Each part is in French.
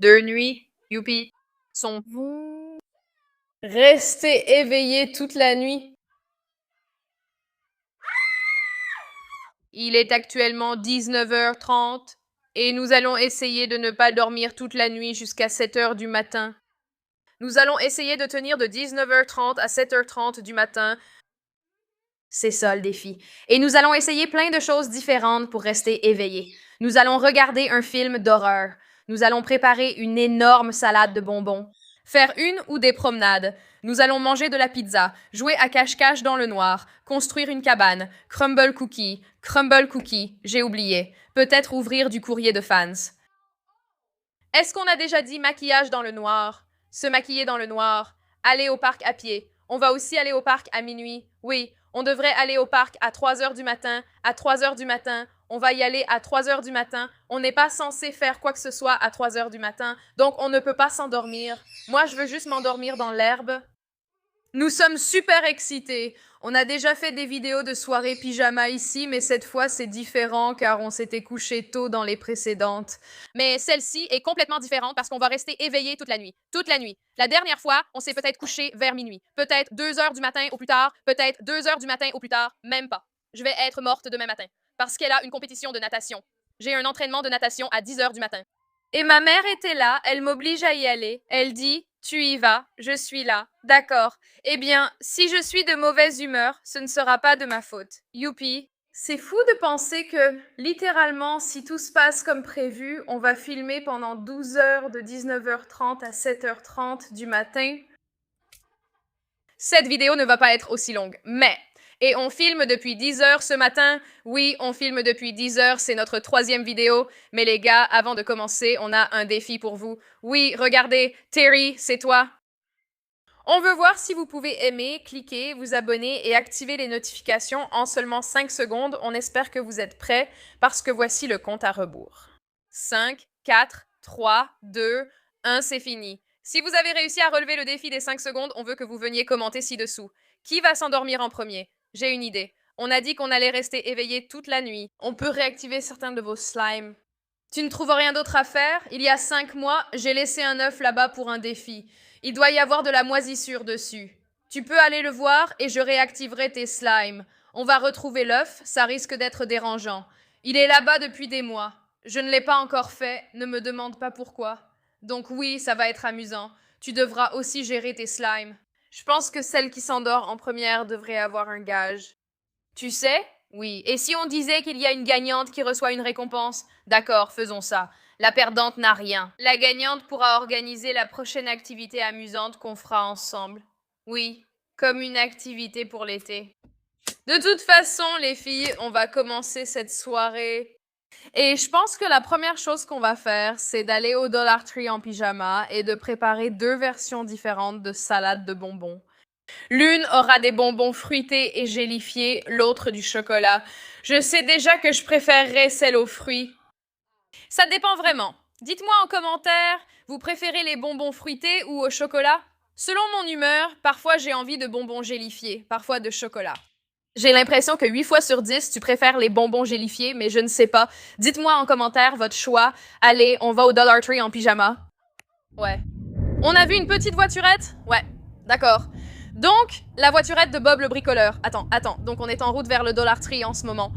2 nuits, youpi, sont Rester éveillé toute la nuit. Il est actuellement 19h30 et nous allons essayer de ne pas dormir toute la nuit jusqu'à 7h du matin. Nous allons essayer de tenir de 19h30 à 7h30 du matin. C'est ça le défi. Et nous allons essayer plein de choses différentes pour rester éveillés. Nous allons regarder un film d'horreur. Nous allons préparer une énorme salade de bonbons. Faire une ou des promenades. Nous allons manger de la pizza, jouer à cache-cache dans le noir, construire une cabane, crumble cookie, j'ai oublié. Peut-être ouvrir du courrier de fans. Est-ce qu'on a déjà dit maquillage dans le noir? Se maquiller dans le noir. Aller au parc à pied. On va aussi aller au parc à minuit. Oui, on devrait aller au parc à 3h du matin. À 3h du matin. On va y aller à 3h du matin. On n'est pas censé faire quoi que ce soit à 3h du matin. Donc, on ne peut pas s'endormir. Moi, je veux juste m'endormir dans l'herbe. Nous sommes super excités. On a déjà fait des vidéos de soirée pyjama ici, mais cette fois, c'est différent car on s'était couché tôt dans les précédentes. Mais celle-ci est complètement différente parce qu'on va rester éveillé toute la nuit. Toute la nuit. La dernière fois, on s'est peut-être couché vers minuit. Peut-être 2h du matin au plus tard. Peut-être 2h du matin au plus tard. Même pas. Je vais être morte demain matin parce qu'elle a une compétition de natation. J'ai un entraînement de natation à 10h du matin. Et ma mère était là, elle m'oblige à y aller. Elle dit « Tu y vas, je suis là. D'accord. Eh bien, si je suis de mauvaise humeur, ce ne sera pas de ma faute. Youpi. » C'est fou de penser que, littéralement, si tout se passe comme prévu, on va filmer pendant 12 heures de 19h30 à 7h30 du matin. Cette vidéo ne va pas être aussi longue, mais... Et on filme depuis 10 heures ce matin. Oui, on filme depuis 10 heures, c'est notre 3e vidéo. Mais les gars, avant de commencer, on a un défi pour vous. Oui, regardez, Terry, c'est toi. On veut voir si vous pouvez aimer, cliquer, vous abonner et activer les notifications en seulement 5 secondes. On espère que vous êtes prêts parce que voici le compte à rebours. 5, 4, 3, 2, 1, c'est fini. Si vous avez réussi à relever le défi des 5 secondes, on veut que vous veniez commenter ci-dessous. Qui va s'endormir en premier? J'ai une idée. On a dit qu'on allait rester éveillé toute la nuit. On peut réactiver certains de vos slimes. Tu ne trouves rien d'autre à faire? Il y a 5 mois, j'ai laissé un œuf là-bas pour un défi. Il doit y avoir de la moisissure dessus. Tu peux aller le voir et je réactiverai tes slimes. On va retrouver l'œuf, ça risque d'être dérangeant. Il est là-bas depuis des mois. Je ne l'ai pas encore fait, ne me demande pas pourquoi. Donc oui, ça va être amusant. Tu devras aussi gérer tes slimes. Je pense que celle qui s'endort en première devrait avoir un gage. Tu sais? Oui. Et si on disait qu'il y a une gagnante qui reçoit une récompense? D'accord, faisons ça. La perdante n'a rien. La gagnante pourra organiser la prochaine activité amusante qu'on fera ensemble. Oui, comme une activité pour l'été. De toute façon, les filles, on va commencer cette soirée. Et je pense que la première chose qu'on va faire, c'est d'aller au Dollar Tree en pyjama et de préparer 2 versions différentes de salade de bonbons. L'une aura des bonbons fruités et gélifiés, l'autre du chocolat. Je sais déjà que je préférerais celle aux fruits. Ça dépend vraiment. Dites-moi en commentaire, vous préférez les bonbons fruités ou au chocolat? Selon mon humeur, parfois j'ai envie de bonbons gélifiés, parfois de chocolat. J'ai l'impression que 8 fois sur 10, tu préfères les bonbons gélifiés, mais je ne sais pas. Dites-moi en commentaire votre choix. Allez, on va au Dollar Tree en pyjama. Ouais. On a vu une petite voiturette? Ouais. D'accord. Donc, la voiturette de Bob le bricoleur. Attends. Donc on est en route vers le Dollar Tree en ce moment.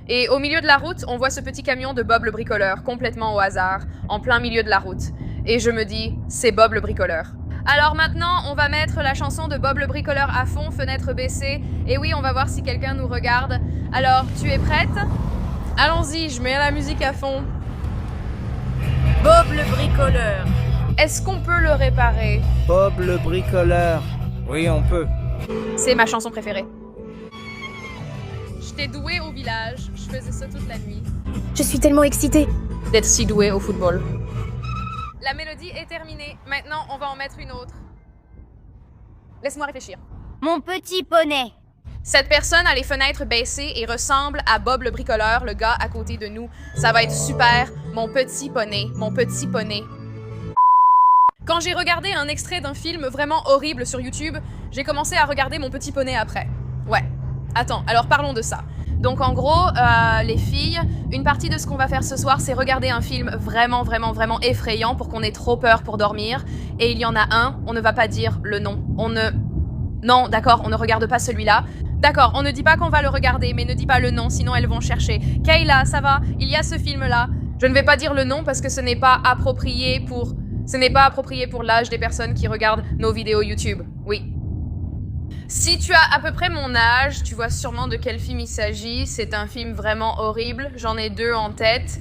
Et au milieu de la route, on voit ce petit camion de Bob le bricoleur, complètement au hasard, en plein milieu de la route. Et je me dis, c'est Bob le bricoleur. Alors maintenant, on va mettre la chanson de Bob le bricoleur à fond, fenêtre baissée. Et oui, on va voir si quelqu'un nous regarde. Alors, tu es prête? Allons-y, je mets la musique à fond. Bob le bricoleur. Est-ce qu'on peut le réparer? Bob le bricoleur. Oui, on peut. C'est ma chanson préférée. J'étais douée au village, je faisais ça toute la nuit. Je suis tellement excitée. D'être si douée au football. La mélodie est terminée. Maintenant, on va en mettre une autre. Laisse-moi réfléchir. Mon petit poney. Cette personne a les fenêtres baissées et ressemble à Bob le bricoleur, le gars à côté de nous. Ça va être super. Mon petit poney, mon petit poney. Quand j'ai regardé un extrait d'un film vraiment horrible sur YouTube, j'ai commencé à regarder Mon petit poney après. Ouais. Attends, alors parlons de ça. Donc en gros, les filles, une partie de ce qu'on va faire ce soir, c'est regarder un film vraiment, vraiment, vraiment effrayant pour qu'on ait trop peur pour dormir. Et il y en a un, on ne va pas dire le nom. Non, d'accord, on ne regarde pas celui-là. D'accord, on ne dit pas qu'on va le regarder, mais ne dis pas le nom, sinon elles vont chercher. Kayla, ça va? Il y a ce film-là. Je ne vais pas dire le nom parce que ce n'est pas approprié pour l'âge des personnes qui regardent nos vidéos YouTube. Oui. Si tu as à peu près mon âge, tu vois sûrement de quel film il s'agit. C'est un film vraiment horrible. J'en ai 2 en tête.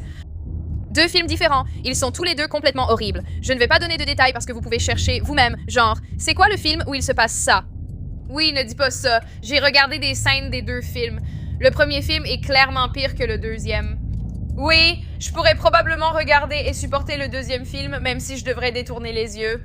2 films différents. Ils sont tous les 2 complètement horribles. Je ne vais pas donner de détails parce que vous pouvez chercher vous-même. Genre, c'est quoi le film où il se passe ça? Oui, ne dis pas ça. J'ai regardé des scènes des 2 films. Le premier film est clairement pire que le deuxième. Oui, je pourrais probablement regarder et supporter le deuxième film, même si je devrais détourner les yeux.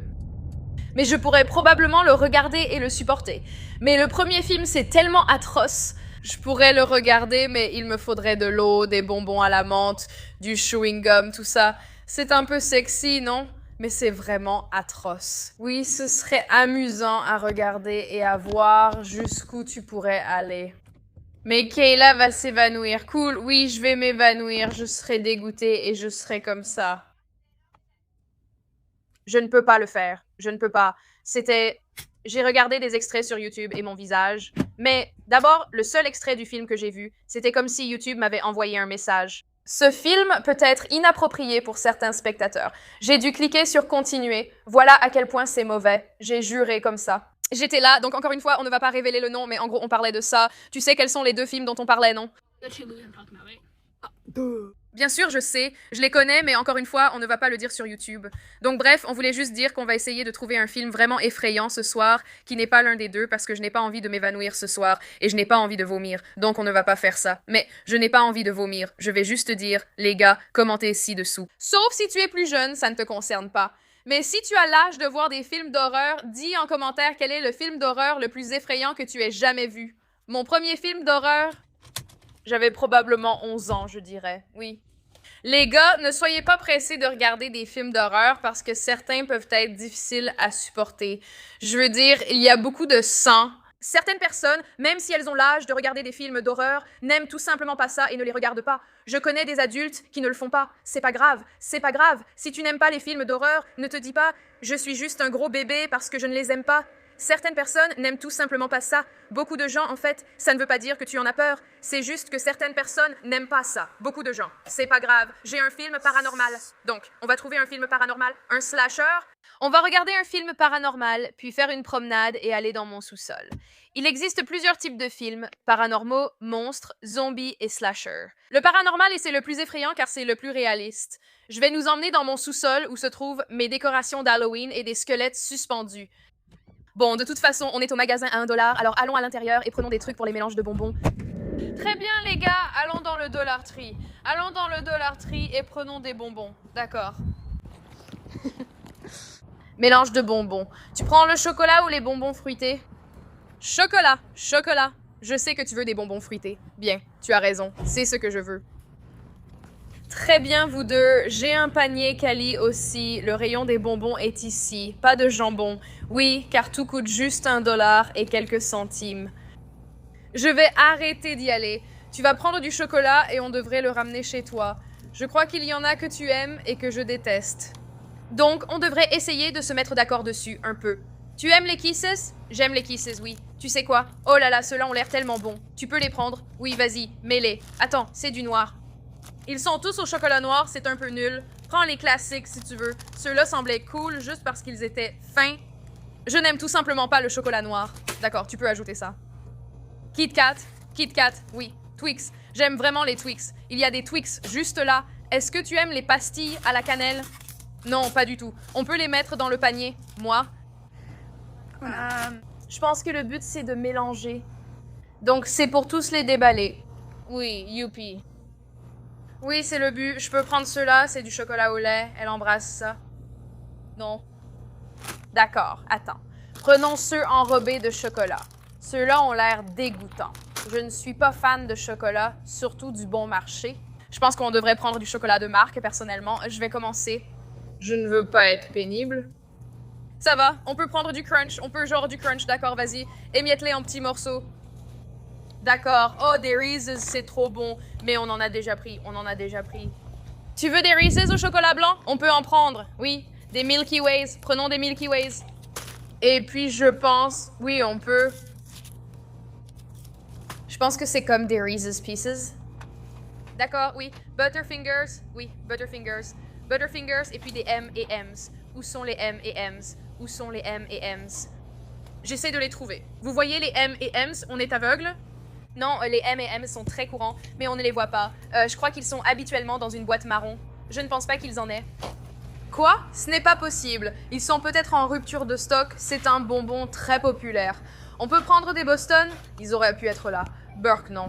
Mais je pourrais probablement le regarder et le supporter. Mais le premier film, c'est tellement atroce. Je pourrais le regarder, mais il me faudrait de l'eau, des bonbons à la menthe, du chewing-gum, tout ça. C'est un peu sexy, non? Mais c'est vraiment atroce. Oui, ce serait amusant à regarder et à voir jusqu'où tu pourrais aller. Mais Kayla va s'évanouir. Cool, oui, je vais m'évanouir. Je serai dégoûtée et je serai comme ça. Je ne peux pas le faire. Je ne peux pas. J'ai regardé des extraits sur YouTube et mon visage. Mais d'abord, le seul extrait du film que j'ai vu, c'était comme si YouTube m'avait envoyé un message. Ce film peut être inapproprié pour certains spectateurs. J'ai dû cliquer sur continuer. Voilà à quel point c'est mauvais. J'ai juré comme ça. J'étais là, donc encore une fois, on ne va pas révéler le nom, mais en gros, on parlait de ça. Tu sais quels sont les 2 films dont on parlait, non? Bien sûr, je sais. Je les connais, mais encore une fois, on ne va pas le dire sur YouTube. Donc bref, on voulait juste dire qu'on va essayer de trouver un film vraiment effrayant ce soir, qui n'est pas l'un des 2, parce que je n'ai pas envie de m'évanouir ce soir, et je n'ai pas envie de vomir. Donc on ne va pas faire ça. Mais je n'ai pas envie de vomir. Je vais juste dire, les gars, commentez ci-dessous. Sauf si tu es plus jeune, ça ne te concerne pas. Mais si tu as l'âge de voir des films d'horreur, dis en commentaire quel est le film d'horreur le plus effrayant que tu aies jamais vu. Mon premier film d'horreur, j'avais probablement 11 ans, je dirais. Oui. Les gars, ne soyez pas pressés de regarder des films d'horreur parce que certains peuvent être difficiles à supporter. Je veux dire, il y a beaucoup de sang. Certaines personnes, même si elles ont l'âge de regarder des films d'horreur, n'aiment tout simplement pas ça et ne les regardent pas. Je connais des adultes qui ne le font pas. C'est pas grave. C'est pas grave. Si tu n'aimes pas les films d'horreur, ne te dis pas « je suis juste un gros bébé parce que je ne les aime pas ». Certaines personnes n'aiment tout simplement pas ça. Beaucoup de gens, en fait, ça ne veut pas dire que tu en as peur. C'est juste que certaines personnes n'aiment pas ça. Beaucoup de gens. C'est pas grave. J'ai un film paranormal. Donc, on va trouver un film paranormal, un slasher. On va regarder un film paranormal, puis faire une promenade et aller dans mon sous-sol. Il existe plusieurs types de films, paranormaux, monstres, zombies et slasher. Le paranormal, et c'est le plus effrayant car c'est le plus réaliste. Je vais nous emmener dans mon sous-sol où se trouvent mes décorations d'Halloween et des squelettes suspendus. Bon, de toute façon, on est au magasin à 1 $, alors allons à l'intérieur et prenons des trucs pour les mélanges de bonbons. Très bien, les gars, allons dans le Dollar Tree. Allons dans le Dollar Tree et prenons des bonbons. D'accord. Mélange de bonbons. Tu prends le chocolat ou les bonbons fruités? Chocolat, chocolat. Je sais que tu veux des bonbons fruités. Bien, tu as raison, c'est ce que je veux. Très bien, vous deux. J'ai un panier Cali aussi. Le rayon des bonbons est ici. Pas de jambon. Oui, car tout coûte juste 1 $ et quelques centimes. Je vais arrêter d'y aller. Tu vas prendre du chocolat et on devrait le ramener chez toi. Je crois qu'il y en a que tu aimes et que je déteste. Donc, on devrait essayer de se mettre d'accord dessus, un peu. Tu aimes les Kisses? J'aime les Kisses, oui. Tu sais quoi? Oh là là, ceux-là ont l'air tellement bons. Tu peux les prendre? Oui, vas-y, mets-les. Attends, c'est du noir. Ils sont tous au chocolat noir, c'est un peu nul. Prends les classiques si tu veux. Ceux-là semblaient cool juste parce qu'ils étaient fins. Je n'aime tout simplement pas le chocolat noir. D'accord, tu peux ajouter ça. Kit Kat, oui. Twix, j'aime vraiment les Twix. Il y a des Twix juste là. Est-ce que tu aimes les pastilles à la cannelle? Non, pas du tout. On peut les mettre dans le panier. Moi? Je pense que le but, c'est de mélanger. Donc, c'est pour tous les déballer. Oui, youpi. Oui, c'est le but. Je peux prendre ceux-là, c'est du chocolat au lait. Elle embrasse ça. Non. D'accord, attends. Prenons ceux enrobés de chocolat. Ceux-là ont l'air dégoûtants. Je ne suis pas fan de chocolat, surtout du bon marché. Je pense qu'on devrait prendre du chocolat de marque, personnellement. Je vais commencer. Je ne veux pas être pénible. Ça va, on peut prendre du crunch. On peut genre du crunch, d'accord, vas-y. Émiette-les en petits morceaux. D'accord. Oh, des Reese's, c'est trop bon. Mais on en a déjà pris. Tu veux des Reese's au chocolat blanc? On peut en prendre. Oui. Des Milky Ways. Prenons des Milky Ways. Et puis, je pense... Oui, on peut... Je pense que c'est comme des Reese's Pieces. D'accord, oui. Butterfingers. Oui, Butterfingers. Butterfingers et puis des M&M's. Où sont les M&M's? Où sont les M&M's? J'essaie de les trouver. Vous voyez les M&M's? On est aveugle? Non, les M&M's sont très courants, mais on ne les voit pas. Je crois qu'ils sont habituellement dans une boîte marron. Je ne pense pas qu'ils en aient. Quoi? Ce n'est pas possible. Ils sont peut-être en rupture de stock. C'est un bonbon très populaire. On peut prendre des Boston? Ils auraient pu être là. Burke, non.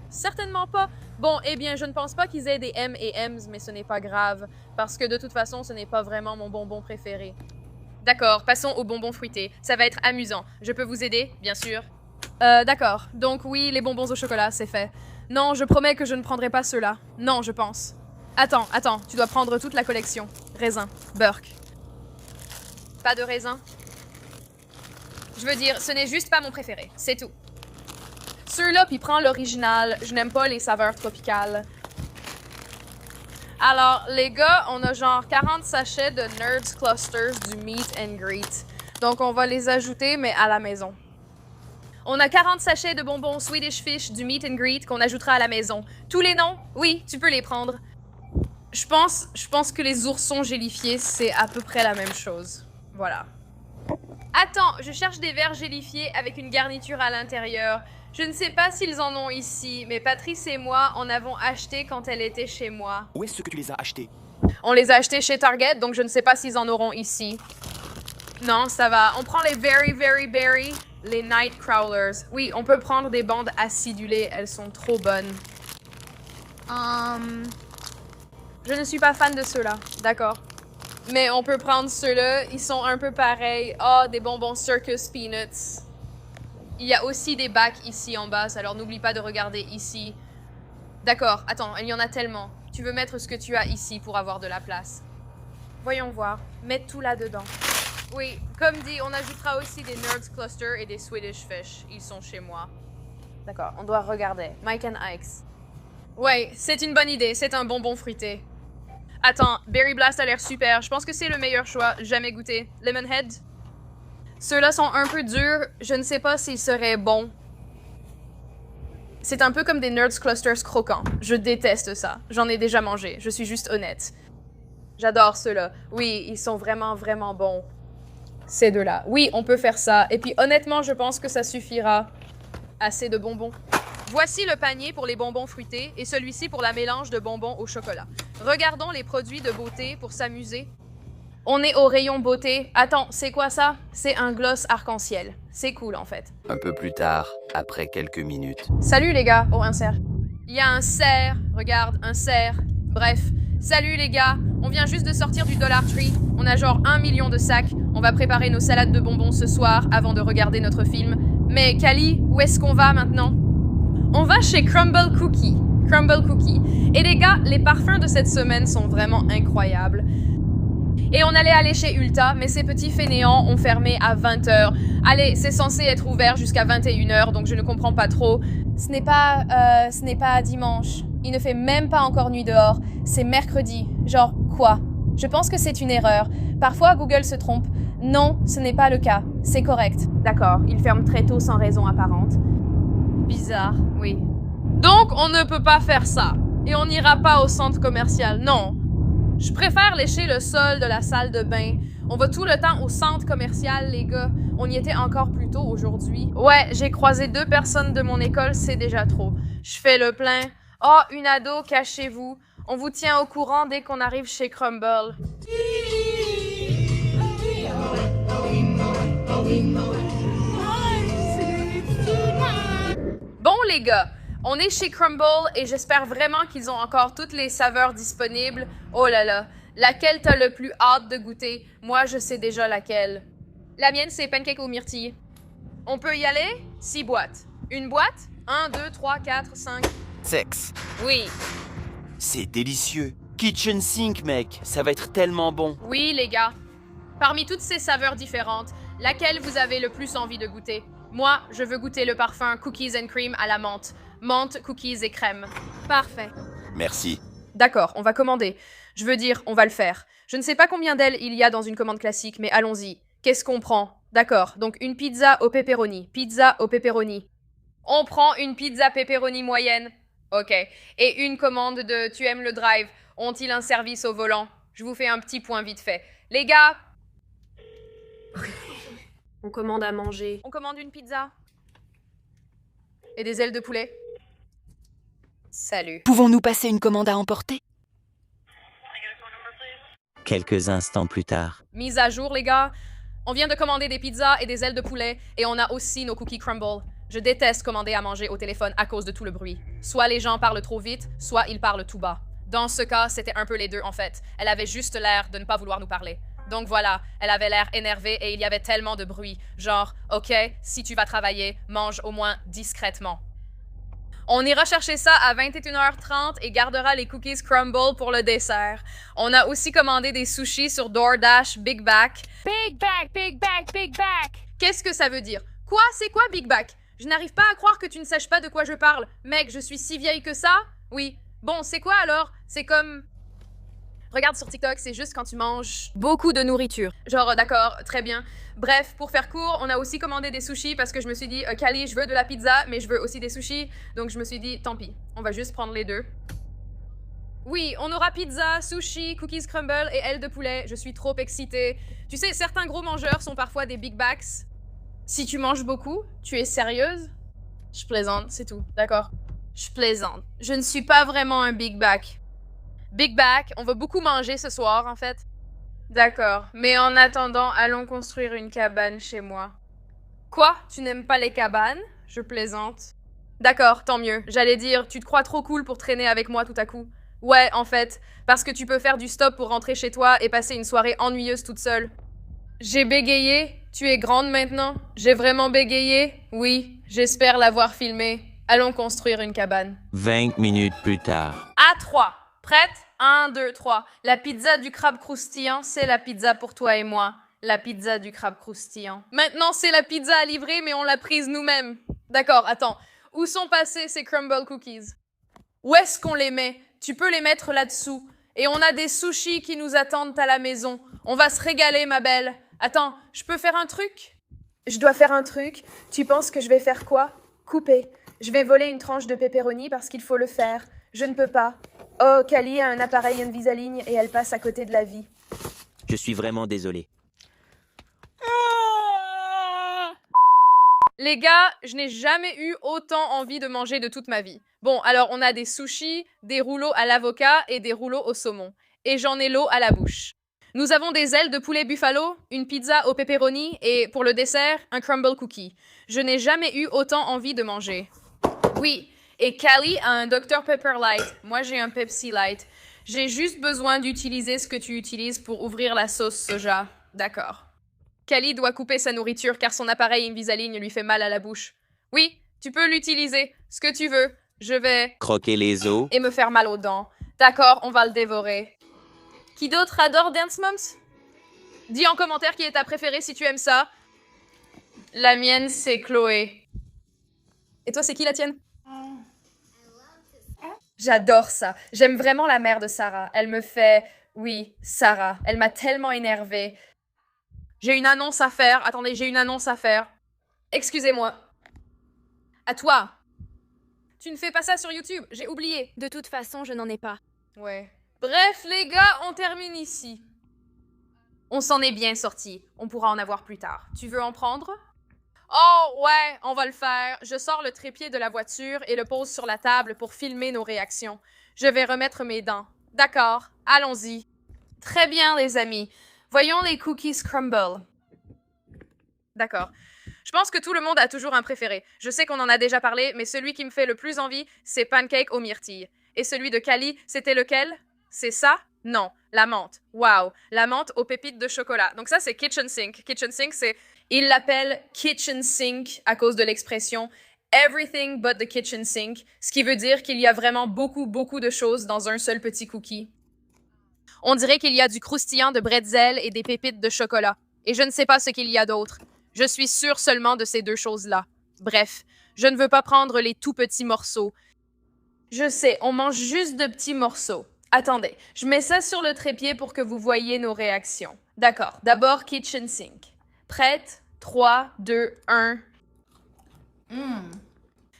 Certainement pas. Bon, eh bien, je ne pense pas qu'ils aient des M&M's, mais ce n'est pas grave, parce que de toute façon, ce n'est pas vraiment mon bonbon préféré. D'accord, passons aux bonbons fruités. Ça va être amusant. Je peux vous aider, bien sûr. D'accord. Donc oui, les bonbons au chocolat, c'est fait. Non, je promets que je ne prendrai pas ceux-là. Non, je pense. Attends, tu dois prendre toute la collection. Raisin, Burke. Pas de raisin? Je veux dire, ce n'est juste pas mon préféré, c'est tout. Ceux-là, puis prends l'original. Je n'aime pas les saveurs tropicales. Alors, les gars, on a genre 40 sachets de Nerds Clusters du Meet and Greet. Donc, on va les ajouter, mais à la maison. On a 40 sachets de bonbons Swedish Fish du Meet and Greet qu'on ajoutera à la maison. Tous les noms? Oui, tu peux les prendre. Je pense que les oursons gélifiés, c'est à peu près la même chose. Voilà. Attends, je cherche des verres gélifiés avec une garniture à l'intérieur. Je ne sais pas s'ils en ont ici, mais Patrice et moi en avons acheté quand elle était chez moi. Où est-ce que tu les as achetés? On les a achetés chez Target, donc je ne sais pas s'ils en auront ici. Non, ça va. On prend les Very Very Berry, les Night Crawlers. Oui, on peut prendre des bandes acidulées, elles sont trop bonnes. Je ne suis pas fan de ceux-là, d'accord. Mais on peut prendre ceux-là, ils sont un peu pareils. Oh, des bonbons Circus Peanuts. Il y a aussi des bacs ici en bas, alors n'oublie pas de regarder ici. D'accord, attends, il y en a tellement. Tu veux mettre ce que tu as ici pour avoir de la place. Voyons voir, mets tout là-dedans. Oui, comme dit, on ajoutera aussi des Nerds Cluster et des Swedish Fish. Ils sont chez moi. D'accord, on doit regarder. Mike and Ike's. Ouais, c'est une bonne idée, c'est un bonbon fruité. Attends, Berry Blast a l'air super. Je pense que c'est le meilleur choix. Jamais goûté. Lemonhead? Ceux-là sont un peu durs. Je ne sais pas s'ils seraient bons. C'est un peu comme des Nerds Clusters croquants. Je déteste ça. J'en ai déjà mangé. Je suis juste honnête. J'adore ceux-là. Oui, ils sont vraiment, vraiment bons. Ces deux-là. Oui, on peut faire ça. Et puis honnêtement, je pense que ça suffira. Assez de bonbons. Voici le panier pour les bonbons fruités et celui-ci pour la mélange de bonbons au chocolat. Regardons les produits de beauté pour s'amuser. On est au rayon beauté. Attends, c'est quoi ça? C'est un gloss arc-en-ciel. C'est cool en fait. Un peu plus tard, après quelques minutes. Salut les gars. Oh, un cerf. Il y a un cerf. Regarde, un cerf. Bref. Salut les gars. On vient juste de sortir du Dollar Tree. On a genre 1 million de sacs. On va préparer nos salades de bonbons ce soir avant de regarder notre film. Mais Cali, où est-ce qu'on va maintenant? On va chez Crumble Cookie. Crumble Cookie. Et les gars, les parfums de cette semaine sont vraiment incroyables. Et on allait aller chez Ulta, mais ces petits fainéants ont fermé à 20h. Allez, c'est censé être ouvert jusqu'à 21h, donc je ne comprends pas trop. Ce n'est pas dimanche. Il ne fait même pas encore nuit dehors. C'est mercredi. Genre, quoi? Je pense que c'est une erreur. Parfois, Google se trompe. Non, ce n'est pas le cas. C'est correct. D'accord, il ferme très tôt sans raison apparente. Bizarre, oui. Donc, on ne peut pas faire ça. Et on n'ira pas au centre commercial, non. Je préfère lécher le sol de la salle de bain. On va tout le temps au centre commercial, les gars. On y était encore plus tôt aujourd'hui. Ouais, j'ai croisé 2 personnes de mon école, c'est déjà trop. Je fais le plein. Oh, une ado, cachez-vous. On vous tient au courant dès qu'on arrive chez Crumble. Bon, les gars, on est chez Crumble et j'espère vraiment qu'ils ont encore toutes les saveurs disponibles. Oh là là, laquelle t'as le plus hâte de goûter? Moi, je sais déjà laquelle. La mienne, c'est pancake aux myrtilles. On peut y aller? 6 boîtes. Une boîte? 1, 2, 3, 4, 5. Sexe. Oui. C'est délicieux. Kitchen sink, mec. Ça va être tellement bon. Oui, les gars. Parmi toutes ces saveurs différentes, laquelle vous avez le plus envie de goûter? Moi, je veux goûter le parfum Cookies and Cream à la menthe. Menthe, cookies et crème. Parfait. Merci. D'accord, on va commander. Je veux dire, on va le faire. Je ne sais pas combien d'ailes il y a dans une commande classique, mais allons-y. Qu'est-ce qu'on prend? D'accord, donc une pizza au pepperoni. Pizza au pepperoni. On prend une pizza pepperoni moyenne. Ok. Et une commande de Tu aimes le drive. Ont-ils un service au volant? Je vous fais un petit point vite fait. Les gars, On commande à manger. on commande une pizza. Et des ailes de poulet. Salut. Pouvons-nous passer une commande à emporter? Quelques instants plus tard. Mise à jour, les gars. On vient de commander des pizzas et des ailes de poulet, et on a aussi nos cookies crumble. Je déteste commander à manger au téléphone à cause de tout le bruit. Soit les gens parlent trop vite, soit ils parlent tout bas. Dans ce cas, c'était un peu les deux en fait. Elle avait juste l'air de ne pas vouloir nous parler. Donc voilà, elle avait l'air énervée et il y avait tellement de bruit. Genre, ok, si tu vas travailler, mange au moins discrètement. On ira chercher ça à 21h30 et gardera les cookies crumble pour le dessert. On a aussi commandé des sushis sur DoorDash Big Back. Big back, big back, big back. Qu'est-ce que ça veut dire? Quoi? C'est quoi Big Back? Je n'arrive pas à croire que tu ne saches pas de quoi je parle. Mec, je suis si vieille que ça? Oui. Bon, c'est quoi alors? C'est comme... Regarde sur TikTok, c'est juste quand tu manges beaucoup de nourriture. Genre, d'accord, très bien. Bref, pour faire court, on a aussi commandé des sushis parce que je me suis dit, Kali, je veux de la pizza, mais je veux aussi des sushis. Donc je me suis dit, tant pis, on va juste prendre les deux. Oui, on aura pizza, sushi, cookies crumble et ailes de poulet. Je suis trop excitée. Tu sais, certains gros mangeurs sont parfois des big backs. Si tu manges beaucoup, tu es sérieuse? Je plaisante, c'est tout, d'accord? Je plaisante. Je ne suis pas vraiment un big back. Big back, on va beaucoup manger ce soir, en fait. D'accord, mais en attendant, allons construire une cabane chez moi. Quoi? Tu n'aimes pas les cabanes? Je plaisante. D'accord, tant mieux. J'allais dire, tu te crois trop cool pour traîner avec moi tout à coup. Ouais, en fait, parce que tu peux faire du stop pour rentrer chez toi et passer une soirée ennuyeuse toute seule. J'ai bégayé? Tu es grande maintenant? J'ai vraiment bégayé? Oui, j'espère l'avoir filmé. Allons construire une cabane. 20 minutes plus tard. À 3. Prête? 1, 2, 3. La pizza du crabe croustillant, c'est la pizza pour toi et moi. La pizza du crabe croustillant. Maintenant, c'est la pizza à livrer, mais on l'a prise nous-mêmes. D'accord, attends. Où sont passés ces crumble cookies? Où est-ce qu'on les met? Tu peux les mettre là-dessous. Et on a des sushis qui nous attendent à la maison. On va se régaler, ma belle. Attends, je peux faire un truc? Je dois faire un truc. Tu penses que je vais faire quoi? Couper. Je vais voler une tranche de pepperoni parce qu'il faut le faire. Je ne peux pas. Oh, Kali a un appareil Invisaligne et elle passe à côté de la vie. Je suis vraiment désolé. Les gars, je n'ai jamais eu autant envie de manger de toute ma vie. Bon, alors on a des sushis, des rouleaux à l'avocat et des rouleaux au saumon. Et j'en ai l'eau à la bouche. Nous avons des ailes de poulet buffalo, une pizza au pepperoni et, pour le dessert, un crumble cookie. Je n'ai jamais eu autant envie de manger. Oui, et Kali a un Dr Pepper Light. Moi, j'ai un Pepsi Light. J'ai juste besoin d'utiliser ce que tu utilises pour ouvrir la sauce soja. D'accord. Kali doit couper sa nourriture car son appareil Invisaligne lui fait mal à la bouche. Oui, tu peux l'utiliser. Ce que tu veux. Je vais... Croquer les os. Et me faire mal aux dents. D'accord, on va le dévorer. Qui d'autre adore Dance Moms? Dis en commentaire qui est ta préférée si tu aimes ça. La mienne, c'est Chloé. Et toi, c'est qui la tienne? J'adore ça. J'aime vraiment la mère de Sarah. Elle me fait... Oui, Sarah. Elle m'a tellement énervée. J'ai une annonce à faire. Attendez, j'ai une annonce à faire. Excusez-moi. À toi. Tu ne fais pas ça sur YouTube. J'ai oublié. De toute façon, je n'en ai pas. Ouais. Bref, les gars, on termine ici. On s'en est bien sorti. On pourra en avoir plus tard. Tu veux en prendre? Oh, ouais, on va le faire. Je sors le trépied de la voiture et le pose sur la table pour filmer nos réactions. Je vais remettre mes dents. D'accord, allons-y. Très bien, les amis. Voyons les cookies crumble. D'accord. Je pense que tout le monde a toujours un préféré. Je sais qu'on en a déjà parlé, mais celui qui me fait le plus envie, c'est pancake aux myrtilles. Et celui de Kali, c'était lequel? C'est ça? Non, la menthe. Wow, la menthe aux pépites de chocolat. Donc ça, c'est Kitchen Sink. Kitchen Sink, c'est... Il l'appelle Kitchen Sink à cause de l'expression Everything but the kitchen sink, ce qui veut dire qu'il y a vraiment beaucoup de choses dans un seul petit cookie. On dirait qu'il y a du croustillant de bretzel et des pépites de chocolat. Et je ne sais pas ce qu'il y a d'autre. Je suis sûre seulement de ces deux choses-là. Bref, je ne veux pas prendre les tout petits morceaux. Je sais, on mange juste de petits morceaux. Attendez, je mets ça sur le trépied pour que vous voyiez nos réactions. D'accord, d'abord kitchen sink. Prête? 3, 2, 1.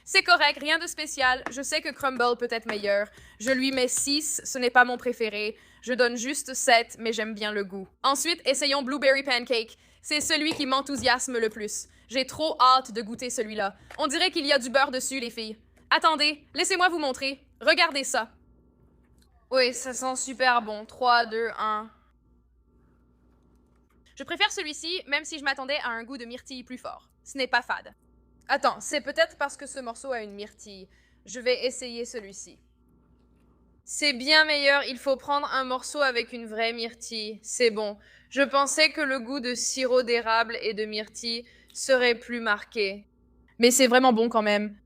C'est correct, rien de spécial. Je sais que Crumble peut être meilleur. Je lui mets 6, ce n'est pas mon préféré. Je donne juste 7, mais j'aime bien le goût. Ensuite, essayons Blueberry Pancake. C'est celui qui m'enthousiasme le plus. J'ai trop hâte de goûter celui-là. On dirait qu'il y a du beurre dessus, les filles. Attendez, laissez-moi vous montrer. Regardez ça. Oui, ça sent super bon. 3, 2, 1. Je préfère celui-ci, même si je m'attendais à un goût de myrtille plus fort. Ce n'est pas fade. Attends, c'est peut-être parce que ce morceau a une myrtille. Je vais essayer celui-ci. C'est bien meilleur, il faut prendre un morceau avec une vraie myrtille. C'est bon. Je pensais que le goût de sirop d'érable et de myrtille serait plus marqué. Mais c'est vraiment bon quand même.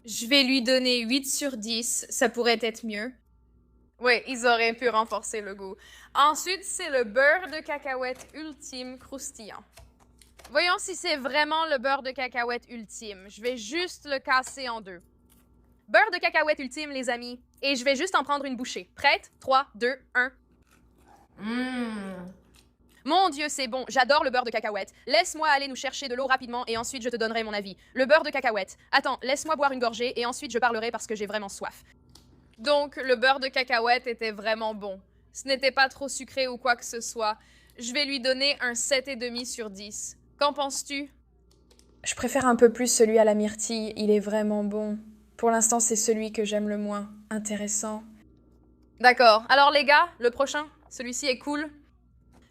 Je vais lui donner 8 sur 10, ça pourrait être mieux. Oui, ils auraient pu renforcer le goût. Ensuite, c'est le beurre de cacahuète ultime croustillant. Voyons si c'est vraiment le beurre de cacahuète ultime. Je vais juste le casser en deux. Beurre de cacahuète ultime, les amis. Et je vais juste en prendre une bouchée. Prête? 3, 2, 1. Mon Dieu, c'est bon. J'adore le beurre de cacahuète. Laisse-moi aller nous chercher de l'eau rapidement et ensuite je te donnerai mon avis. Le beurre de cacahuète. Attends, laisse-moi boire une gorgée et ensuite je parlerai parce que j'ai vraiment soif. Donc, le beurre de cacahuète était vraiment bon. Ce n'était pas trop sucré ou quoi que ce soit. Je vais lui donner un 7,5 sur 10. Qu'en penses-tu? Je préfère un peu plus celui à la myrtille, il est vraiment bon. Pour l'instant, c'est celui que j'aime le moins. Intéressant. D'accord. Alors les gars, le prochain, celui-ci est cool.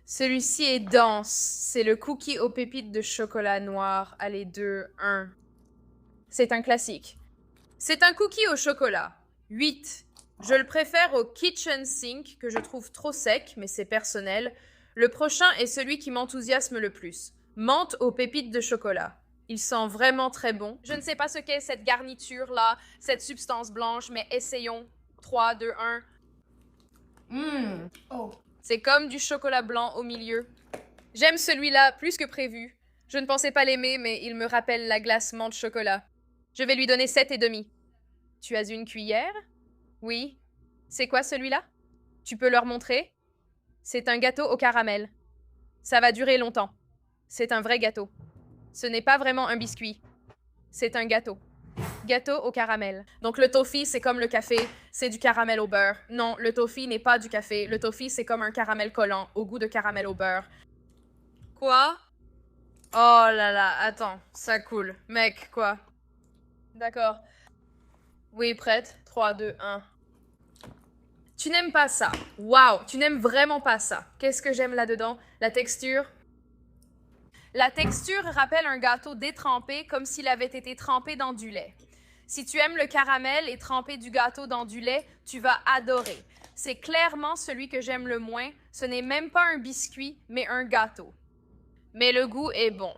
Celui-ci est dense. C'est le cookie aux pépites de chocolat noir. Allez, 2, 1. C'est un classique. C'est un cookie au chocolat. 8. Je le préfère au kitchen sink, que je trouve trop sec, mais c'est personnel. Le prochain est celui qui m'enthousiasme le plus. Menthe aux pépites de chocolat. Il sent vraiment très bon. Je ne sais pas ce qu'est cette garniture-là, cette substance blanche, mais essayons. 3, 2, 1. C'est comme du chocolat blanc au milieu. J'aime celui-là plus que prévu. Je ne pensais pas l'aimer, mais il me rappelle la glace menthe chocolat. Je vais lui donner 7,5. Tu as une cuillère? Oui. C'est quoi celui-là? Tu peux leur montrer? C'est un gâteau au caramel. Ça va durer longtemps. C'est un vrai gâteau. Ce n'est pas vraiment un biscuit. C'est un gâteau. Gâteau au caramel. Donc le toffee, c'est comme le café, c'est du caramel au beurre. Non, le toffee n'est pas du café. Le toffee, c'est comme un caramel collant, au goût de caramel au beurre. Quoi? Oh là là, attends, ça coule. Mec, quoi? D'accord. Oui, prête? 3, 2, 1. Tu n'aimes pas ça. Waouh, tu n'aimes vraiment pas ça. Qu'est-ce que j'aime là-dedans? La texture? La texture rappelle un gâteau détrempé comme s'il avait été trempé dans du lait. Si tu aimes le caramel et tremper du gâteau dans du lait, tu vas adorer. C'est clairement celui que j'aime le moins. Ce n'est même pas un biscuit, mais un gâteau. Mais le goût est bon.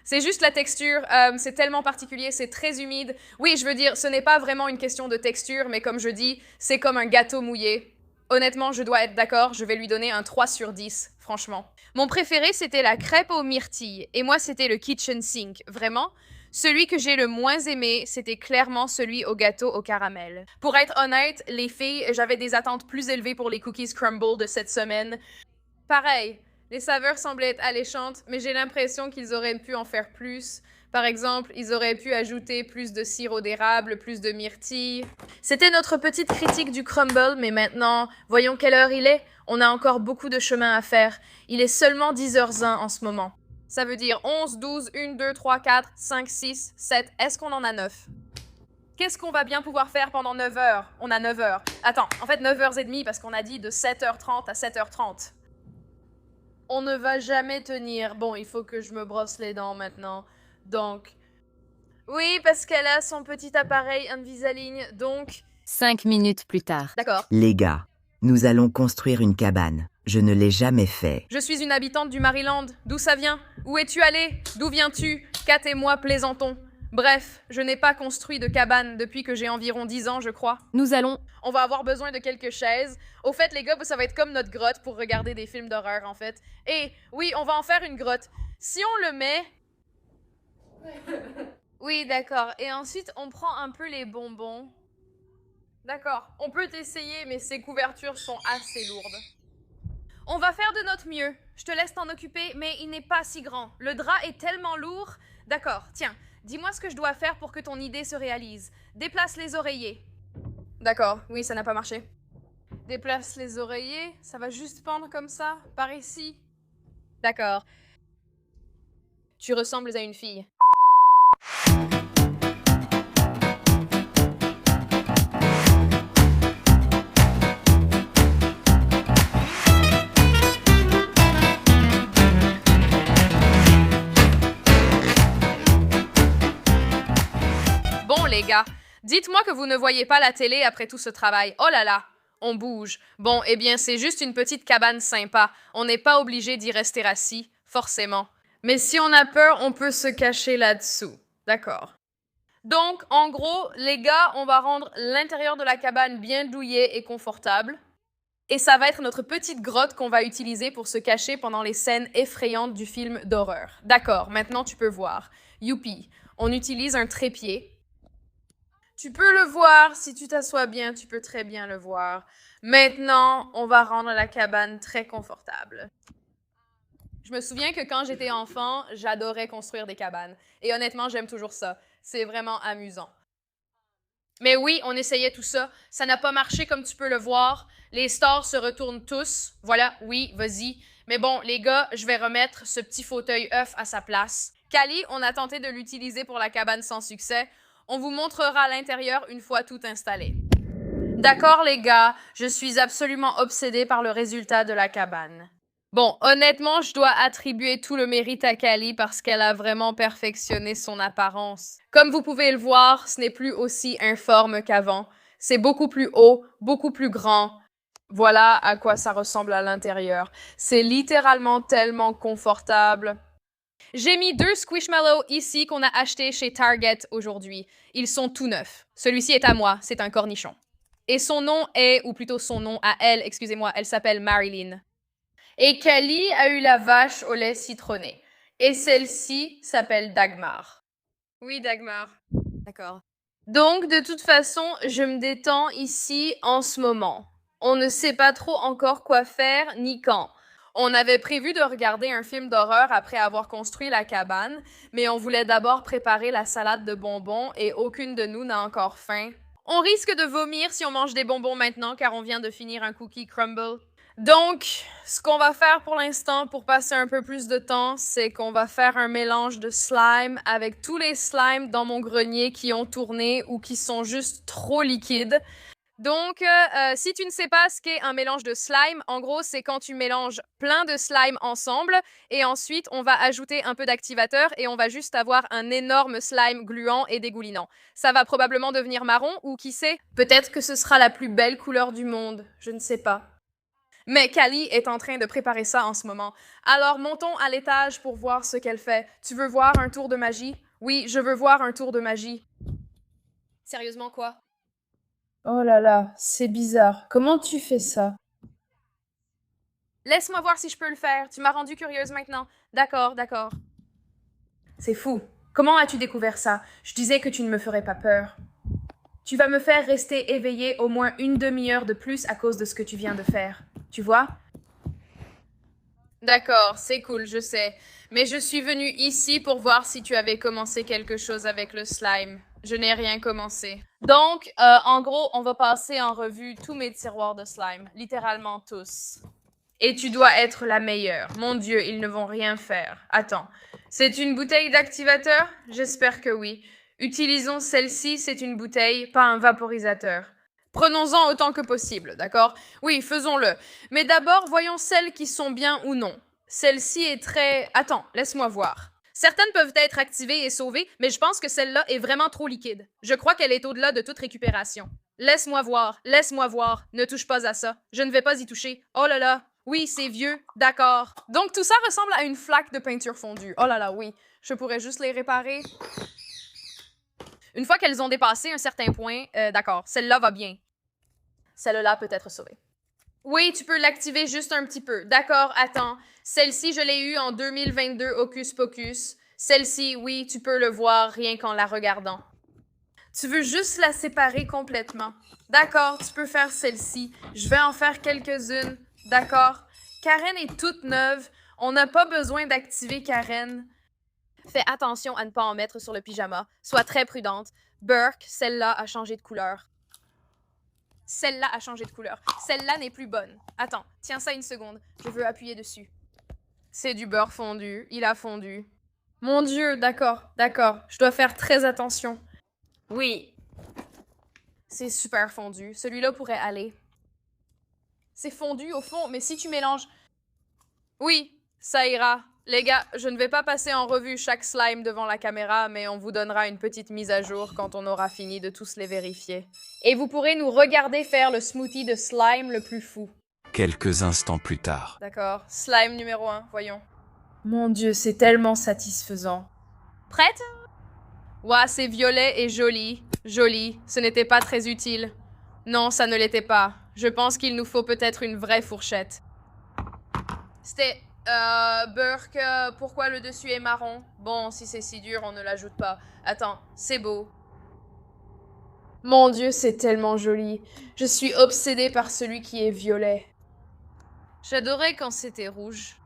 C'est juste la texture, c'est tellement particulier, c'est très humide. Oui, je veux dire, ce n'est pas vraiment une question de texture, mais comme je dis, c'est comme un gâteau mouillé. Honnêtement, je dois être d'accord, je vais lui donner un 3 sur 10, franchement. Mon préféré, c'était la crêpe aux myrtilles, et moi, c'était le kitchen sink, vraiment. Celui que j'ai le moins aimé, c'était clairement celui au gâteau au caramel. Pour être honnête, les filles, j'avais des attentes plus élevées pour les cookies crumble de cette semaine. Pareil, les saveurs semblaient être alléchantes, mais j'ai l'impression qu'ils auraient pu en faire plus. Par exemple, ils auraient pu ajouter plus de sirop d'érable, plus de myrtille. C'était notre petite critique du crumble, mais maintenant, voyons quelle heure il est. On a encore beaucoup de chemin à faire. Il est seulement 10h01 en ce moment. Ça veut dire 11, 12, 1, 2, 3, 4, 5, 6, 7. Est-ce qu'on en a 9? Qu'est-ce qu'on va bien pouvoir faire pendant 9 heures? On a 9 heures. Attends, en fait 9h30 parce qu'on a dit de 7h30 à 7h30. On ne va jamais tenir. Bon, il faut que je me brosse les dents maintenant. Donc... Oui, parce qu'elle a son petit appareil Invisalign, donc... 5 minutes plus tard. D'accord. Les gars, nous allons construire une cabane. Je ne l'ai jamais fait. Je suis une habitante du Maryland. D'où ça vient? Où es-tu allé? D'où viens-tu? Kat et moi plaisantons. Bref, je n'ai pas construit de cabane depuis que j'ai environ 10 ans, je crois. Nous allons... On va avoir besoin de quelques chaises. Au fait, les gars, ça va être comme notre grotte pour regarder des films d'horreur, en fait. Et oui, on va en faire une grotte. Si on le met... Oui, d'accord. Et ensuite, on prend un peu les bonbons. D'accord. On peut t'essayer, mais ces couvertures sont assez lourdes. On va faire de notre mieux. Je te laisse t'en occuper, mais il n'est pas si grand. Le drap est tellement lourd. D'accord, tiens, dis-moi ce que je dois faire pour que ton idée se réalise. Déplace les oreillers. D'accord, oui, ça n'a pas marché. Déplace les oreillers, ça va juste pendre comme ça, par ici. D'accord. Tu ressembles à une fille. Bon, les gars, dites-moi que vous ne voyez pas la télé après tout ce travail. Oh là là, on bouge. Bon, eh bien, c'est juste une petite cabane sympa. On n'est pas obligé d'y rester assis, forcément. Mais si on a peur, on peut se cacher là-dessous. D'accord. Donc, en gros, les gars, on va rendre l'intérieur de la cabane bien douillet et confortable. Et ça va être notre petite grotte qu'on va utiliser pour se cacher pendant les scènes effrayantes du film d'horreur. D'accord, maintenant tu peux voir. Youpi, on utilise un trépied. Tu peux le voir, si tu t'assois bien, tu peux très bien le voir. Maintenant, on va rendre la cabane très confortable. Je me souviens que quand j'étais enfant, j'adorais construire des cabanes. Et honnêtement, j'aime toujours ça. C'est vraiment amusant. Mais oui, on essayait tout ça. Ça n'a pas marché comme tu peux le voir. Les stars se retournent tous. Voilà, oui, vas-y. Mais bon, les gars, je vais remettre ce petit fauteuil œuf à sa place. Cali, on a tenté de l'utiliser pour la cabane sans succès. On vous montrera l'intérieur une fois tout installé. D'accord, les gars, je suis absolument obsédée par le résultat de la cabane. Bon, honnêtement, je dois attribuer tout le mérite à Cali parce qu'elle a vraiment perfectionné son apparence. Comme vous pouvez le voir, ce n'est plus aussi informe qu'avant. C'est beaucoup plus haut, beaucoup plus grand. Voilà à quoi ça ressemble à l'intérieur. C'est littéralement tellement confortable. J'ai mis 2 Squishmallows ici qu'on a achetés chez Target aujourd'hui. Ils sont tout neufs. Celui-ci est à moi, c'est un cornichon. Et son nom est, ou plutôt son nom à elle, excusez-moi, elle s'appelle Marilyn. Et Cali a eu la vache au lait citronné. Et celle-ci s'appelle Dagmar. Oui, Dagmar. D'accord. Donc, de toute façon, je me détends ici en ce moment. On ne sait pas trop encore quoi faire ni quand. On avait prévu de regarder un film d'horreur après avoir construit la cabane, mais on voulait d'abord préparer la salade de bonbons et aucune de nous n'a encore faim. On risque de vomir si on mange des bonbons maintenant car on vient de finir un cookie crumble. Donc, ce qu'on va faire pour l'instant pour passer un peu plus de temps, c'est qu'on va faire un mélange de slime avec tous les slimes dans mon grenier qui ont tourné ou qui sont juste trop liquides. Donc, si tu ne sais pas ce qu'est un mélange de slime, en gros, c'est quand tu mélanges plein de slime ensemble et ensuite, on va ajouter un peu d'activateur et on va juste avoir un énorme slime gluant et dégoulinant. Ça va probablement devenir marron ou qui sait, peut-être que ce sera la plus belle couleur du monde. Je ne sais pas. Mais Cali est en train de préparer ça en ce moment. Alors, montons à l'étage pour voir ce qu'elle fait. Tu veux voir un tour de magie? Oui, je veux voir un tour de magie. Sérieusement, quoi? Oh là là, c'est bizarre. Comment tu fais ça? Laisse-moi voir si je peux le faire. Tu m'as rendue curieuse maintenant. D'accord, d'accord. C'est fou. Comment as-tu découvert ça? Je disais que tu ne me ferais pas peur. Tu vas me faire rester éveillée au moins une demi-heure de plus à cause de ce que tu viens de faire. Tu vois? D'accord, c'est cool, je sais. Mais je suis venue ici pour voir si tu avais commencé quelque chose avec le slime. Je n'ai rien commencé. Donc, en gros, on va passer en revue tous mes tiroirs de slime. Littéralement tous. Et tu dois être la meilleure. Mon Dieu, ils ne vont rien faire. Attends, c'est une bouteille d'activateur? J'espère que oui. Utilisons celle-ci, c'est une bouteille, pas un vaporisateur. Prenons-en autant que possible, d'accord? Oui, faisons-le. Mais d'abord, voyons celles qui sont bien ou non. Celle-ci est très... Attends, laisse-moi voir. Certaines peuvent être activées et sauvées, mais je pense que celle-là est vraiment trop liquide. Je crois qu'elle est au-delà de toute récupération. Laisse-moi voir, laisse-moi voir. Ne touche pas à ça. Je ne vais pas y toucher. Oh là là. Oui, c'est vieux. D'accord. Donc tout ça ressemble à une flaque de peinture fondue. Oh là là, oui. Je pourrais juste les réparer. Une fois qu'elles ont dépassé un certain point, d'accord, celle-là va bien. Celle-là peut être sauvée. Oui, tu peux l'activer juste un petit peu. D'accord, attends. Celle-ci, je l'ai eue en 2022 Hocus Pocus. Celle-ci, oui, tu peux le voir rien qu'en la regardant. Tu veux juste la séparer complètement. D'accord, tu peux faire celle-ci. Je vais en faire quelques-unes. D'accord. Karen est toute neuve. On n'a pas besoin d'activer Karen. Fais attention à ne pas en mettre sur le pyjama. Sois très prudente. Burke, celle-là a changé de couleur. Celle-là a changé de couleur. Celle-là n'est plus bonne. Attends, tiens ça une seconde. Je veux appuyer dessus. C'est du beurre fondu. Il a fondu. Mon Dieu, d'accord, d'accord. Je dois faire très attention. Oui. C'est super fondu. Celui-là pourrait aller. C'est fondu au fond, mais si tu mélanges... Oui, ça ira. Les gars, je ne vais pas passer en revue chaque slime devant la caméra, mais on vous donnera une petite mise à jour quand on aura fini de tous les vérifier. Et vous pourrez nous regarder faire le smoothie de slime le plus fou. Quelques instants plus tard. D'accord. Slime numéro 1, voyons. Mon Dieu, c'est tellement satisfaisant. Prête? Ouah, c'est violet et joli. Joli. Ce n'était pas très utile. Non, ça ne l'était pas. Je pense qu'il nous faut peut-être une vraie fourchette. C'était... Burke, pourquoi le dessus est marron? Bon, si c'est si dur, on ne l'ajoute pas. Attends, c'est beau. Mon Dieu, c'est tellement joli. Je suis obsédée par celui qui est violet. J'adorais quand c'était rouge.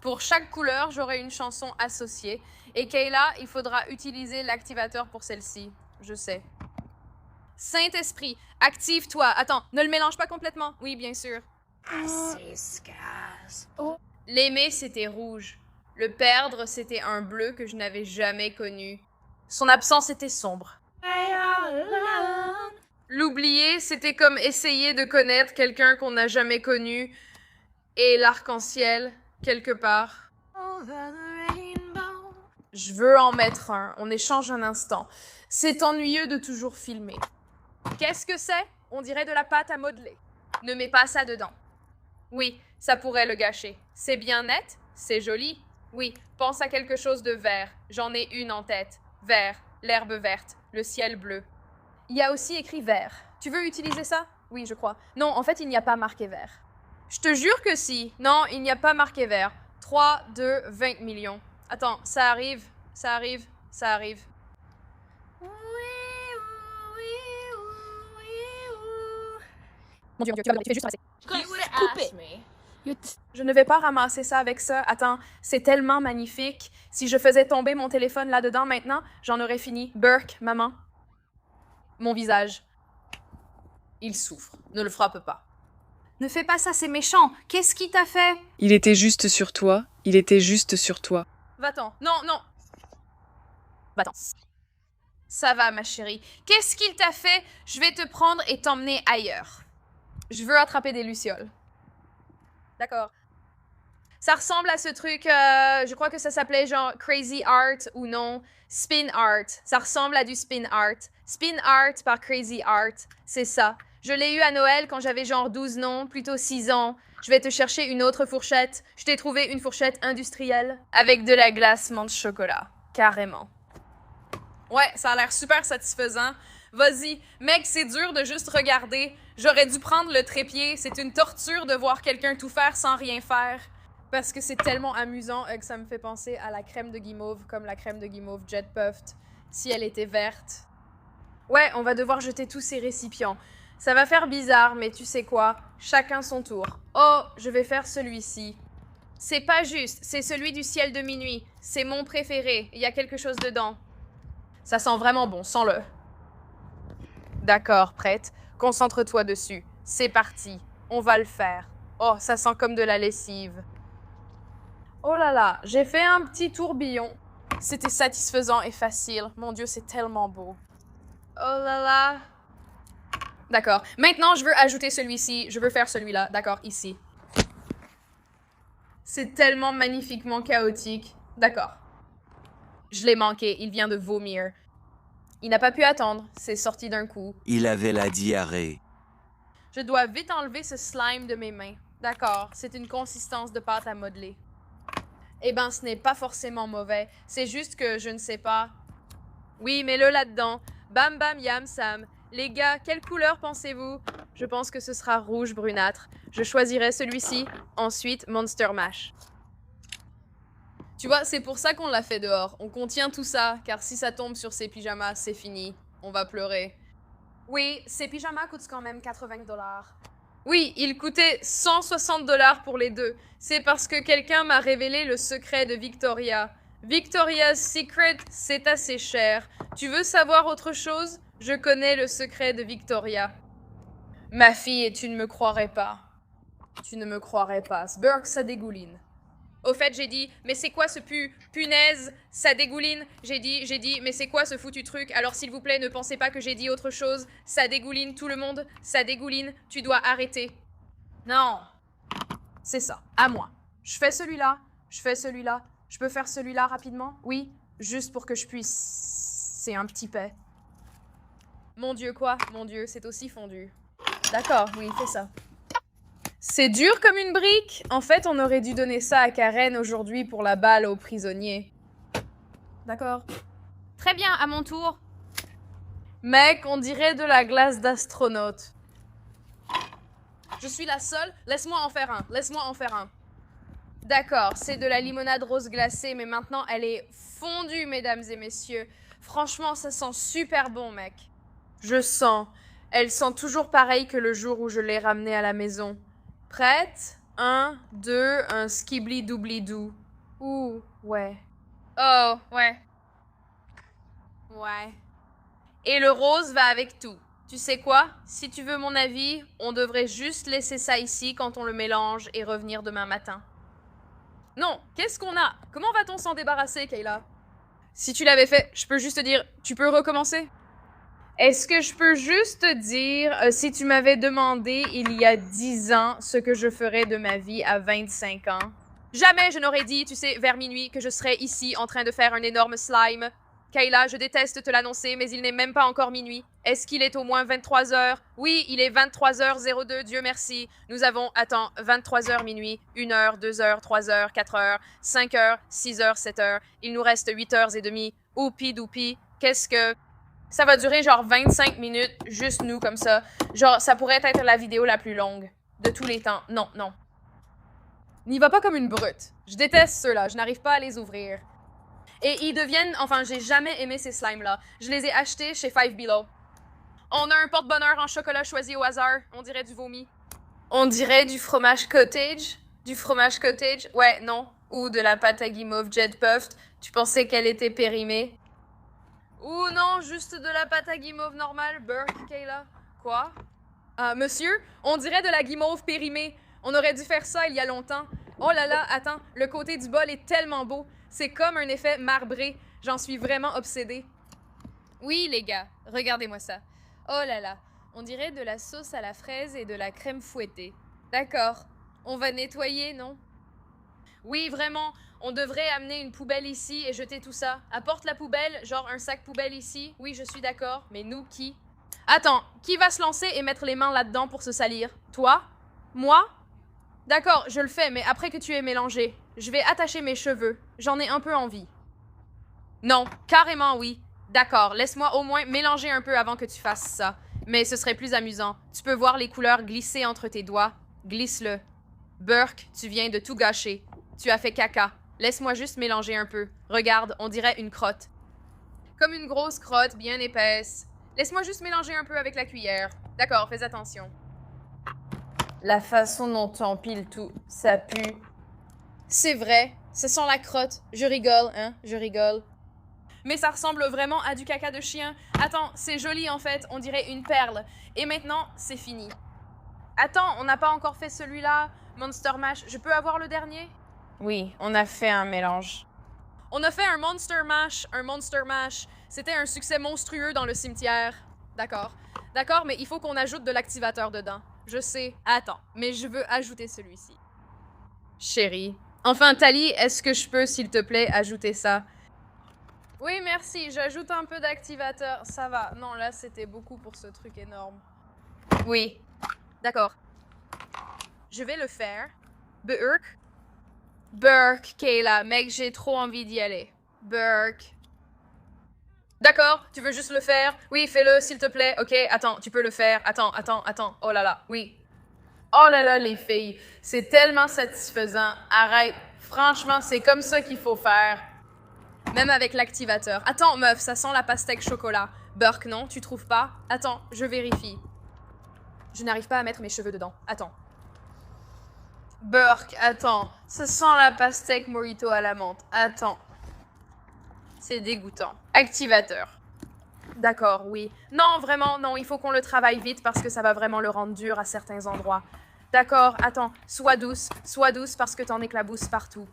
Pour chaque couleur, j'aurai une chanson associée. Et Kayla, il faudra utiliser l'activateur pour celle-ci. Je sais. Saint-Esprit, active-toi. Attends, ne le mélange pas complètement. Oui, bien sûr. L'aimer, c'était rouge. Le perdre, c'était un bleu que je n'avais jamais connu. Son absence était sombre. L'oublier, c'était comme essayer de connaître quelqu'un qu'on n'a jamais connu. Et l'arc-en-ciel, quelque part. Je veux en mettre un. On échange un instant. C'est ennuyeux de toujours filmer. Qu'est-ce que c'est? On dirait de la pâte à modeler. Ne mets pas ça dedans. Oui, ça pourrait le gâcher. C'est bien net? C'est joli? Oui, pense à quelque chose de vert. J'en ai une en tête. Vert, l'herbe verte, le ciel bleu. Il y a aussi écrit vert. Tu veux utiliser ça? Oui, je crois. Non, en fait, il n'y a pas marqué vert. Je te jure que si. Non, il n'y a pas marqué vert. 3, 2, 20 millions. Attends, ça arrive, ça arrive, ça arrive. Mon Dieu, tu vas me juste ramasser. Je ne vais pas ramasser ça avec ça. Attends, c'est tellement magnifique. Si je faisais tomber mon téléphone là-dedans maintenant, j'en aurais fini. Burke, maman. Mon visage. Il souffre. Ne le frappe pas. Ne fais pas ça, c'est méchant. Qu'est-ce qui t'a fait? Il était juste sur toi. Il était juste sur toi. Va-t'en. Non, non. Va-t'en. Ça va, ma chérie. Qu'est-ce qu'il t'a fait? Je vais te prendre et t'emmener ailleurs. Je veux attraper des lucioles. D'accord. Ça ressemble à ce truc, je crois que ça s'appelait genre Crazy Art ou non, Spin Art. Ça ressemble à du Spin Art. Spin Art par Crazy Art, c'est ça. Je l'ai eu à Noël quand j'avais genre 12 non, plutôt 6 ans. Je vais te chercher une autre fourchette. Je t'ai trouvé une fourchette industrielle avec de la glace menthe chocolat. Carrément. Ouais, ça a l'air super satisfaisant. Vas-y, mec, c'est dur de juste regarder. J'aurais dû prendre le trépied. C'est une torture de voir quelqu'un tout faire sans rien faire. Parce que c'est tellement amusant que ça me fait penser à la crème de guimauve, comme la crème de guimauve Jet Puffed, si elle était verte. Ouais, on va devoir jeter tous ces récipients. Ça va faire bizarre, mais tu sais quoi? Chacun son tour. Oh, je vais faire celui-ci. C'est pas juste, c'est celui du ciel de minuit. C'est mon préféré. Il y a quelque chose dedans. Ça sent vraiment bon, sens-le. D'accord, prête. Concentre-toi dessus. C'est parti. On va le faire. Oh, ça sent comme de la lessive. Oh là là, j'ai fait un petit tourbillon. C'était satisfaisant et facile. Mon Dieu, c'est tellement beau. Oh là là. D'accord. Maintenant, je veux ajouter celui-ci. Je veux faire celui-là. D'accord, ici. C'est tellement magnifiquement chaotique. D'accord. Je l'ai manqué. Il vient de vomir. Il n'a pas pu attendre. C'est sorti d'un coup. Il avait la diarrhée. Je dois vite enlever ce slime de mes mains. D'accord, c'est une consistance de pâte à modeler. Eh ben, ce n'est pas forcément mauvais. C'est juste que je ne sais pas. Oui, mets-le là-dedans. Bam bam yam sam. Les gars, quelle couleur pensez-vous? Je pense que ce sera rouge brunâtre. Je choisirai celui-ci. Ensuite, Monster Mash. Tu vois, c'est pour ça qu'on l'a fait dehors. On contient tout ça, car si ça tombe sur ses pyjamas, c'est fini. On va pleurer. Oui, ces pyjamas coûtent quand même 80 $. Oui, il coûtait 160 $ pour les deux. C'est parce que quelqu'un m'a révélé le secret de Victoria. Victoria's Secret, c'est assez cher. Tu veux savoir autre chose? Je connais le secret de Victoria. Ma fille, et tu ne me croirais pas. Tu ne me croirais pas. Burke, ça dégouline. Au fait, j'ai dit, mais c'est quoi ce punaise, ça dégouline. J'ai dit, mais c'est quoi ce foutu truc? Alors s'il vous plaît, ne pensez pas que j'ai dit autre chose. Ça dégouline, tout le monde, ça dégouline. Tu dois arrêter. Non. C'est ça, à moi. Je fais celui-là, je fais celui-là. Je peux faire celui-là rapidement? Oui, juste pour que je puisse... C'est un petit paix. Mon Dieu, quoi? Mon Dieu, c'est aussi fondu. D'accord, oui, fais ça. C'est dur comme une brique. En fait, on aurait dû donner ça à Karen aujourd'hui pour la balle aux prisonniers. D'accord. Très bien, à mon tour. Mec, on dirait de la glace d'astronaute. Je suis la seule. Laisse-moi en faire un. Laisse-moi en faire un. D'accord, c'est de la limonade rose glacée, mais maintenant elle est fondue, mesdames et messieurs. Franchement, ça sent super bon, mec. Je sens. Elle sent toujours pareil que le jour où je l'ai ramenée à la maison. Prête? 1, 2, un skibli-doubli-dou. Ouh, ouais. Oh, ouais. Ouais. Et le rose va avec tout. Tu sais quoi? Si tu veux mon avis, on devrait juste laisser ça ici quand on le mélange et revenir demain matin. Non, qu'est-ce qu'on a? Comment va-t-on s'en débarrasser, Kayla? Si tu l'avais fait, je peux juste te dire, tu peux recommencer? Est-ce que je peux juste te dire, si tu m'avais demandé il y a 10 ans ce que je ferais de ma vie à 25 ans? Jamais je n'aurais dit, tu sais, vers minuit, que je serais ici en train de faire un énorme slime. Kayla, je déteste te l'annoncer, mais il n'est même pas encore minuit. Est-ce qu'il est au moins 23 h? Oui, il est 23h02, Dieu merci. Nous avons, 23 h minuit, 1 h, 2 h, 3 h, 4 h, 5 h, 6 h, 7 h. Il nous reste 8 h et demie. Oupi doupi, qu'est-ce que... Ça va durer genre 25 minutes, juste nous comme ça. Genre, ça pourrait être la vidéo la plus longue de tous les temps. Non, non. N'y va pas comme une brute. Je déteste ceux-là, je n'arrive pas à les ouvrir. Et ils deviennent... Enfin, j'ai jamais aimé ces slimes-là. Je les ai achetés chez Five Below. On a un porte-bonheur en chocolat choisi au hasard. On dirait du vomi. On dirait du fromage cottage. Du fromage cottage? Ouais, non. Ou de la pâte à guimauve Jet Puffed. Tu pensais qu'elle était périmée? Ou non, juste de la pâte à guimauve normale. Burke, Kayla. Quoi? Monsieur, on dirait de la guimauve périmée. On aurait dû faire ça il y a longtemps. Oh là là, attends, le côté du bol est tellement beau. C'est comme un effet marbré. J'en suis vraiment obsédée. Oui, les gars, regardez-moi ça. Oh là là, on dirait de la sauce à la fraise et de la crème fouettée. D'accord. On va nettoyer, non? Oui, vraiment. On devrait amener une poubelle ici et jeter tout ça. Apporte la poubelle, genre un sac poubelle ici. Oui, je suis d'accord. Mais nous, qui? Attends, qui va se lancer et mettre les mains là-dedans pour se salir? Toi? Moi? D'accord, je le fais, mais après que tu aies mélangé. Je vais attacher mes cheveux. J'en ai un peu envie. Non, carrément oui. D'accord, laisse-moi au moins mélanger un peu avant que tu fasses ça. Mais ce serait plus amusant. Tu peux voir les couleurs glisser entre tes doigts. Glisse-le. Burke, tu viens de tout gâcher. Tu as fait caca. Laisse-moi juste mélanger un peu. Regarde, on dirait une crotte. Comme une grosse crotte bien épaisse. Laisse-moi juste mélanger un peu avec la cuillère. D'accord, fais attention. La façon dont tu empiles tout, ça pue. C'est vrai, ça sent la crotte. Je rigole, hein, je rigole. Mais ça ressemble vraiment à du caca de chien. Attends, c'est joli en fait, on dirait une perle. Et maintenant, c'est fini. Attends, on n'a pas encore fait celui-là. Monster Mash, je peux avoir le dernier? Oui, on a fait un mélange. On a fait un Monster Mash. C'était un succès monstrueux dans le cimetière. D'accord. D'accord, mais il faut qu'on ajoute de l'activateur dedans. Je sais. Attends, mais je veux ajouter celui-ci. Chérie. Enfin, Tali, est-ce que je peux, s'il te plaît, ajouter ça? Oui, merci. J'ajoute un peu d'activateur. Ça va. Non, là, c'était beaucoup pour ce truc énorme. Oui. D'accord. Je vais le faire. Burke, Kayla. Mec, j'ai trop envie d'y aller. Burke. D'accord, tu veux juste le faire? Oui, fais-le, s'il te plaît. Ok, attends, tu peux le faire. Attends. Oh là là, oui. Oh là là, les filles, c'est tellement satisfaisant. Arrête. Franchement, c'est comme ça qu'il faut faire. Même avec l'activateur. Attends, meuf, ça sent la pastèque chocolat. Burke, non? Tu trouves pas? Attends, je vérifie. Je n'arrive pas à mettre mes cheveux dedans. Attends. Burke, attends. Ça sent la pastèque mojito à la menthe. Attends. C'est dégoûtant. Activateur. D'accord, oui. Non, vraiment, non, il faut qu'on le travaille vite parce que ça va vraiment le rendre dur à certains endroits. D'accord, attends, sois douce parce que t'en éclabousses partout.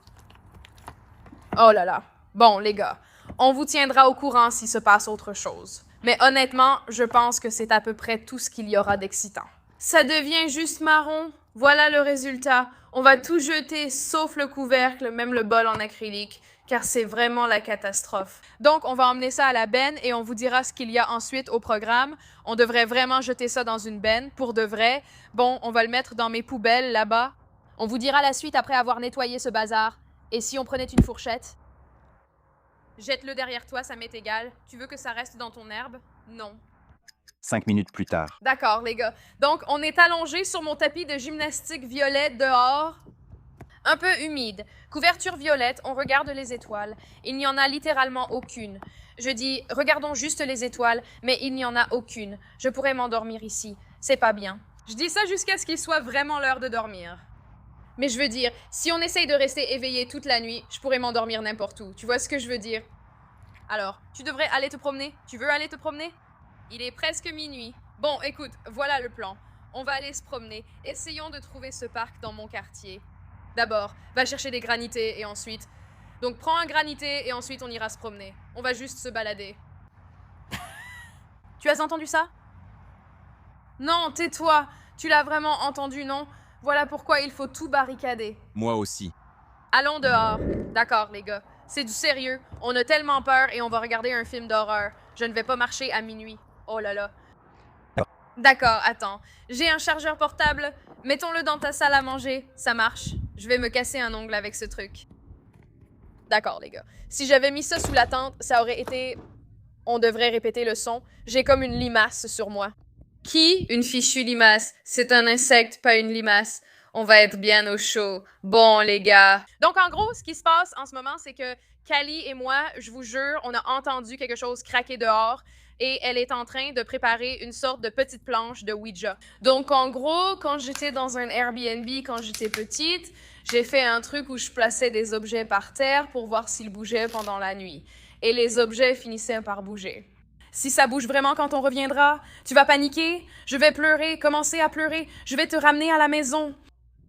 Oh là là. Bon, les gars, on vous tiendra au courant s'il se passe autre chose. Mais honnêtement, je pense que c'est à peu près tout ce qu'il y aura d'excitant. Ça devient juste marron. Voilà le résultat. On va tout jeter, sauf le couvercle, même le bol en acrylique, car c'est vraiment la catastrophe. Donc, on va emmener ça à la benne et on vous dira ce qu'il y a ensuite au programme. On devrait vraiment jeter ça dans une benne, pour de vrai. Bon, on va le mettre dans mes poubelles, là-bas. On vous dira la suite après avoir nettoyé ce bazar. Et si on prenait une fourchette? Jette-le derrière toi, ça m'est égal. Tu veux que ça reste dans ton herbe? Non. 5 minutes plus tard. D'accord, les gars. Donc, on est allongé sur mon tapis de gymnastique violet dehors. Un peu humide. Couverture violette, on regarde les étoiles. Il n'y en a littéralement aucune. Je dis, regardons juste les étoiles, mais il n'y en a aucune. Je pourrais m'endormir ici. C'est pas bien. Je dis ça jusqu'à ce qu'il soit vraiment l'heure de dormir. Mais je veux dire, si on essaye de rester éveillé toute la nuit, je pourrais m'endormir n'importe où. Tu vois ce que je veux dire? Alors, tu devrais aller te promener? Tu veux aller te promener? Il est presque minuit. Bon, écoute, voilà le plan. On va aller se promener. Essayons de trouver ce parc dans mon quartier. D'abord, va chercher des granités et ensuite... Donc, prends un granité et ensuite on ira se promener. On va juste se balader. Tu as entendu ça? Non, tais-toi. Tu l'as vraiment entendu, non? Voilà pourquoi il faut tout barricader. Moi aussi. Allons dehors. D'accord, les gars. C'est du sérieux. On a tellement peur et on va regarder un film d'horreur. Je ne vais pas marcher à minuit. Oh là là. D'accord, attends. J'ai un chargeur portable. Mettons-le dans ta salle à manger. Ça marche. Je vais me casser un ongle avec ce truc. D'accord, les gars. Si j'avais mis ça sous la tente, ça aurait été... On devrait répéter le son. J'ai comme une limace sur moi. Qui? Une fichue limace. C'est un insecte, pas une limace. On va être bien au chaud. Bon, les gars. Donc, en gros, ce qui se passe en ce moment, c'est que Callie et moi, je vous jure, on a entendu quelque chose craquer dehors et elle est en train de préparer une sorte de petite planche de Ouija. Donc, en gros, quand j'étais dans un Airbnb, quand j'étais petite, j'ai fait un truc où je plaçais des objets par terre pour voir s'ils bougeaient pendant la nuit. Et les objets finissaient par bouger. Si ça bouge vraiment quand on reviendra, tu vas paniquer, je vais pleurer, commencer à pleurer, je vais te ramener à la maison.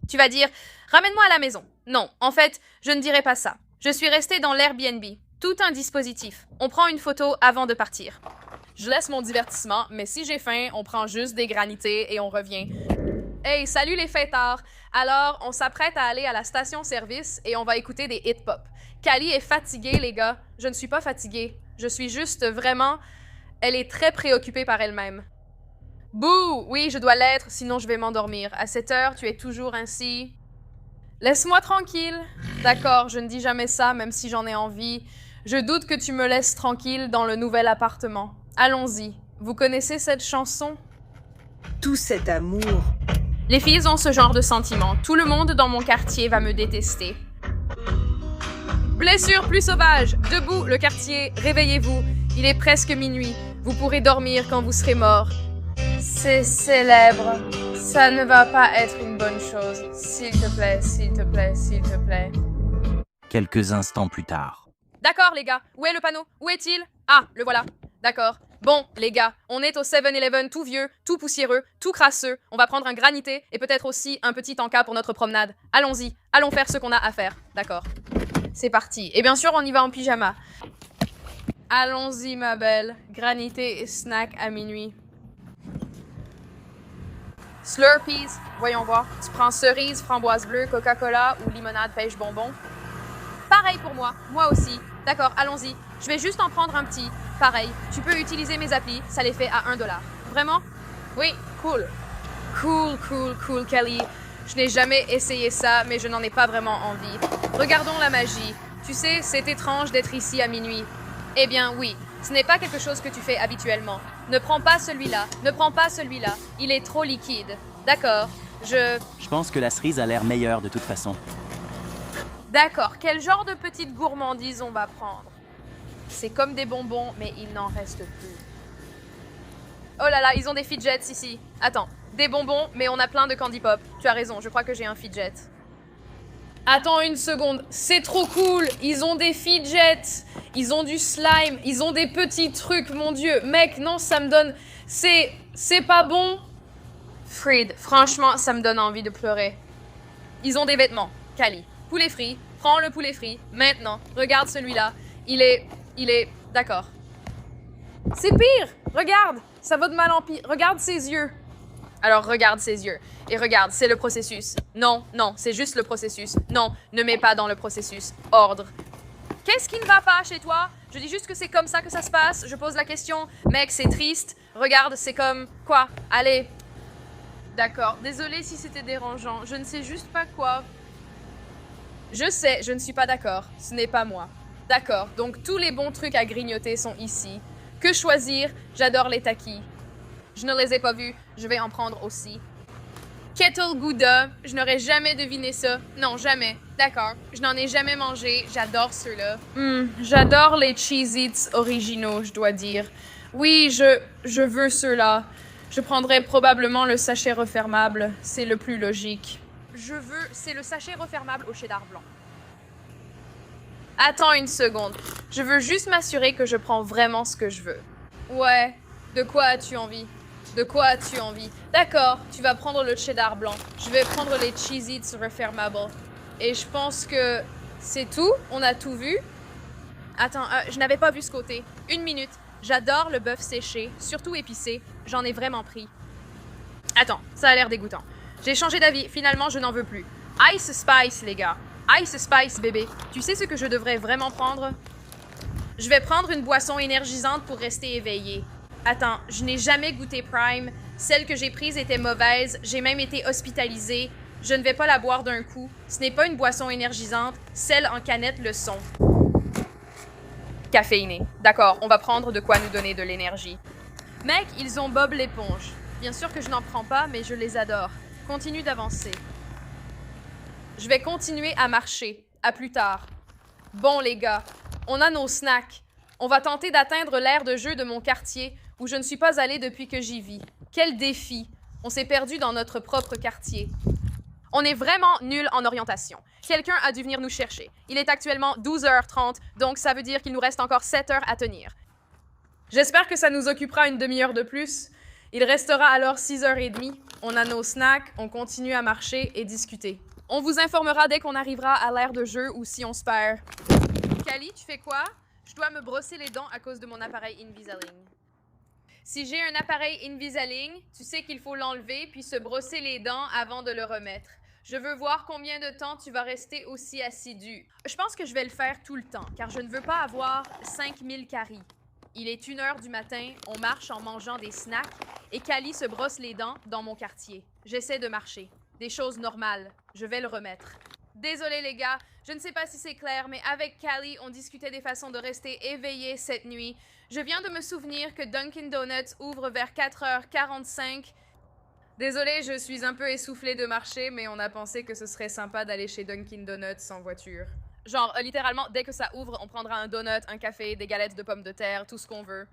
Tu vas dire, ramène-moi à la maison. Non, en fait, je ne dirai pas ça. Je suis restée dans l'Airbnb. Tout un dispositif. On prend une photo avant de partir. Je laisse mon divertissement, mais si j'ai faim, on prend juste des granités et on revient. Hey, salut les fêtards! Alors, on s'apprête à aller à la station-service et on va écouter des hip-hop. Callie est fatiguée, les gars. Je ne suis pas fatiguée. Je suis juste vraiment... Elle est très préoccupée par elle-même. Bouh! Oui, je dois l'être, sinon je vais m'endormir. À cette heure, tu es toujours ainsi. Laisse-moi tranquille. D'accord, je ne dis jamais ça, même si j'en ai envie. Je doute que tu me laisses tranquille dans le nouvel appartement. Allons-y. Vous connaissez cette chanson? Tout cet amour. Les filles ont ce genre de sentiment. Tout le monde dans mon quartier va me détester. Blessure plus sauvage. Debout, le quartier. Réveillez-vous. Il est presque minuit. Vous pourrez dormir quand vous serez mort. C'est célèbre. Ça ne va pas être une bonne chose. S'il te plaît, s'il te plaît, s'il te plaît. Quelques instants plus tard. D'accord, les gars. Où est le panneau? Où est-il? Ah, le voilà. D'accord. Bon, les gars, on est au 7-Eleven tout vieux, tout poussiéreux, tout crasseux. On va prendre un granité et peut-être aussi un petit encas pour notre promenade. Allons-y. Allons faire ce qu'on a à faire. D'accord. C'est parti. Et bien sûr, on y va en pyjama. Allons-y, ma belle. Granité et snack à minuit. Slurpees, voyons voir. Tu prends cerise, framboise bleue, Coca-Cola ou limonade pêche bonbon? Pareil pour moi, moi aussi. D'accord, allons-y. Je vais juste en prendre un petit. Pareil, tu peux utiliser mes applis, ça les fait à $1. Vraiment? Oui, cool. Cool, Callie. Je n'ai jamais essayé ça, mais je n'en ai pas vraiment envie. Regardons la magie. Tu sais, c'est étrange d'être ici à minuit. Eh bien, oui. Ce n'est pas quelque chose que tu fais habituellement. Ne prends pas celui-là. Ne prends pas celui-là. Il est trop liquide. D'accord. Je pense que la cerise a l'air meilleure de toute façon. D'accord, quel genre de petite gourmandise on va prendre? C'est comme des bonbons, mais il n'en reste plus. Oh là là, ils ont des fidgets ici. Attends, des bonbons, mais on a plein de candy pop. Tu as raison, je crois que j'ai un fidget. Attends une seconde, c'est trop cool. Ils ont des fidgets, ils ont du slime, ils ont des petits trucs, mon dieu. Mec, non, ça me donne... C'est pas bon. Fried, franchement, ça me donne envie de pleurer. Ils ont des vêtements. Cali, poulet frit, prends le poulet frit, maintenant. Regarde celui-là, il est... D'accord. C'est pire, regarde, ça va de mal en pire. Regarde ses yeux. Alors regarde ses yeux. Et regarde, c'est le processus. Non, non, c'est juste le processus. Non, ne mets pas dans le processus. Ordre. Qu'est-ce qui ne va pas chez toi? Je dis juste que c'est comme ça que ça se passe. Je pose la question. Mec, c'est triste. Regarde, c'est comme... Quoi? Allez. D'accord. Désolée si c'était dérangeant. Je ne sais juste pas quoi. Je sais, je ne suis pas d'accord. Ce n'est pas moi. D'accord. Donc tous les bons trucs à grignoter sont ici. Que choisir? J'adore les takis. Je ne les ai pas vus. Je vais en prendre aussi. Kettle Gouda. Je n'aurais jamais deviné ça. Non, jamais. D'accord. Je n'en ai jamais mangé. J'adore ceux-là. J'adore les Cheez-Its originaux, je dois dire. Oui, je veux ceux-là. Je prendrais probablement le sachet refermable. C'est le plus logique. C'est le sachet refermable au cheddar blanc. Attends une seconde. Je veux juste m'assurer que je prends vraiment ce que je veux. Ouais. De quoi as-tu envie? De quoi as-tu envie? D'accord, tu vas prendre le cheddar blanc. Je vais prendre les Cheez-Its refermables. Et je pense que c'est tout. On a tout vu. Attends, je n'avais pas vu ce côté. Une minute. J'adore le bœuf séché, surtout épicé. J'en ai vraiment pris. Attends, ça a l'air dégoûtant. J'ai changé d'avis. Finalement, je n'en veux plus. Ice Spice, les gars. Ice Spice, bébé. Tu sais ce que je devrais vraiment prendre? Je vais prendre une boisson énergisante pour rester éveillée. Attends, je n'ai jamais goûté Prime. Celle que j'ai prise était mauvaise. J'ai même été hospitalisée. Je ne vais pas la boire d'un coup. Ce n'est pas une boisson énergisante. Celles en canette le sont. Caféiné. D'accord, on va prendre de quoi nous donner de l'énergie. Mec, ils ont Bob l'éponge. Bien sûr que je n'en prends pas, mais je les adore. Continue d'avancer. Je vais continuer à marcher. À plus tard. Bon, les gars, on a nos snacks. On va tenter d'atteindre l'aire de jeu de mon quartier, où je ne suis pas allée depuis que j'y vis. Quel défi! On s'est perdu dans notre propre quartier. On est vraiment nuls en orientation. Quelqu'un a dû venir nous chercher. Il est actuellement 12h30, donc ça veut dire qu'il nous reste encore 7 heures à tenir. J'espère que ça nous occupera une demi-heure de plus. Il restera alors 6h30. On a nos snacks, on continue à marcher et discuter. On vous informera dès qu'on arrivera à l'aire de jeu ou si on se perd. Kali, tu fais quoi? Je dois me brosser les dents à cause de mon appareil Invisalign. Si j'ai un appareil Invisalign, tu sais qu'il faut l'enlever puis se brosser les dents avant de le remettre. Je veux voir combien de temps tu vas rester aussi assidu. Je pense que je vais le faire tout le temps, car je ne veux pas avoir 5000 caries. Il est 1h du matin, on marche en mangeant des snacks, et Kali se brosse les dents dans mon quartier. J'essaie de marcher. Des choses normales. Je vais le remettre. Désolé les gars, je ne sais pas si c'est clair, mais avec Kali, on discutait des façons de rester éveillé cette nuit. Je viens de me souvenir que Dunkin' Donuts ouvre vers 4h45. Désolé, je suis un peu essoufflée de marcher, mais on a pensé que ce serait sympa d'aller chez Dunkin' Donuts en voiture. Genre, littéralement, dès que ça ouvre, on prendra un donut, un café, des galettes de pommes de terre, tout ce qu'on veut.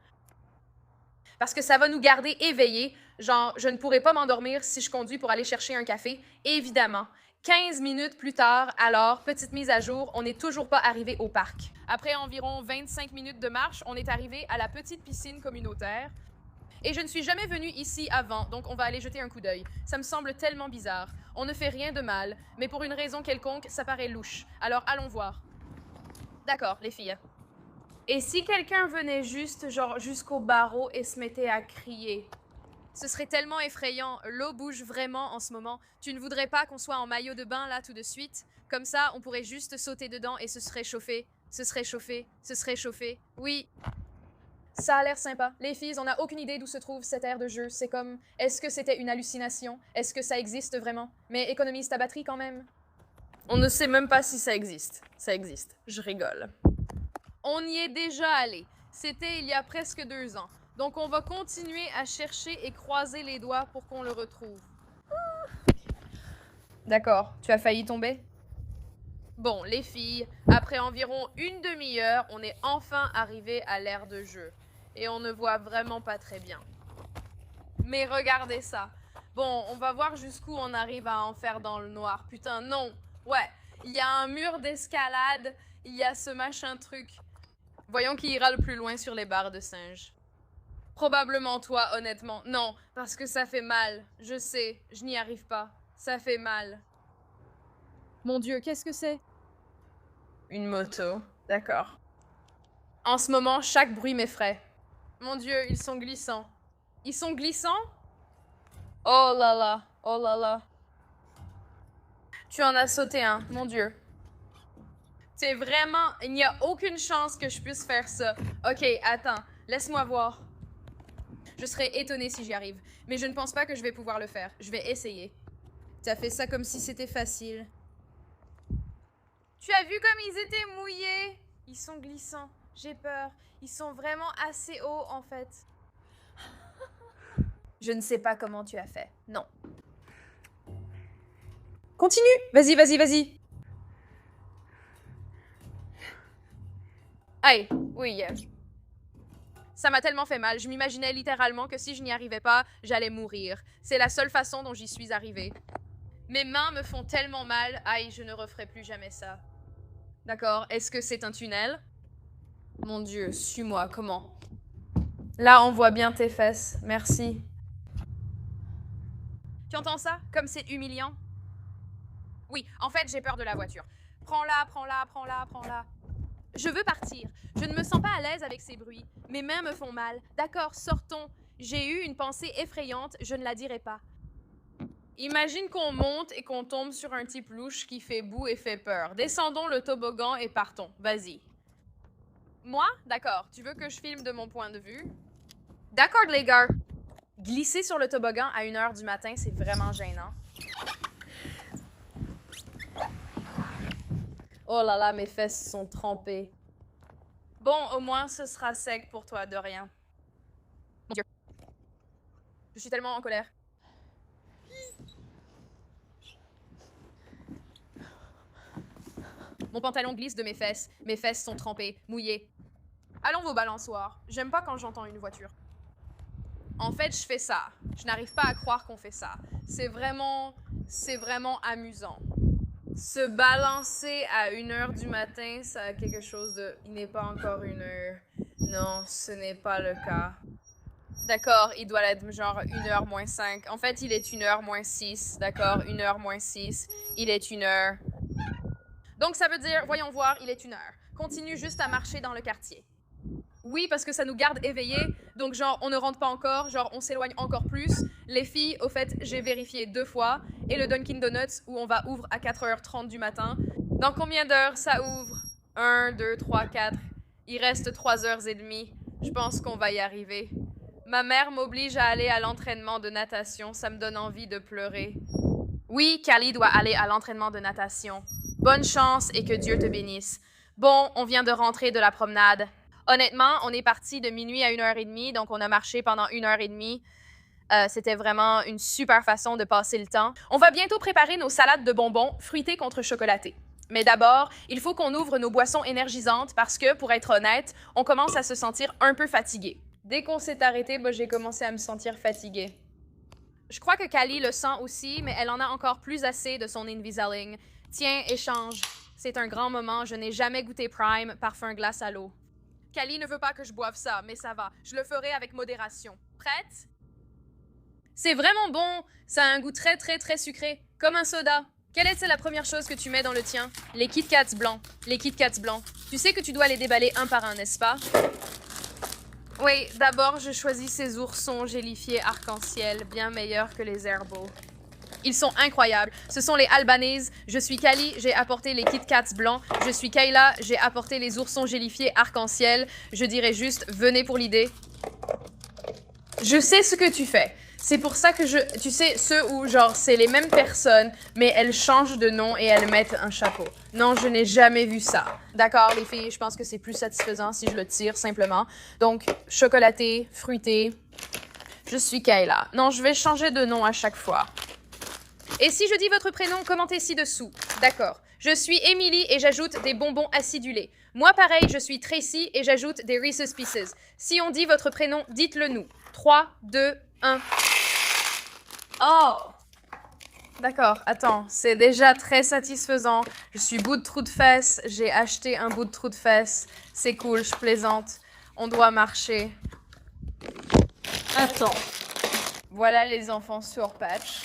Parce que ça va nous garder éveillés. Genre, je ne pourrai pas m'endormir si je conduis pour aller chercher un café, évidemment. 15 minutes plus tard, alors, petite mise à jour, on n'est toujours pas arrivé au parc. Après environ 25 minutes de marche, on est arrivé à la petite piscine communautaire. Et je ne suis jamais venue ici avant, donc on va aller jeter un coup d'œil. Ça me semble tellement bizarre. On ne fait rien de mal, mais pour une raison quelconque, ça paraît louche. Alors allons voir. D'accord, les filles. Et si quelqu'un venait juste, genre, jusqu'au barreau et se mettait à crier? Ce serait tellement effrayant. L'eau bouge vraiment en ce moment. Tu ne voudrais pas qu'on soit en maillot de bain là tout de suite? Comme ça, on pourrait juste sauter dedans et se serait chauffé. Ce serait chauffé. Ce serait chauffé. Oui. Ça a l'air sympa. Les filles, on n'a aucune idée d'où se trouve cette aire de jeu. C'est comme, est-ce que c'était une hallucination? Est-ce que ça existe vraiment? Mais économise ta batterie quand même. On ne sait même pas si ça existe. Ça existe. Je rigole. On y est déjà allé. C'était il y a presque 2 ans. Donc on va continuer à chercher et croiser les doigts pour qu'on le retrouve. D'accord, tu as failli tomber? Bon, les filles, après environ une demi-heure, on est enfin arrivé à l'aire de jeu. Et on ne voit vraiment pas très bien. Mais regardez ça. Bon, on va voir jusqu'où on arrive à en faire dans le noir. Putain, non. Ouais, il y a un mur d'escalade, il y a ce machin truc. Voyons qui ira le plus loin sur les barres de singe. Probablement toi, honnêtement. Non, parce que ça fait mal. Je sais, je n'y arrive pas. Ça fait mal. Mon Dieu, qu'est-ce que c'est? Une moto. D'accord. En ce moment, chaque bruit m'effraie. Mon Dieu, ils sont glissants. Ils sont glissants? Oh là là, oh là là. Tu en as sauté un, mon Dieu. C'est vraiment... Il n'y a aucune chance que je puisse faire ça. Ok, attends, laisse-moi voir. Je serais étonnée si j'y arrive, mais je ne pense pas que je vais pouvoir le faire. Je vais essayer. T'as fait ça comme si c'était facile. Tu as vu comme ils étaient mouillés? Ils sont glissants. J'ai peur. Ils sont vraiment assez hauts, en fait. Je ne sais pas comment tu as fait. Non. Continue. Vas-y, vas-y, vas-y. Hey, oui. Ça m'a tellement fait mal. Je m'imaginais littéralement que si je n'y arrivais pas, j'allais mourir. C'est la seule façon dont j'y suis arrivée. Mes mains me font tellement mal. Aïe, je ne referai plus jamais ça. D'accord, est-ce que c'est un tunnel? Mon Dieu, suis-moi, comment? Là, on voit bien tes fesses. Merci. Tu entends ça? Comme c'est humiliant? Oui, en fait, j'ai peur de la voiture. Prends-la, prends-la, prends-la, prends-la. Je veux partir. Je ne me sens pas à l'aise avec ces bruits. Mes mains me font mal. D'accord, sortons. J'ai eu une pensée effrayante, je ne la dirai pas. Imagine qu'on monte et qu'on tombe sur un type louche qui fait boue et fait peur. Descendons le toboggan et partons. Vas-y. Moi? D'accord. Tu veux que je filme de mon point de vue? D'accord, les gars. Glisser sur le toboggan à 1h du matin, c'est vraiment gênant. Oh là là, mes fesses sont trempées. Bon, au moins, ce sera sec pour toi, de rien. Mon Dieu. Je suis tellement en colère. Mon pantalon glisse de mes fesses. Mes fesses sont trempées, mouillées. Allons vos balançoires. J'aime pas quand j'entends une voiture. En fait, je fais ça. Je n'arrive pas à croire qu'on fait ça. C'est vraiment amusant. Se balancer à 1h du matin, ça a quelque chose de... Il n'est pas encore 1h. Non, ce n'est pas le cas. D'accord, il doit être genre 1h moins 5. En fait, il est 1h moins 6. D'accord, 1h moins 6. Il est 1h. Donc, ça veut dire, voyons voir, il est 1h. Continue juste à marcher dans le quartier. Oui, parce que ça nous garde éveillés. Donc, genre, on ne rentre pas encore. Genre, on s'éloigne encore plus. Les filles, au fait, j'ai vérifié 2 fois. Et le Dunkin' Donuts, où on va ouvre à 4h30 du matin. Dans combien d'heures ça ouvre? 1, 2, 3, 4. Il reste 3h30. Je pense qu'on va y arriver. Ma mère m'oblige à aller à l'entraînement de natation. Ça me donne envie de pleurer. Oui, Callie doit aller à l'entraînement de natation. Bonne chance et que Dieu te bénisse. Bon, on vient de rentrer de la promenade. Honnêtement, on est parti de minuit à 1h30, donc on a marché pendant 1h30. C'était vraiment une super façon de passer le temps. On va bientôt préparer nos salades de bonbons fruitées contre chocolaté. Mais d'abord, il faut qu'on ouvre nos boissons énergisantes parce que, pour être honnête, on commence à se sentir un peu fatigué. Dès qu'on s'est arrêté, j'ai commencé à me sentir fatiguée. Je crois que Callie le sent aussi, mais elle en a encore plus assez de son Invisalign. Tiens, échange. C'est un grand moment, je n'ai jamais goûté Prime, parfum glace à l'eau. Callie ne veut pas que je boive ça, mais ça va. Je le ferai avec modération. Prête? C'est vraiment bon. Ça a un goût très, très, très sucré. Comme un soda. Quelle est la première chose que tu mets dans le tien? Les Kit Kats blancs. Les Kit Kats blancs. Tu sais que tu dois les déballer un par un, n'est-ce pas? Oui, d'abord, je choisis ces oursons gélifiés arc-en-ciel, bien meilleurs que les Airbo. Ils sont incroyables. Ce sont les Albanese. Je suis Callie, j'ai apporté les Kit Kats blancs. Je suis Kayla, j'ai apporté les oursons gélifiés arc-en-ciel. Je dirais juste, venez pour l'idée. Je sais ce que tu fais. C'est pour ça que tu sais, ceux où, genre, c'est les mêmes personnes, mais elles changent de nom et elles mettent un chapeau. Non, je n'ai jamais vu ça. D'accord, les filles, je pense que c'est plus satisfaisant si je le tire, simplement. Donc, chocolaté, fruité. Je suis Kayla. Non, je vais changer de nom à chaque fois. Et si je dis votre prénom, commentez ci-dessous. D'accord. Je suis Emily et j'ajoute des bonbons acidulés. Moi, pareil, je suis Tracy et j'ajoute des Reese's Pieces. Si on dit votre prénom, dites-le nous. 3, 2, 1. Oh! D'accord, attends, c'est déjà très satisfaisant. Je suis bout de trou de fesses, j'ai acheté un bout de trou de fesses. C'est cool, je plaisante. On doit marcher. Attends. Voilà les enfants sur Patch.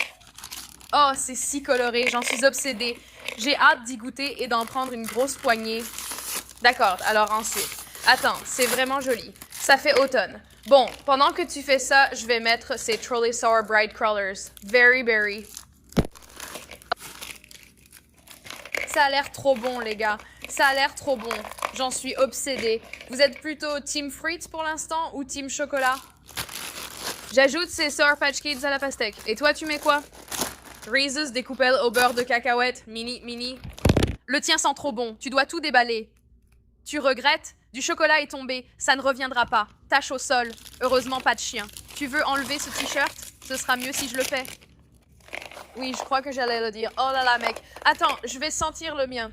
Oh, c'est si coloré, j'en suis obsédée. J'ai hâte d'y goûter et d'en prendre une grosse poignée. D'accord, alors ensuite. Attends, c'est vraiment joli. Ça fait automne. Bon, pendant que tu fais ça, je vais mettre ces Trolley Sour Bright Crawlers. Very berry. Ça a l'air trop bon, les gars. Ça a l'air trop bon. J'en suis obsédée. Vous êtes plutôt Team Fruits pour l'instant ou Team Chocolat? J'ajoute ces Sour Patch Kids à la pastèque. Et toi, tu mets quoi? Reese's des coupelles au beurre de cacahuète. Mini. Le tien sent trop bon. Tu dois tout déballer. Tu regrettes? Du chocolat est tombé. Ça ne reviendra pas. Tache au sol. Heureusement, pas de chien. Tu veux enlever ce t-shirt? Ce sera mieux si je le fais. Oui, je crois que j'allais le dire. Oh là là, mec. Attends, je vais sentir le mien.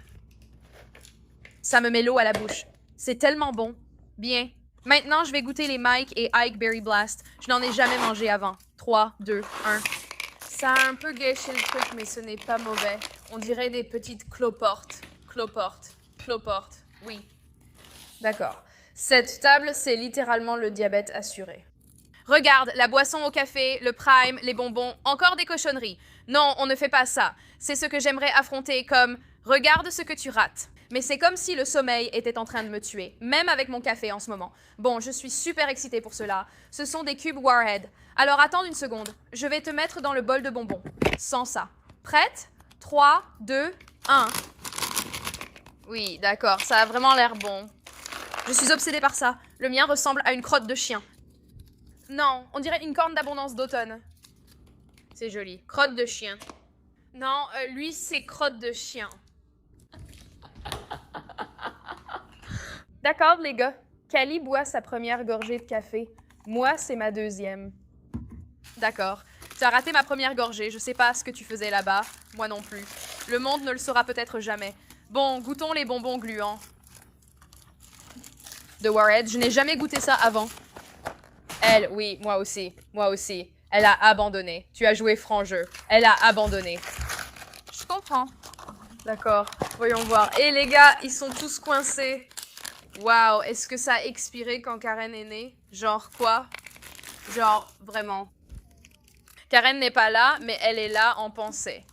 Ça me met l'eau à la bouche. C'est tellement bon. Bien. Maintenant, je vais goûter les Mike et Ike Berry Blast. Je n'en ai jamais mangé avant. 3, 2, 1. Ça a un peu gâché le truc, mais ce n'est pas mauvais. On dirait des petites cloportes. Cloportes. Oui. D'accord. Cette table, c'est littéralement le diabète assuré. Regarde, la boisson au café, le prime, les bonbons, encore des cochonneries. Non, on ne fait pas ça. C'est ce que j'aimerais affronter comme « Regarde ce que tu rates ». Mais c'est comme si le sommeil était en train de me tuer, même avec mon café en ce moment. Bon, je suis super excitée pour cela. Ce sont des cubes Warhead. Alors attends une seconde. Je vais te mettre dans le bol de bonbons. Sans ça. Prête? 3, 2, 1. Oui, d'accord, ça a vraiment l'air bon. Je suis obsédée par ça. Le mien ressemble à une crotte de chien. Non, on dirait une corne d'abondance d'automne. C'est joli. Crotte de chien. Non, lui, c'est crotte de chien. D'accord, les gars. Callie boit sa première gorgée de café. Moi, c'est ma deuxième. D'accord. Tu as raté ma première gorgée. Je sais pas ce que tu faisais là-bas. Moi non plus. Le monde ne le saura peut-être jamais. Bon, goûtons les bonbons gluants. De Warhead, je n'ai jamais goûté ça avant. Elle, oui, moi aussi. Elle a abandonné. Tu as joué franc jeu. Elle a abandonné. Je comprends. D'accord, voyons voir. Et les gars, ils sont tous coincés. Waouh, est-ce que ça a expiré quand Karen est née? Genre quoi? Genre, vraiment. Karen n'est pas là, mais elle est là en pensée.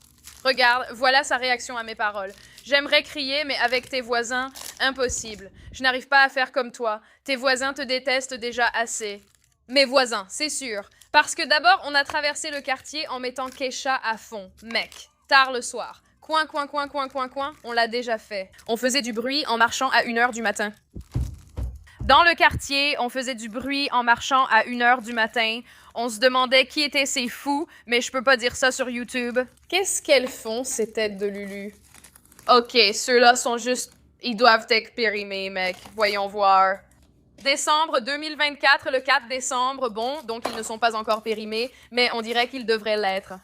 Regarde, voilà sa réaction à mes paroles. J'aimerais crier, mais avec tes voisins, impossible. Je n'arrive pas à faire comme toi. Tes voisins te détestent déjà assez. Mes voisins, c'est sûr. Parce que d'abord, on a traversé le quartier en mettant Keisha à fond. Mec, tard le soir. Coin, on l'a déjà fait. On faisait du bruit en marchant à 1h du matin. Dans le quartier, on faisait du bruit en marchant à 1h du matin. On se demandait qui étaient ces fous, mais je peux pas dire ça sur YouTube. Qu'est-ce qu'elles font, ces têtes de Lulu? Ok, ceux-là sont juste... Ils doivent être périmés, mec. Voyons voir. Décembre 2024, le 4 décembre. Bon, donc ils ne sont pas encore périmés, mais on dirait qu'ils devraient l'être.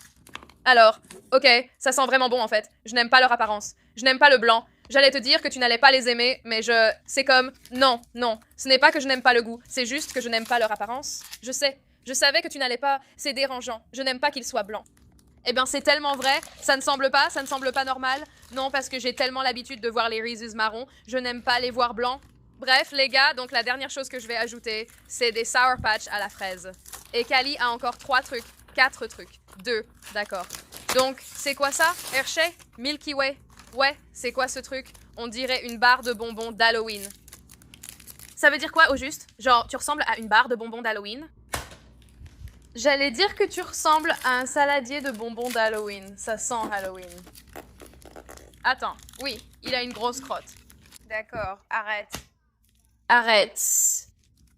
Alors, ok, ça sent vraiment bon en fait. Je n'aime pas leur apparence. Je n'aime pas le blanc. J'allais te dire que tu n'allais pas les aimer, mais c'est comme... Non. Ce n'est pas que je n'aime pas le goût, c'est juste que je n'aime pas leur apparence. Je sais. Je savais que tu n'allais pas... C'est dérangeant. Je n'aime pas qu'ils soient blancs. Eh bien, c'est tellement vrai. Ça ne semble pas normal. Non, parce que j'ai tellement l'habitude de voir les Reese's marrons. Je n'aime pas les voir blancs. Bref, les gars, donc la dernière chose que je vais ajouter, c'est des Sour Patch à la fraise. Et Callie a encore 4 trucs. 2, d'accord. Donc, c'est quoi ça? Hershey? Milky Way? Ouais, c'est quoi ce truc? On dirait une barre de bonbons d'Halloween. Ça veut dire quoi au juste? Genre, tu ressembles à une barre de bonbons d'Halloween? J'allais dire que tu ressembles à un saladier de bonbons d'Halloween. Ça sent Halloween. Attends, oui, il a une grosse crotte. D'accord, arrête.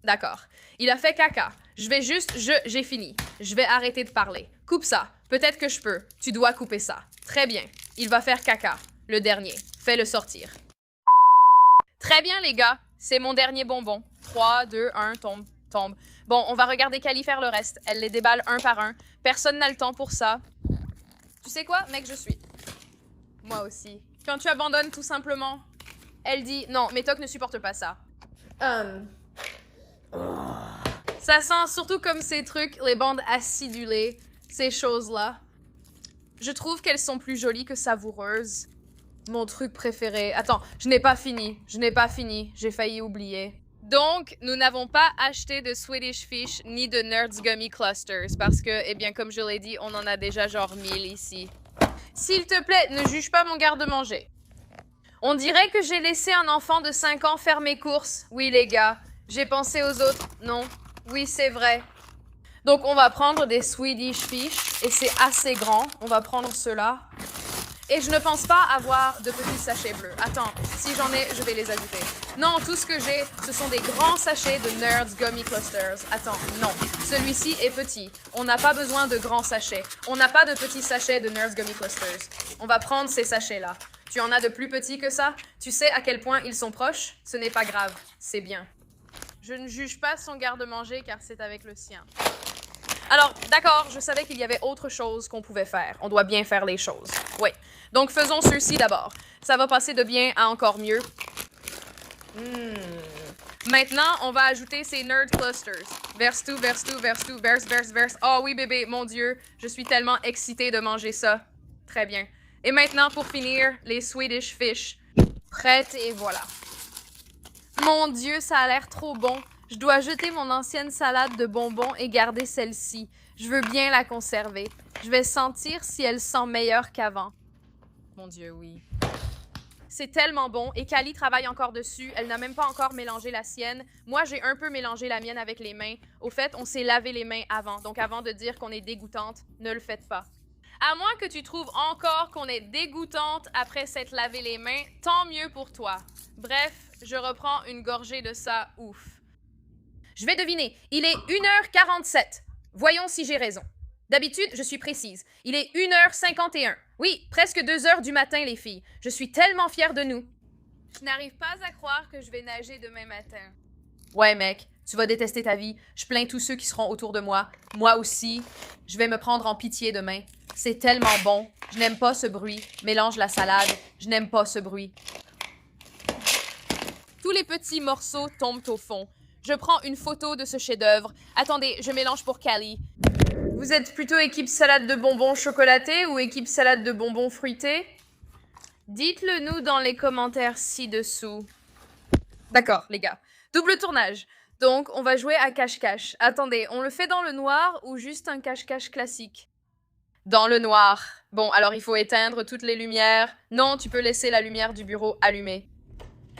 D'accord. Il a fait caca. J'ai fini. Je vais arrêter de parler. Coupe ça. Peut-être que je peux. Tu dois couper ça. Très bien. Il va faire caca. Le dernier. Fais-le sortir. Très bien, les gars. C'est mon dernier bonbon. 3, 2, 1, tombe. Bon, on va regarder Callie faire le reste. Elle les déballe un par un. Personne n'a le temps pour ça. Tu sais quoi, mec, je suis. Moi aussi. Quand tu abandonnes tout simplement, elle dit non, Métoc ne supporte pas ça. Ça sent surtout comme ces trucs, les bandes acidulées, ces choses-là. Je trouve qu'elles sont plus jolies que savoureuses. Mon truc préféré. Attends, je n'ai pas fini. J'ai failli oublier. Donc, nous n'avons pas acheté de Swedish Fish ni de Nerds Gummy Clusters parce que, eh bien, comme je l'ai dit, on en a déjà genre 1000 ici. S'il te plaît, ne juge pas mon garde-manger. On dirait que j'ai laissé un enfant de 5 ans faire mes courses. Oui, les gars. J'ai pensé aux autres. Non. Oui, c'est vrai. Donc, on va prendre des Swedish Fish et c'est assez grand. On va prendre ceux-là. Et je ne pense pas avoir de petits sachets bleus. Attends, si j'en ai, je vais les ajouter. Non, tout ce que j'ai, ce sont des grands sachets de Nerds Gummy Clusters. Attends, non. Celui-ci est petit. On n'a pas besoin de grands sachets. On n'a pas de petits sachets de Nerds Gummy Clusters. On va prendre ces sachets-là. Tu en as de plus petits que ça? Tu sais à quel point ils sont proches? Ce n'est pas grave. C'est bien. Je ne juge pas son garde-manger car c'est avec le sien. Alors, d'accord, je savais qu'il y avait autre chose qu'on pouvait faire. On doit bien faire les choses. Oui. Donc, faisons ceux-ci d'abord. Ça va passer de bien à encore mieux. Maintenant, on va ajouter ces Nerd Clusters. Verse tout, verse tout, verse tout, verse. Oh oui, bébé, mon Dieu, je suis tellement excitée de manger ça. Très bien. Et maintenant, pour finir, les Swedish Fish. Prêtes et voilà. Mon Dieu, ça a l'air trop bon. Je dois jeter mon ancienne salade de bonbons et garder celle-ci. Je veux bien la conserver. Je vais sentir si elle sent meilleure qu'avant. Mon Dieu, oui. C'est tellement bon et Callie travaille encore dessus. Elle n'a même pas encore mélangé la sienne. Moi, j'ai un peu mélangé la mienne avec les mains. Au fait, on s'est lavé les mains avant. Donc avant de dire qu'on est dégoûtante, ne le faites pas. À moins que tu trouves encore qu'on est dégoûtante après s'être lavé les mains, tant mieux pour toi. Bref, je reprends une gorgée de ça, ouf. Je vais deviner, il est 1h47. Voyons si j'ai raison. D'habitude, je suis précise. Il est 1h51. Oui, presque 2h du matin, les filles. Je suis tellement fière de nous. Je n'arrive pas à croire que je vais nager demain matin. Ouais, mec, tu vas détester ta vie. Je plains tous ceux qui seront autour de moi. Moi aussi. Je vais me prendre en pitié demain. C'est tellement bon. Je n'aime pas ce bruit. Mélange la salade. Je n'aime pas ce bruit. Tous les petits morceaux tombent au fond. Je prends une photo de ce chef-d'œuvre. Attendez, je mélange pour Callie. Vous êtes plutôt équipe salade de bonbons chocolatés ou équipe salade de bonbons fruités? Dites-le nous dans les commentaires ci-dessous. D'accord, les gars. Double tournage. Donc, on va jouer à cache-cache. Attendez, on le fait dans le noir ou juste un cache-cache classique? Dans le noir. Bon, alors il faut éteindre toutes les lumières. Non, tu peux laisser la lumière du bureau allumée.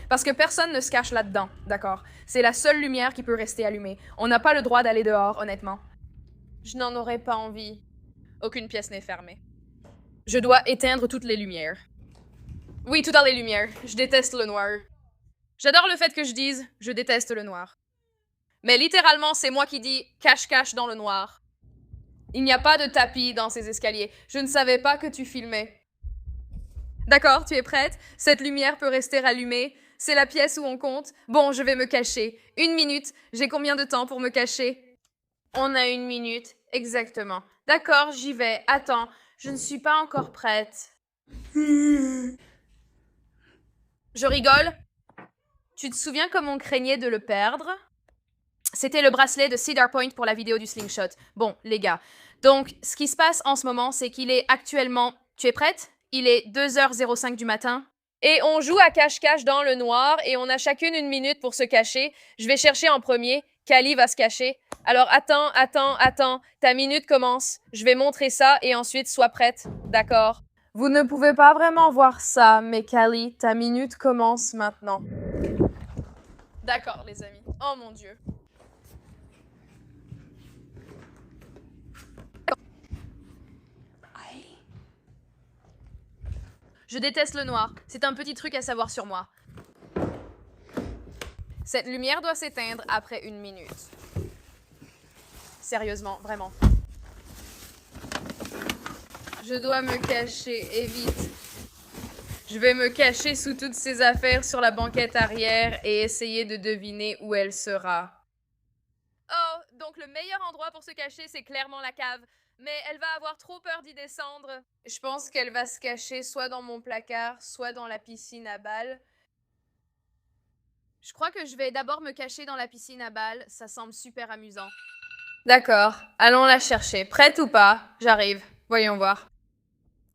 Parce que personne ne se cache là-dedans, d'accord? C'est la seule lumière qui peut rester allumée. On n'a pas le droit d'aller dehors, honnêtement. Je n'en aurais pas envie. Aucune pièce n'est fermée. Je dois éteindre toutes les lumières. Oui, toutes les lumières. Je déteste le noir. J'adore le fait que je dise « je déteste le noir ». Mais littéralement, c'est moi qui dis « cache-cache dans le noir ». Il n'y a pas de tapis dans ces escaliers. Je ne savais pas que tu filmais. D'accord, tu es prête? Cette lumière peut rester allumée. C'est la pièce où on compte. Bon, je vais me cacher. 1 minute. J'ai combien de temps pour me cacher? On a 1 minute. Exactement. D'accord, j'y vais. Attends, je ne suis pas encore prête. Je rigole? Tu te souviens comme on craignait de le perdre? C'était le bracelet de Cedar Point pour la vidéo du slingshot. Bon, les gars. Donc, ce qui se passe en ce moment, c'est qu'il est actuellement... Tu es prête? Il est 2h05 du matin. Et on joue à cache-cache dans le noir et on a chacune 1 minute pour se cacher. Je vais chercher en premier. Callie va se cacher. Alors attends. Ta minute commence. Je vais montrer ça et ensuite sois prête. D'accord? Vous ne pouvez pas vraiment voir ça, mais Callie, ta minute commence maintenant. D'accord, les amis. Oh mon Dieu. Je déteste le noir. C'est un petit truc à savoir sur moi. Cette lumière doit s'éteindre après 1 minute. Sérieusement, vraiment. Je dois me cacher, et vite. Je vais me cacher sous toutes ces affaires sur la banquette arrière et essayer de deviner où elle sera. Oh, donc le meilleur endroit pour se cacher, c'est clairement la cave. Mais elle va avoir trop peur d'y descendre. Je pense qu'elle va se cacher soit dans mon placard, soit dans la piscine à balles. Je crois que je vais d'abord me cacher dans la piscine à balles. Ça semble super amusant. D'accord, allons la chercher. Prête ou pas? J'arrive. Voyons voir.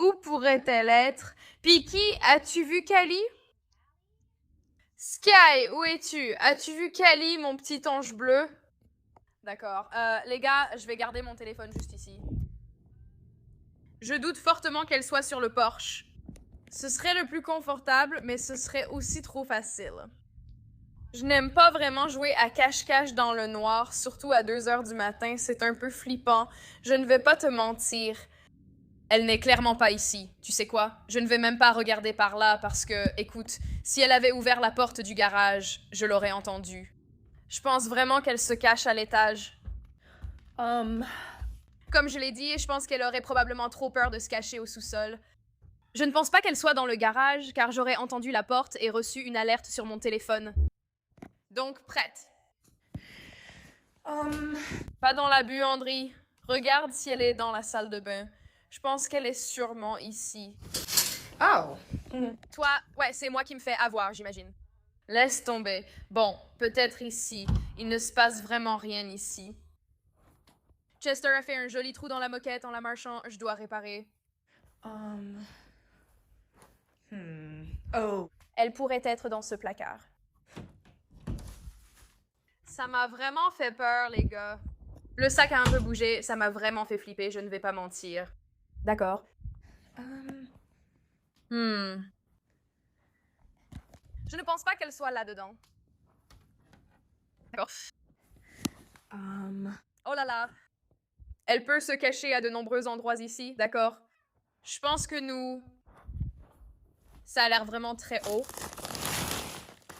Où pourrait-elle être? Piki, as-tu vu Kali? Sky, où es-tu? As-tu vu Kali, mon petit ange bleu? D'accord. Les gars, je vais garder mon téléphone juste ici. Je doute fortement qu'elle soit sur le porche. Ce serait le plus confortable, mais ce serait aussi trop facile. Je n'aime pas vraiment jouer à cache-cache dans le noir, surtout à 2 heures du matin, c'est un peu flippant. Je ne vais pas te mentir. Elle n'est clairement pas ici. Tu sais quoi? Je ne vais même pas regarder par là parce que, écoute, si elle avait ouvert la porte du garage, je l'aurais entendue. Je pense vraiment qu'elle se cache à l'étage. Comme je l'ai dit, je pense qu'elle aurait probablement trop peur de se cacher au sous-sol. Je ne pense pas qu'elle soit dans le garage, car j'aurais entendu la porte et reçu une alerte sur mon téléphone. Donc, prête. Pas dans la buanderie. Regarde si elle est dans la salle de bain. Je pense qu'elle est sûrement ici. Oh. Toi, ouais, c'est moi qui me fais avoir, j'imagine. Laisse tomber. Bon, peut-être ici. Il ne se passe vraiment rien ici. Chester a fait un joli trou dans la moquette en la marchant, je dois réparer. Oh. Elle pourrait être dans ce placard. Ça m'a vraiment fait peur, les gars. Le sac a un peu bougé, ça m'a vraiment fait flipper, je ne vais pas mentir. D'accord. Hmm. Je ne pense pas qu'elle soit là-dedans. D'accord. Oh là là. Elle peut se cacher à de nombreux endroits ici, d'accord? Je pense que nous... Ça a l'air vraiment très haut.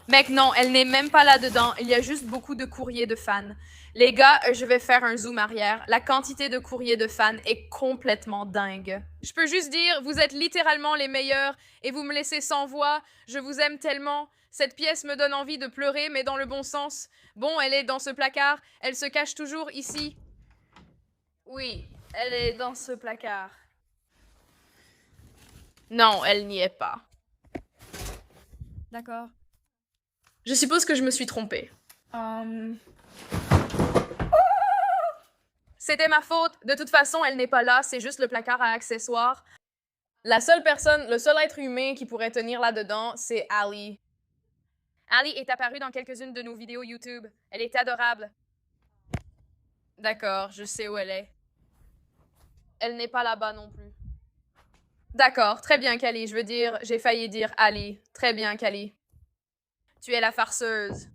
Mec, non, elle n'est même pas là-dedans. Il y a juste beaucoup de courriers de fans. Les gars, je vais faire un zoom arrière. La quantité de courriers de fans est complètement dingue. Je peux juste dire, vous êtes littéralement les meilleurs et vous me laissez sans voix. Je vous aime tellement. Cette pièce me donne envie de pleurer, mais dans le bon sens. Bon, elle est dans ce placard. Elle se cache toujours ici. Oui, elle est dans ce placard. Non, elle n'y est pas. D'accord. Je suppose que je me suis trompée. C'était ma faute. De toute façon, elle n'est pas là. C'est juste le placard à accessoires. La seule personne, le seul être humain qui pourrait tenir là-dedans, c'est Ali. Ali est apparue dans quelques-unes de nos vidéos YouTube. Elle est adorable. D'accord, je sais où elle est. Elle n'est pas là-bas non plus. D'accord, très bien, Kali. Je veux dire, j'ai failli dire Ali. Très bien, Kali. Tu es la farceuse.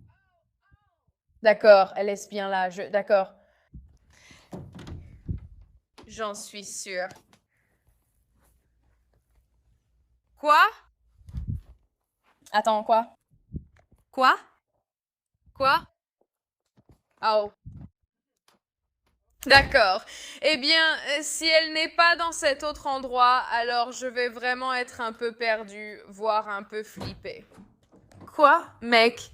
D'accord, elle est bien là. D'accord. J'en suis sûre. Quoi? Attends, quoi? Quoi? Quoi? Oh. D'accord. Eh bien, si elle n'est pas dans cet autre endroit, alors je vais vraiment être un peu perdue, voire un peu flippée. Quoi, mec?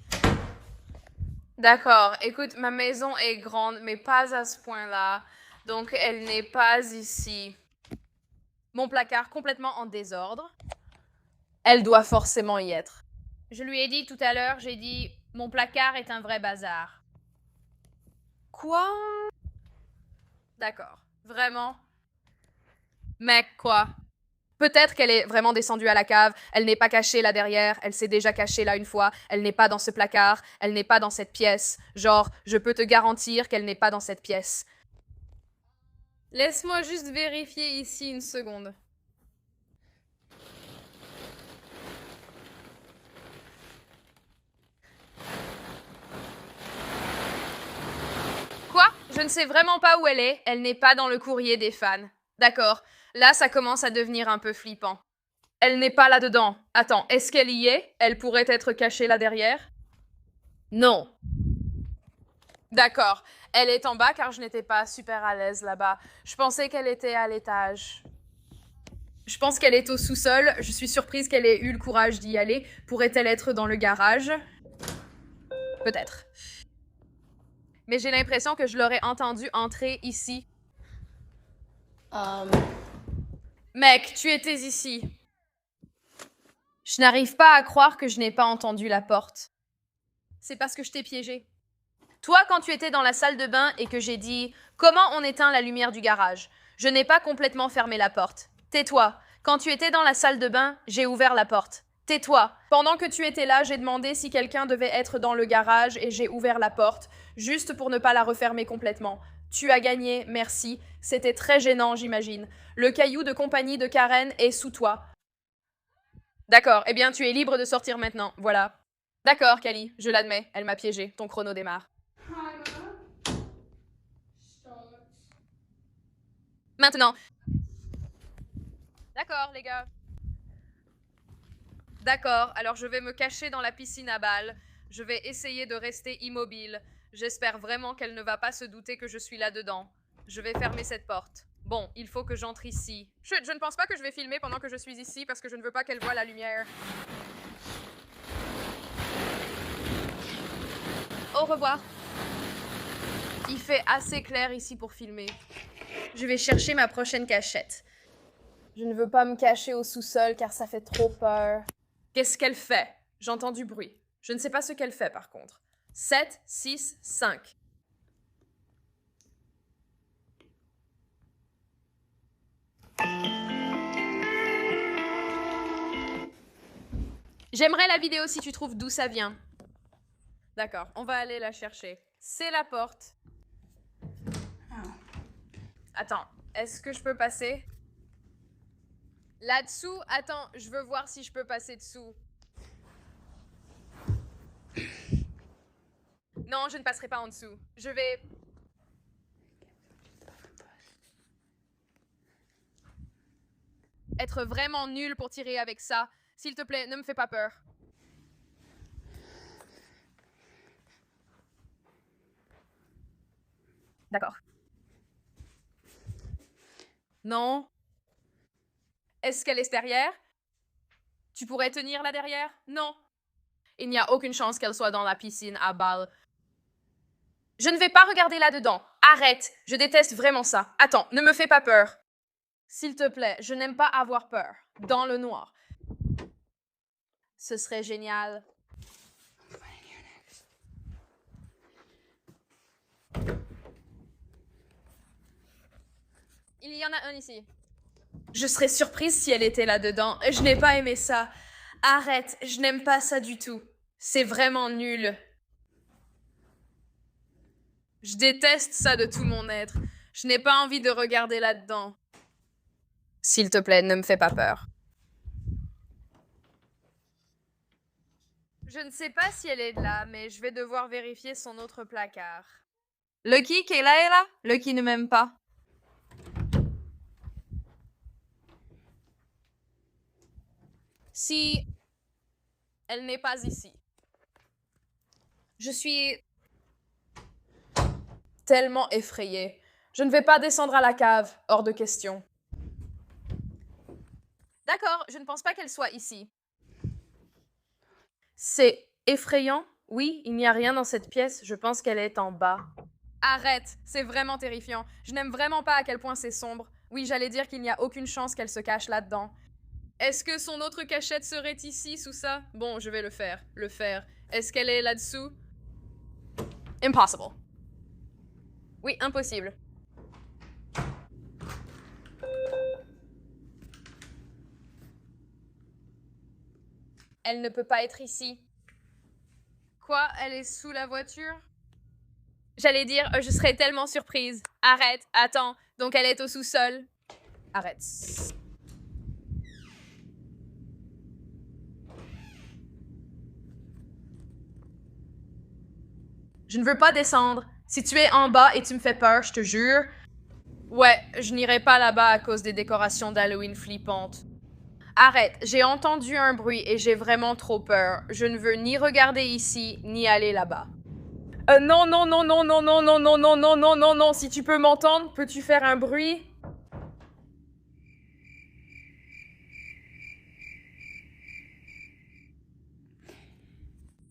D'accord. Écoute, ma maison est grande, mais pas à ce point-là. Donc, elle n'est pas ici. Mon placard complètement en désordre. Elle doit forcément y être. Je lui ai dit tout à l'heure, j'ai dit « Mon placard est un vrai bazar ». Quoi? D'accord. Vraiment? Mec, quoi? Peut-être qu'elle est vraiment descendue à la cave, elle n'est pas cachée là derrière, elle s'est déjà cachée là une fois, elle n'est pas dans ce placard, elle n'est pas dans cette pièce. Genre, je peux te garantir qu'elle n'est pas dans cette pièce. Laisse-moi juste vérifier ici une seconde. Quoi? Je ne sais vraiment pas où elle n'est pas dans le courrier des fans. D'accord, là ça commence à devenir un peu flippant. Elle n'est pas là-dedans. Attends, est-ce qu'elle y est? Elle pourrait être cachée là derrière? Non. D'accord, elle est en bas car je n'étais pas super à l'aise là-bas. Je pensais qu'elle était à l'étage. Je pense qu'elle est au sous-sol. Je suis surprise qu'elle ait eu le courage d'y aller. Pourrait-elle être dans le garage? Peut-être. Mais j'ai l'impression que je l'aurais entendue entrer ici. Mec, tu étais ici. Je n'arrive pas à croire que je n'ai pas entendu la porte. C'est parce que je t'ai piégé. Toi, quand tu étais dans la salle de bain et que j'ai dit « Comment on éteint la lumière du garage ?» Je n'ai pas complètement fermé la porte. Tais-toi. Quand tu étais dans la salle de bain, j'ai ouvert la porte. Tais-toi. Pendant que tu étais là, j'ai demandé si quelqu'un devait être dans le garage et j'ai ouvert la porte, juste pour ne pas la refermer complètement. Tu as gagné, merci. C'était très gênant, j'imagine. Le caillou de compagnie de Karen est sous toi. D'accord, eh bien tu es libre de sortir maintenant, voilà. D'accord, Kali, je l'admets, elle m'a piégé. Ton chrono démarre. Maintenant. D'accord, les gars. D'accord, alors je vais me cacher dans la piscine à balles. Je vais essayer de rester immobile. J'espère vraiment qu'elle ne va pas se douter que je suis là-dedans. Je vais fermer cette porte. Bon, il faut que j'entre ici. Je ne pense pas que je vais filmer pendant que je suis ici parce que je ne veux pas qu'elle voie la lumière. Au revoir. Il fait assez clair ici pour filmer. Je vais chercher ma prochaine cachette. Je ne veux pas me cacher au sous-sol car ça fait trop peur. Qu'est-ce qu'elle fait? J'entends du bruit. Je ne sais pas ce qu'elle fait par contre. 7, 6, 5. J'aimerais la vidéo si tu trouves d'où ça vient. D'accord, on va aller la chercher. C'est la porte. Attends, est-ce que je peux passer? Là-dessous? Attends, je veux voir si je peux passer dessous. Non, je ne passerai pas en dessous. Je vais... être vraiment nul pour tirer avec ça. S'il te plaît, ne me fais pas peur. D'accord. Non. Est-ce qu'elle est derrière? Tu pourrais tenir là derrière? Non. Il n'y a aucune chance qu'elle soit dans la piscine à balles. Je ne vais pas regarder là-dedans. Arrête. Je déteste vraiment ça. Attends, ne me fais pas peur. S'il te plaît, je n'aime pas avoir peur. Dans le noir. Ce serait génial. Il y en a un ici. Je serais surprise si elle était là-dedans. Je n'ai pas aimé ça. Arrête, je n'aime pas ça du tout. C'est vraiment nul. Je déteste ça de tout mon être. Je n'ai pas envie de regarder là-dedans. S'il te plaît, ne me fais pas peur. Je ne sais pas si elle est là, mais je vais devoir vérifier son autre placard. Lucky, Kayla est là? Lucky ne m'aime pas. Si elle n'est pas ici. Je suis tellement effrayée. Je ne vais pas descendre à la cave, hors de question. D'accord, je ne pense pas qu'elle soit ici. C'est effrayant? Oui, il n'y a rien dans cette pièce, je pense qu'elle est en bas. Arrête, c'est vraiment terrifiant. Je n'aime vraiment pas à quel point c'est sombre. Oui, j'allais dire qu'il n'y a aucune chance qu'elle se cache là-dedans. Est-ce que son autre cachette serait ici, sous ça? Bon, je vais le faire. Est-ce qu'elle est là-dessous? Impossible. Oui, impossible. Elle ne peut pas être ici. Quoi? Elle est sous la voiture? J'allais dire, je serais tellement surprise. Arrête, attends. Donc elle est au sous-sol. Arrête. Je ne veux pas descendre. Si tu es en bas et tu me fais peur, je te jure. Ouais, je n'irai pas là-bas à cause des décorations d'Halloween flippantes. Arrête, j'ai entendu un bruit et j'ai vraiment trop peur. Je ne veux ni regarder ici, ni aller là-bas. Non, non, non, non, non, non, non, non, non, non, non, non, non. Si tu peux m'entendre, peux-tu faire un bruit?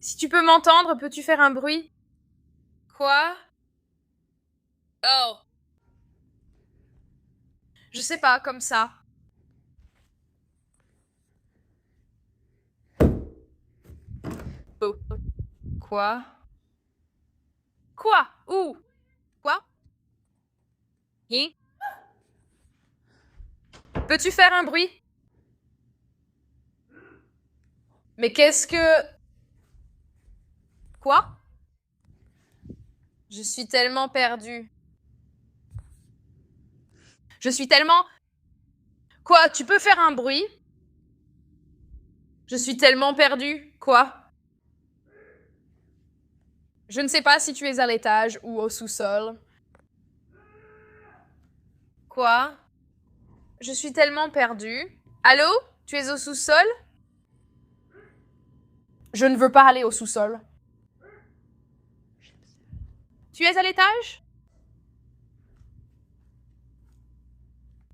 Si tu peux m'entendre, peux-tu faire un bruit? Quoi? Oh. Je sais pas, comme ça. Oh. Quoi? Quoi? Où? Quoi? Hein? Peux-tu faire un bruit? Mais qu'est-ce que... Quoi? Je suis tellement perdue. Je suis tellement... Quoi? Tu peux faire un bruit? Je suis tellement perdue. Quoi? Je ne sais pas si tu es à l'étage ou au sous-sol. Quoi? Je suis tellement perdue. Allô? Tu es au sous-sol? Je ne veux pas aller au sous-sol. Tu es à l'étage?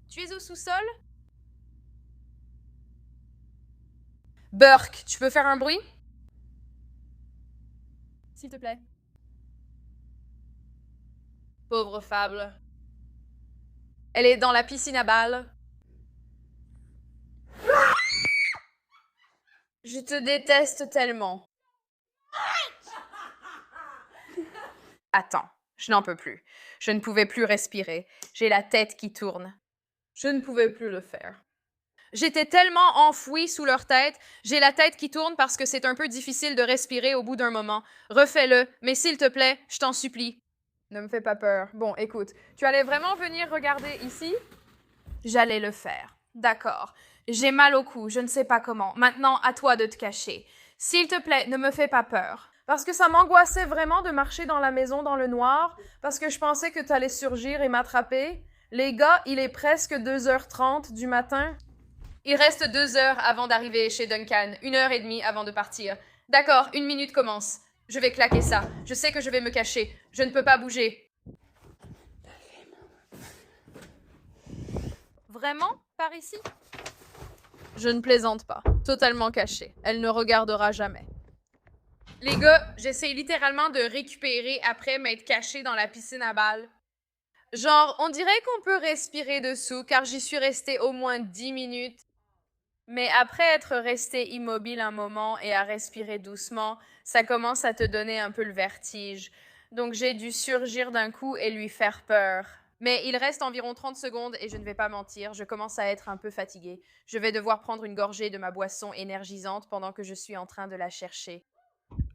Tu es au sous-sol? Burke, tu peux faire un bruit? S'il te plaît. Pauvre Fable. Elle est dans la piscine à balles. Je te déteste tellement. Attends, je n'en peux plus. Je ne pouvais plus respirer. J'ai la tête qui tourne. Je ne pouvais plus le faire. J'étais tellement enfouie sous leur tête. J'ai la tête qui tourne parce que c'est un peu difficile de respirer au bout d'un moment. Refais-le, mais s'il te plaît, je t'en supplie. Ne me fais pas peur. Bon, écoute, tu allais vraiment venir regarder ici? J'allais le faire. D'accord. J'ai mal au cou, je ne sais pas comment. Maintenant, à toi de te cacher. S'il te plaît, ne me fais pas peur. Parce que ça m'angoissait vraiment de marcher dans la maison dans le noir, parce que je pensais que tu allais surgir et m'attraper. Les gars, il est presque 2h30 du matin. Il reste 2 heures avant d'arriver chez Duncan, 1h30 avant de partir. D'accord, 1 minute commence. Je vais claquer ça. Je sais que je vais me cacher. Je ne peux pas bouger. Vraiment? Par ici? Je ne plaisante pas. Totalement cachée. Elle ne regardera jamais. Les gars, j'essaie littéralement de récupérer après m'être cachée dans la piscine à balles. Genre, on dirait qu'on peut respirer dessous car j'y suis restée au moins 10 minutes. Mais après être resté immobile un moment et à respirer doucement, ça commence à te donner un peu le vertige. Donc j'ai dû surgir d'un coup et lui faire peur. Mais il reste environ 30 secondes et je ne vais pas mentir, je commence à être un peu fatiguée. Je vais devoir prendre une gorgée de ma boisson énergisante pendant que je suis en train de la chercher.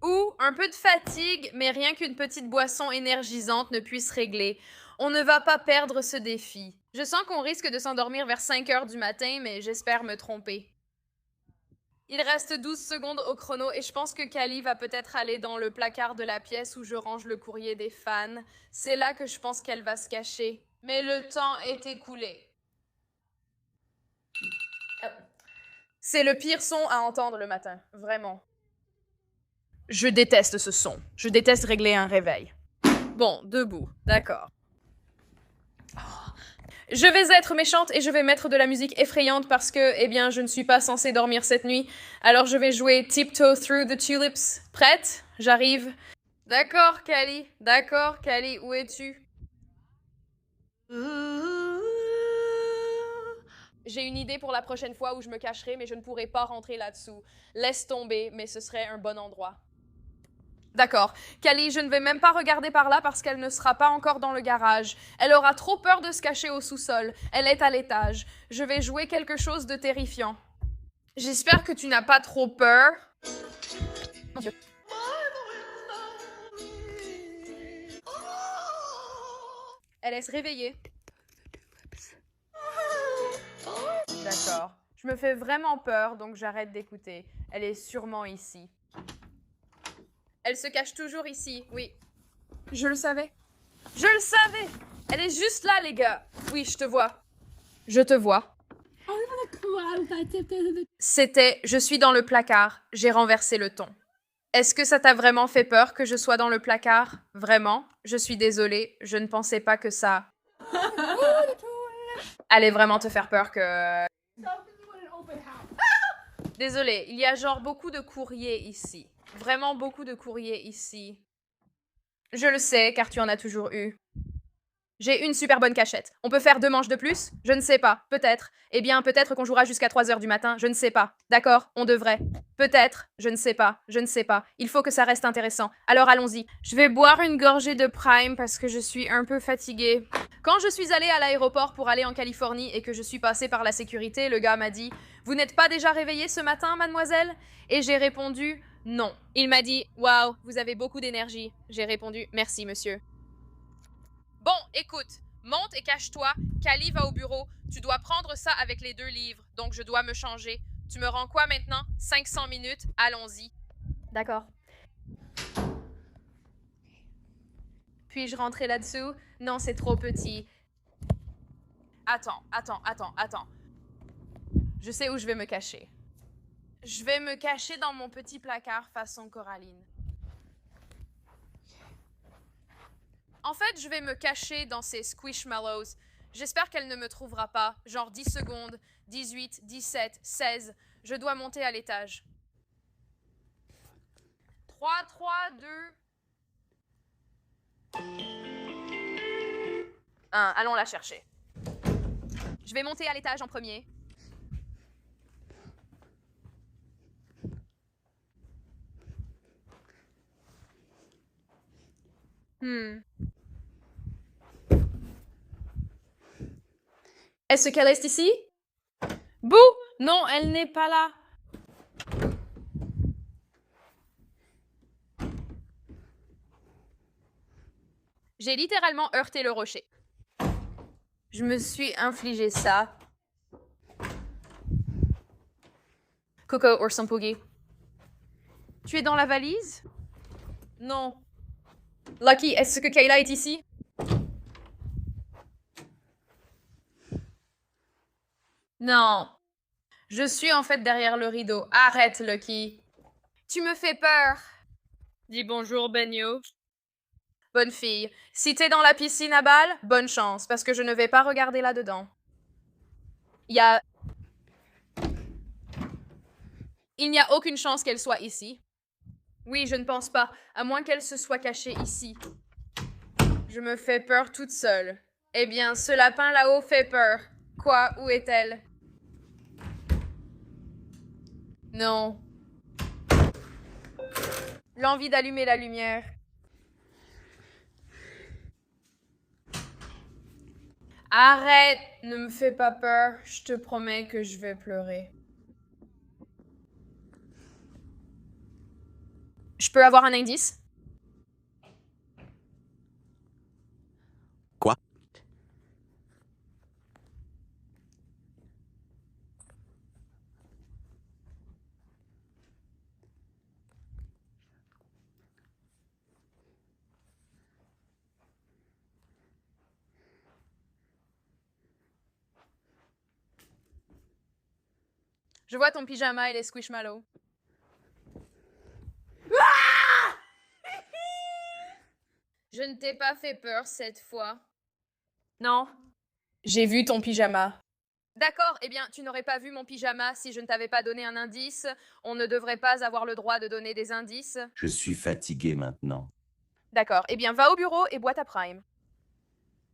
Ou un peu de fatigue, mais rien qu'une petite boisson énergisante ne puisse régler. On ne va pas perdre ce défi. Je sens qu'on risque de s'endormir vers 5 heures du matin, mais j'espère me tromper. Il reste 12 secondes au chrono et je pense que Callie va peut-être aller dans le placard de la pièce où je range le courrier des fans. C'est là que je pense qu'elle va se cacher. Mais le temps est écoulé. C'est le pire son à entendre le matin, vraiment. Je déteste ce son. Je déteste régler un réveil. Bon, debout, d'accord. Je vais être méchante et je vais mettre de la musique effrayante parce que, eh bien, je ne suis pas censée dormir cette nuit. Alors je vais jouer Tiptoe Through the Tulips. Prête? J'arrive. D'accord, Callie. D'accord, Callie. Où es-tu? J'ai une idée pour la prochaine fois où je me cacherai, mais je ne pourrai pas rentrer là-dessous. Laisse tomber, mais ce serait un bon endroit. D'accord. Callie, je ne vais même pas regarder par là parce qu'elle ne sera pas encore dans le garage. Elle aura trop peur de se cacher au sous-sol. Elle est à l'étage. Je vais jouer quelque chose de terrifiant. J'espère que tu n'as pas trop peur. Mon Dieu. Elle est réveillée. D'accord. Je me fais vraiment peur, donc j'arrête d'écouter. Elle est sûrement ici. Elle se cache toujours ici, oui. Je le savais. Je le savais! Elle est juste là, les gars. Oui, je te vois. Je te vois. C'était « Je suis dans le placard. J'ai renversé le ton ». Est-ce que ça t'a vraiment fait peur que je sois dans le placard? Vraiment? Je suis désolée. Je ne pensais pas que ça... allait vraiment te faire peur que... Désolée, il y a genre beaucoup de courriers ici. Vraiment beaucoup de courriers ici. Je le sais, car tu en as toujours eu. J'ai une super bonne cachette. On peut faire 2 manches de plus? Je ne sais pas. Peut-être. Eh bien, peut-être qu'on jouera jusqu'à 3 heures du matin. Je ne sais pas. D'accord, on devrait. Peut-être. Je ne sais pas. Je ne sais pas. Il faut que ça reste intéressant. Alors allons-y. Je vais boire une gorgée de Prime parce que je suis un peu fatiguée. Quand je suis allée à l'aéroport pour aller en Californie et que je suis passée par la sécurité, le gars m'a dit « Vous n'êtes pas déjà réveillée ce matin, mademoiselle ?» Et j'ai répondu « Non ». Il m'a dit « Waouh, vous avez beaucoup d'énergie. » J'ai répondu « Merci, monsieur. » Bon, écoute, monte et cache-toi. Kali va au bureau. Tu dois prendre ça avec les 2 livres, donc je dois me changer. Tu me rends quoi maintenant? 500 minutes, allons-y. D'accord. Puis-je rentrer là-dessous? Non, c'est trop petit. Attends. Je sais où je vais me cacher. Je vais me cacher dans mon petit placard façon Coraline. En fait, je vais me cacher dans ces Squishmallows. J'espère qu'elle ne me trouvera pas. Genre 10 secondes, 18, 17, 16. Je dois monter à l'étage. 3, 2... 1. Allons la chercher. Je vais monter à l'étage en premier. Est-ce qu'elle est ici? Bouh! Non, elle n'est pas là. J'ai littéralement heurté le rocher. Je me suis infligé ça. Coco or Sampugi. Tu es dans la valise? Non. Lucky, est-ce que Kayla est ici? Non. Je suis en fait derrière le rideau. Arrête, Lucky. Tu me fais peur. Dis bonjour, Benio. Bonne fille. Si t'es dans la piscine à balles, bonne chance, parce que je ne vais pas regarder là-dedans. Il n'y a aucune chance qu'elle soit ici. Oui, je ne pense pas, à moins qu'elle se soit cachée ici. Je me fais peur toute seule. Eh bien, ce lapin là-haut fait peur. Quoi? Où est-elle? Non. L'envie d'allumer la lumière. Arrête! Ne me fais pas peur. Je te promets que je vais pleurer. Je peux avoir un indice? Quoi? Je vois ton pyjama et les squishmallows. Je ne t'ai pas fait peur cette fois. Non. J'ai vu ton pyjama. D'accord, eh bien, tu n'aurais pas vu mon pyjama si je ne t'avais pas donné un indice. On ne devrait pas avoir le droit de donner des indices. Je suis fatigué maintenant. D'accord, eh bien, va au bureau et bois ta prime.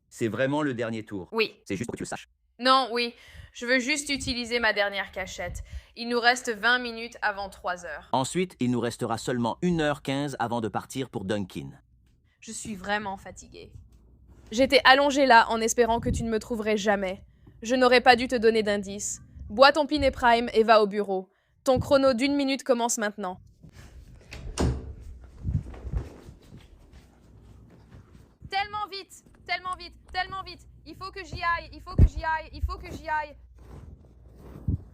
C'est vraiment le dernier tour. Oui. C'est juste pour que tu le saches. Non, oui. Je veux juste utiliser ma dernière cachette. Il nous reste 20 minutes avant 3 heures. Ensuite, il nous restera seulement 1h15 avant de partir pour Dunkin. Je suis vraiment fatiguée. J'étais allongée là en espérant que tu ne me trouverais jamais. Je n'aurais pas dû te donner d'indice. Bois ton Pinet Prime et va au bureau. Ton chrono d'1 minute commence maintenant. Tellement vite, tellement vite, tellement vite. Il faut que j'y aille, il faut que j'y aille, il faut que j'y aille.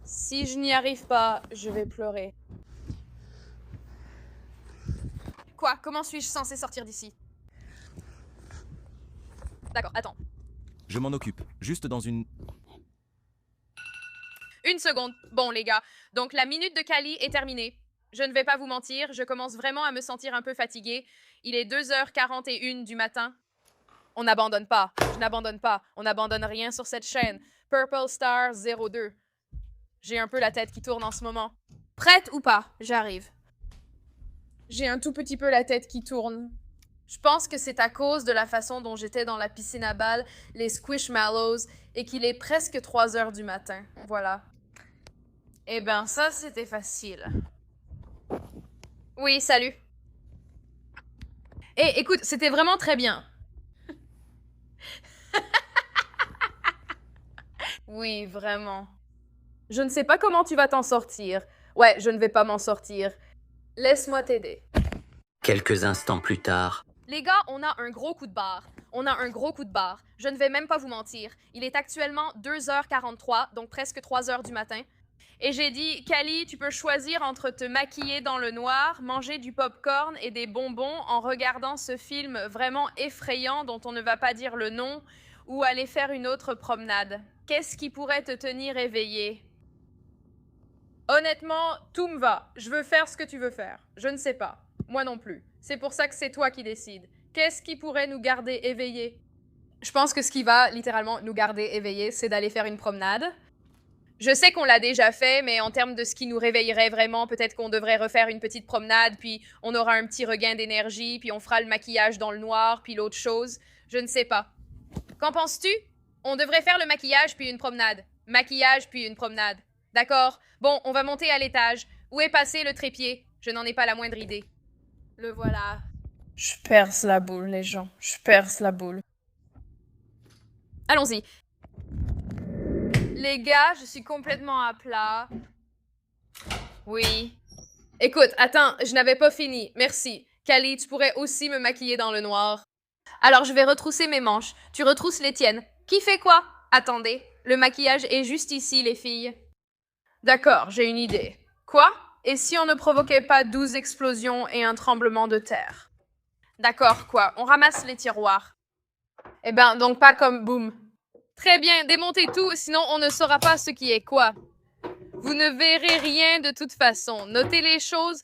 Si je n'y arrive pas, je vais pleurer. Quoi? Comment suis-je censée sortir d'ici? D'accord, attends. Je m'en occupe. Juste dans une... 1 seconde. Bon, les gars, donc la minute de Kali est terminée. Je ne vais pas vous mentir, je commence vraiment à me sentir un peu fatiguée. Il est 2h41 du matin. On n'abandonne pas. Je n'abandonne pas. On n'abandonne rien sur cette chaîne. Purple Star 02. J'ai un peu la tête qui tourne en ce moment. Prête ou pas? J'arrive. J'ai un tout petit peu la tête qui tourne. Je pense que c'est à cause de la façon dont j'étais dans la piscine à balles, les squishmallows, et qu'il est presque 3 heures du matin. Voilà. Eh ben, ça, c'était facile. Oui, salut. Eh, écoute, c'était vraiment très bien. Oui, vraiment. Je ne sais pas comment tu vas t'en sortir. Ouais, je ne vais pas m'en sortir. Laisse-moi t'aider. Quelques instants plus tard. Les gars, on a un gros coup de barre. On a un gros coup de barre. Je ne vais même pas vous mentir. Il est actuellement 2h43, donc presque 3h du matin. Et j'ai dit, Kali, tu peux choisir entre te maquiller dans le noir, manger du popcorn et des bonbons en regardant ce film vraiment effrayant dont on ne va pas dire le nom, ou aller faire une autre promenade. Qu'est-ce qui pourrait te tenir éveillé? Honnêtement, tout me va. Je veux faire ce que tu veux faire. Je ne sais pas. Moi non plus. C'est pour ça que c'est toi qui décides. Qu'est-ce qui pourrait nous garder éveillés? Je pense que ce qui va littéralement nous garder éveillés, c'est d'aller faire une promenade. Je sais qu'on l'a déjà fait, mais en termes de ce qui nous réveillerait vraiment, peut-être qu'on devrait refaire une petite promenade, puis on aura un petit regain d'énergie, puis on fera le maquillage dans le noir, puis l'autre chose. Je ne sais pas. Qu'en penses-tu? On devrait faire le maquillage puis une promenade. Maquillage puis une promenade. D'accord? Bon, on va monter à l'étage. Où est passé le trépied? Je n'en ai pas la moindre idée. Le voilà. Je perce la boule, les gens. Je perce la boule. Allons-y. Les gars, je suis complètement à plat. Oui. Écoute, attends, je n'avais pas fini. Merci. Kali, tu pourrais aussi me maquiller dans le noir. Alors, je vais retrousser mes manches. Tu retrousses les tiennes. Qui fait quoi? Attendez, le maquillage est juste ici, les filles. D'accord, j'ai une idée. Quoi? Et si on ne provoquait pas 12 explosions et un tremblement de terre? D'accord, quoi? On ramasse les tiroirs. Eh ben, donc pas comme boum. Très bien, démontez tout, sinon on ne saura pas ce qui est quoi. Vous ne verrez rien de toute façon. Notez les choses.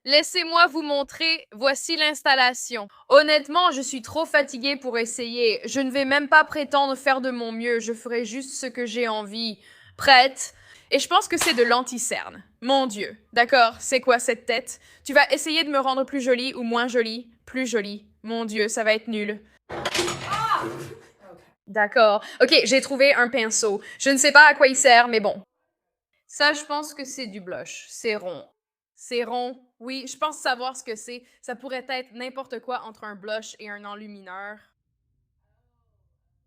Laissez-moi vous montrer. Voici l'installation. Honnêtement, je suis trop fatiguée pour essayer. Je ne vais même pas prétendre faire de mon mieux. Je ferai juste ce que j'ai envie. Prête? Et je pense que c'est de l'anti-cerne. Mon Dieu. D'accord, c'est quoi cette tête? Tu vas essayer de me rendre plus jolie ou moins jolie? Plus jolie. Mon Dieu, ça va être nul. D'accord. Ok, j'ai trouvé un pinceau. Je ne sais pas à quoi il sert, mais bon. Ça, je pense que c'est du blush. C'est rond. C'est rond. Oui, je pense savoir ce que c'est. Ça pourrait être n'importe quoi entre un blush et un enlumineur.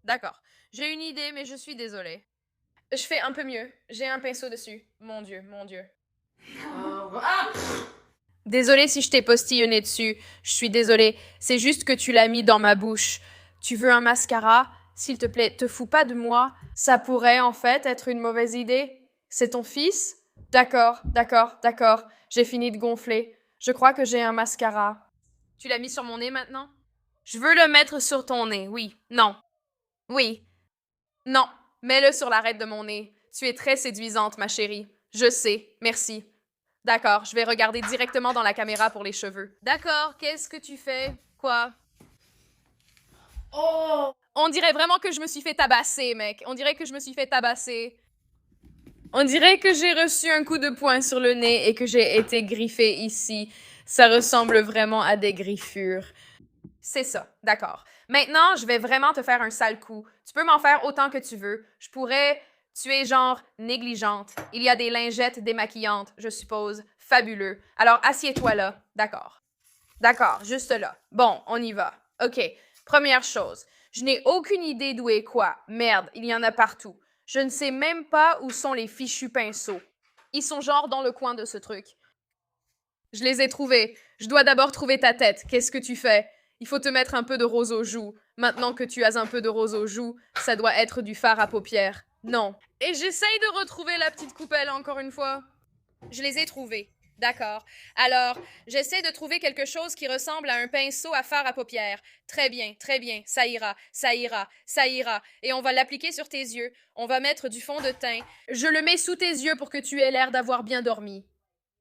D'accord. J'ai une idée, mais je suis désolée. Je fais un peu mieux. J'ai un pinceau dessus. Mon Dieu, mon Dieu. Désolée si je t'ai postillonné dessus. Je suis désolée. C'est juste que tu l'as mis dans ma bouche. Tu veux un mascara? S'il te plaît, te fous pas de moi. Ça pourrait, en fait, être une mauvaise idée. C'est ton fils? D'accord, d'accord, d'accord. J'ai fini de gonfler. Je crois que j'ai un mascara. Tu l'as mis sur mon nez maintenant? Je veux le mettre sur ton nez, oui. Non. Oui. Non. Mets-le sur l'arête de mon nez. Tu es très séduisante, ma chérie. Je sais. Merci. D'accord, je vais regarder directement dans la caméra pour les cheveux. D'accord, qu'est-ce que tu fais? Quoi? Oh! On dirait vraiment que je me suis fait tabasser, mec. On dirait que je me suis fait tabasser. On dirait que j'ai reçu un coup de poing sur le nez et que j'ai été griffée ici. Ça ressemble vraiment à des griffures. C'est ça, d'accord. Maintenant, je vais vraiment te faire un sale coup. Tu peux m'en faire autant que tu veux. Je pourrais... Tu es genre négligente. Il y a des lingettes démaquillantes, je suppose. Fabuleux. Alors, assieds-toi là. D'accord. D'accord, juste là. Bon, on y va. OK. Première chose. Je n'ai aucune idée d'où est quoi. Merde, il y en a partout. Je ne sais même pas où sont les fichus pinceaux. Ils sont genre dans le coin de ce truc. Je les ai trouvés. Je dois d'abord trouver ta tête. Qu'est-ce que tu fais? Il faut te mettre un peu de rose aux joues. Maintenant que tu as un peu de rose aux joues, ça doit être du fard à paupières. Non. Et j'essaye de retrouver la petite coupelle encore une fois. Je les ai trouvés. D'accord. Alors, j'essaie de trouver quelque chose qui ressemble à un pinceau à fard à paupières. Très bien, ça ira, ça ira, ça ira. Et on va l'appliquer sur tes yeux. On va mettre du fond de teint. Je le mets sous tes yeux pour que tu aies l'air d'avoir bien dormi.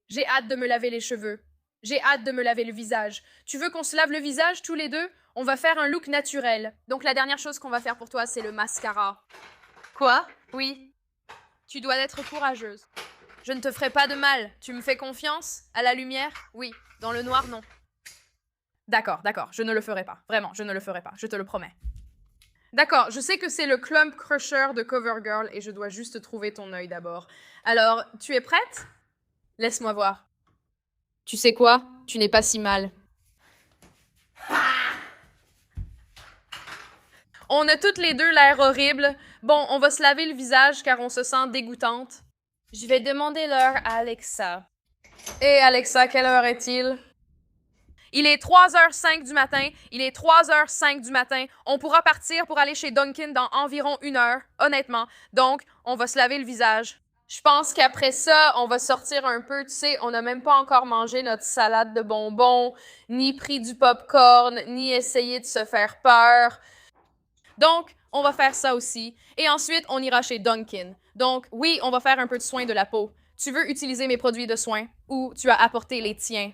J'ai hâte de me laver les cheveux. J'ai hâte de me laver le visage. Tu veux qu'on se lave le visage tous les deux? On va faire un look naturel. Donc la dernière chose qu'on va faire pour toi, c'est le mascara. Quoi? Oui. Tu dois être courageuse. Je ne te ferai pas de mal. Tu me fais confiance? À la lumière? Oui. Dans le noir, non. D'accord, d'accord, je ne le ferai pas. Vraiment, je ne le ferai pas, je te le promets. D'accord, je sais que c'est le Clump Crusher de CoverGirl et je dois juste trouver ton œil d'abord. Alors, tu es prête? Laisse-moi voir. Tu sais quoi? Tu n'es pas si mal. On a toutes les deux l'air horrible. Bon, on va se laver le visage car on se sent dégoûtante. Je vais demander l'heure à Alexa. Et Alexa, quelle heure est-il? Il est 3h05 du matin. Il est 3h05 du matin. On pourra partir pour aller chez Dunkin' dans environ 1 heure, honnêtement. Donc, on va se laver le visage. Je pense qu'après ça, on va sortir un peu. Tu sais, on n'a même pas encore mangé notre salade de bonbons, ni pris du popcorn, ni essayé de se faire peur. Donc, on va faire ça aussi. Et ensuite, on ira chez Dunkin'. Donc, oui, on va faire un peu de soin de la peau. Tu veux utiliser mes produits de soin ou tu as apporté les tiens?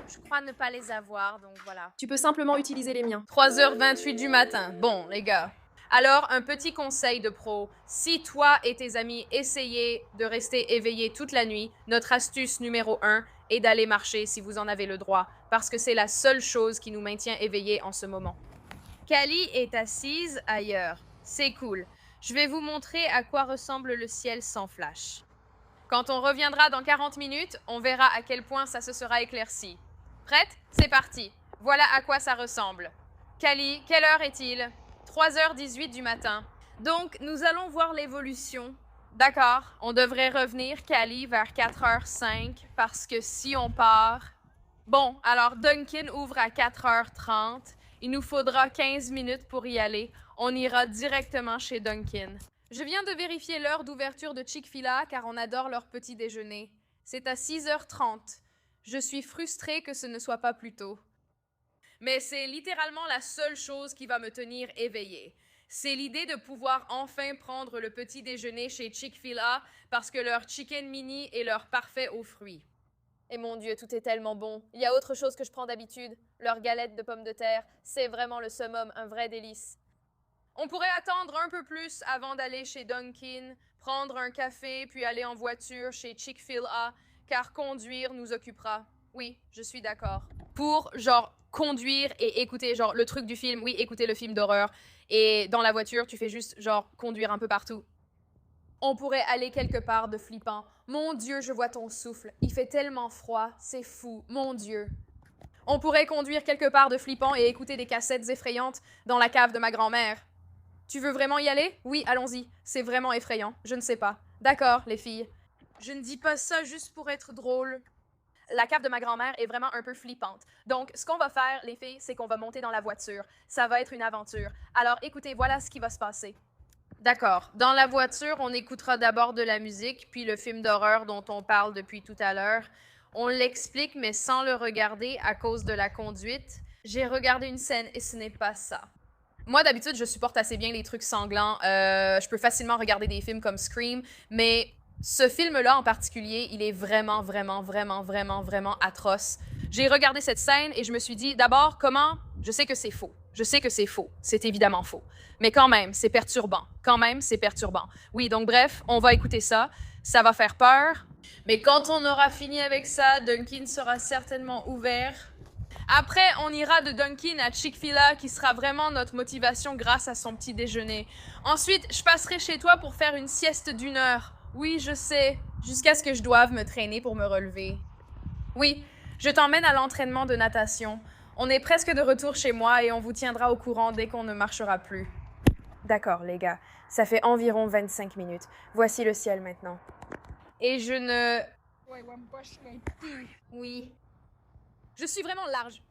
Je crois ne pas les avoir, donc voilà. Tu peux simplement utiliser les miens. 3h28 du matin. Bon, les gars. Alors, un petit conseil de pro. Si toi et tes amis essayez de rester éveillés toute la nuit, notre astuce numéro 1 est d'aller marcher si vous en avez le droit, parce que c'est la seule chose qui nous maintient éveillés en ce moment. Callie est assise ailleurs. C'est cool. Je vais vous montrer à quoi ressemble le ciel sans flash. Quand on reviendra dans 40 minutes, on verra à quel point ça se sera éclairci. Prête? C'est parti. Voilà à quoi ça ressemble. Callie, quelle heure est-il? 3h18 du matin. Donc, nous allons voir l'évolution. D'accord. On devrait revenir, Callie, vers 4h05, parce que si on part... Bon, alors Dunkin' ouvre à 4h30. Il nous faudra 15 minutes pour y aller. On ira directement chez Dunkin'. Je viens de vérifier l'heure d'ouverture de Chick-fil-A car on adore leur petit déjeuner. C'est à 6h30. Je suis frustrée que ce ne soit pas plus tôt. Mais c'est littéralement la seule chose qui va me tenir éveillée. C'est l'idée de pouvoir enfin prendre le petit déjeuner chez Chick-fil-A parce que leur chicken mini est leur parfait aux fruits. Et mon Dieu, tout est tellement bon. Il y a autre chose que je prends d'habitude. Leur galette de pommes de terre. C'est vraiment le summum, un vrai délice. On pourrait attendre un peu plus avant d'aller chez Dunkin', prendre un café, puis aller en voiture chez Chick-fil-A, car conduire nous occupera. Oui, je suis d'accord. Pour, genre, conduire et écouter, genre, le truc du film, oui, écouter le film d'horreur. Et dans la voiture, tu fais juste, genre, conduire un peu partout. On pourrait aller quelque part de flippant. Mon Dieu, je vois ton souffle. Il fait tellement froid, c'est fou, mon Dieu. On pourrait conduire quelque part de flippant et écouter des cassettes effrayantes dans la cave de ma grand-mère. Tu veux vraiment y aller? Oui, allons-y. C'est vraiment effrayant. Je ne sais pas. D'accord, les filles. Je ne dis pas ça juste pour être drôle. La cave de ma grand-mère est vraiment un peu flippante. Donc, ce qu'on va faire, les filles, c'est qu'on va monter dans la voiture. Ça va être une aventure. Alors, écoutez, voilà ce qui va se passer. D'accord. Dans la voiture, on écoutera d'abord de la musique, puis le film d'horreur dont on parle depuis tout à l'heure. On l'explique, mais sans le regarder à cause de la conduite. J'ai regardé une scène et ce n'est pas ça. Moi, d'habitude, je supporte assez bien les trucs sanglants. Je peux facilement regarder des films comme Scream, mais ce film-là en particulier, il est vraiment, vraiment, vraiment, vraiment, vraiment atroce. J'ai regardé cette scène et je me suis dit, d'abord, comment... Je sais que c'est faux. Je sais que c'est faux. C'est évidemment faux. Mais quand même, c'est perturbant. Quand même, c'est perturbant. Oui, donc bref, on va écouter ça. Ça va faire peur. Mais quand on aura fini avec ça, Dunkin' sera certainement ouvert. Après, on ira de Dunkin' à Chick-fil-A, qui sera vraiment notre motivation grâce à son petit déjeuner. Ensuite, je passerai chez toi pour faire une sieste d'1 heure. Oui, je sais, jusqu'à ce que je doive me traîner pour me relever. Oui, je t'emmène à l'entraînement de natation. On est presque de retour chez moi et on vous tiendra au courant dès qu'on ne marchera plus. D'accord, les gars. Ça fait environ 25 minutes. Voici le ciel maintenant. Et je ne... Oui. Je suis vraiment large.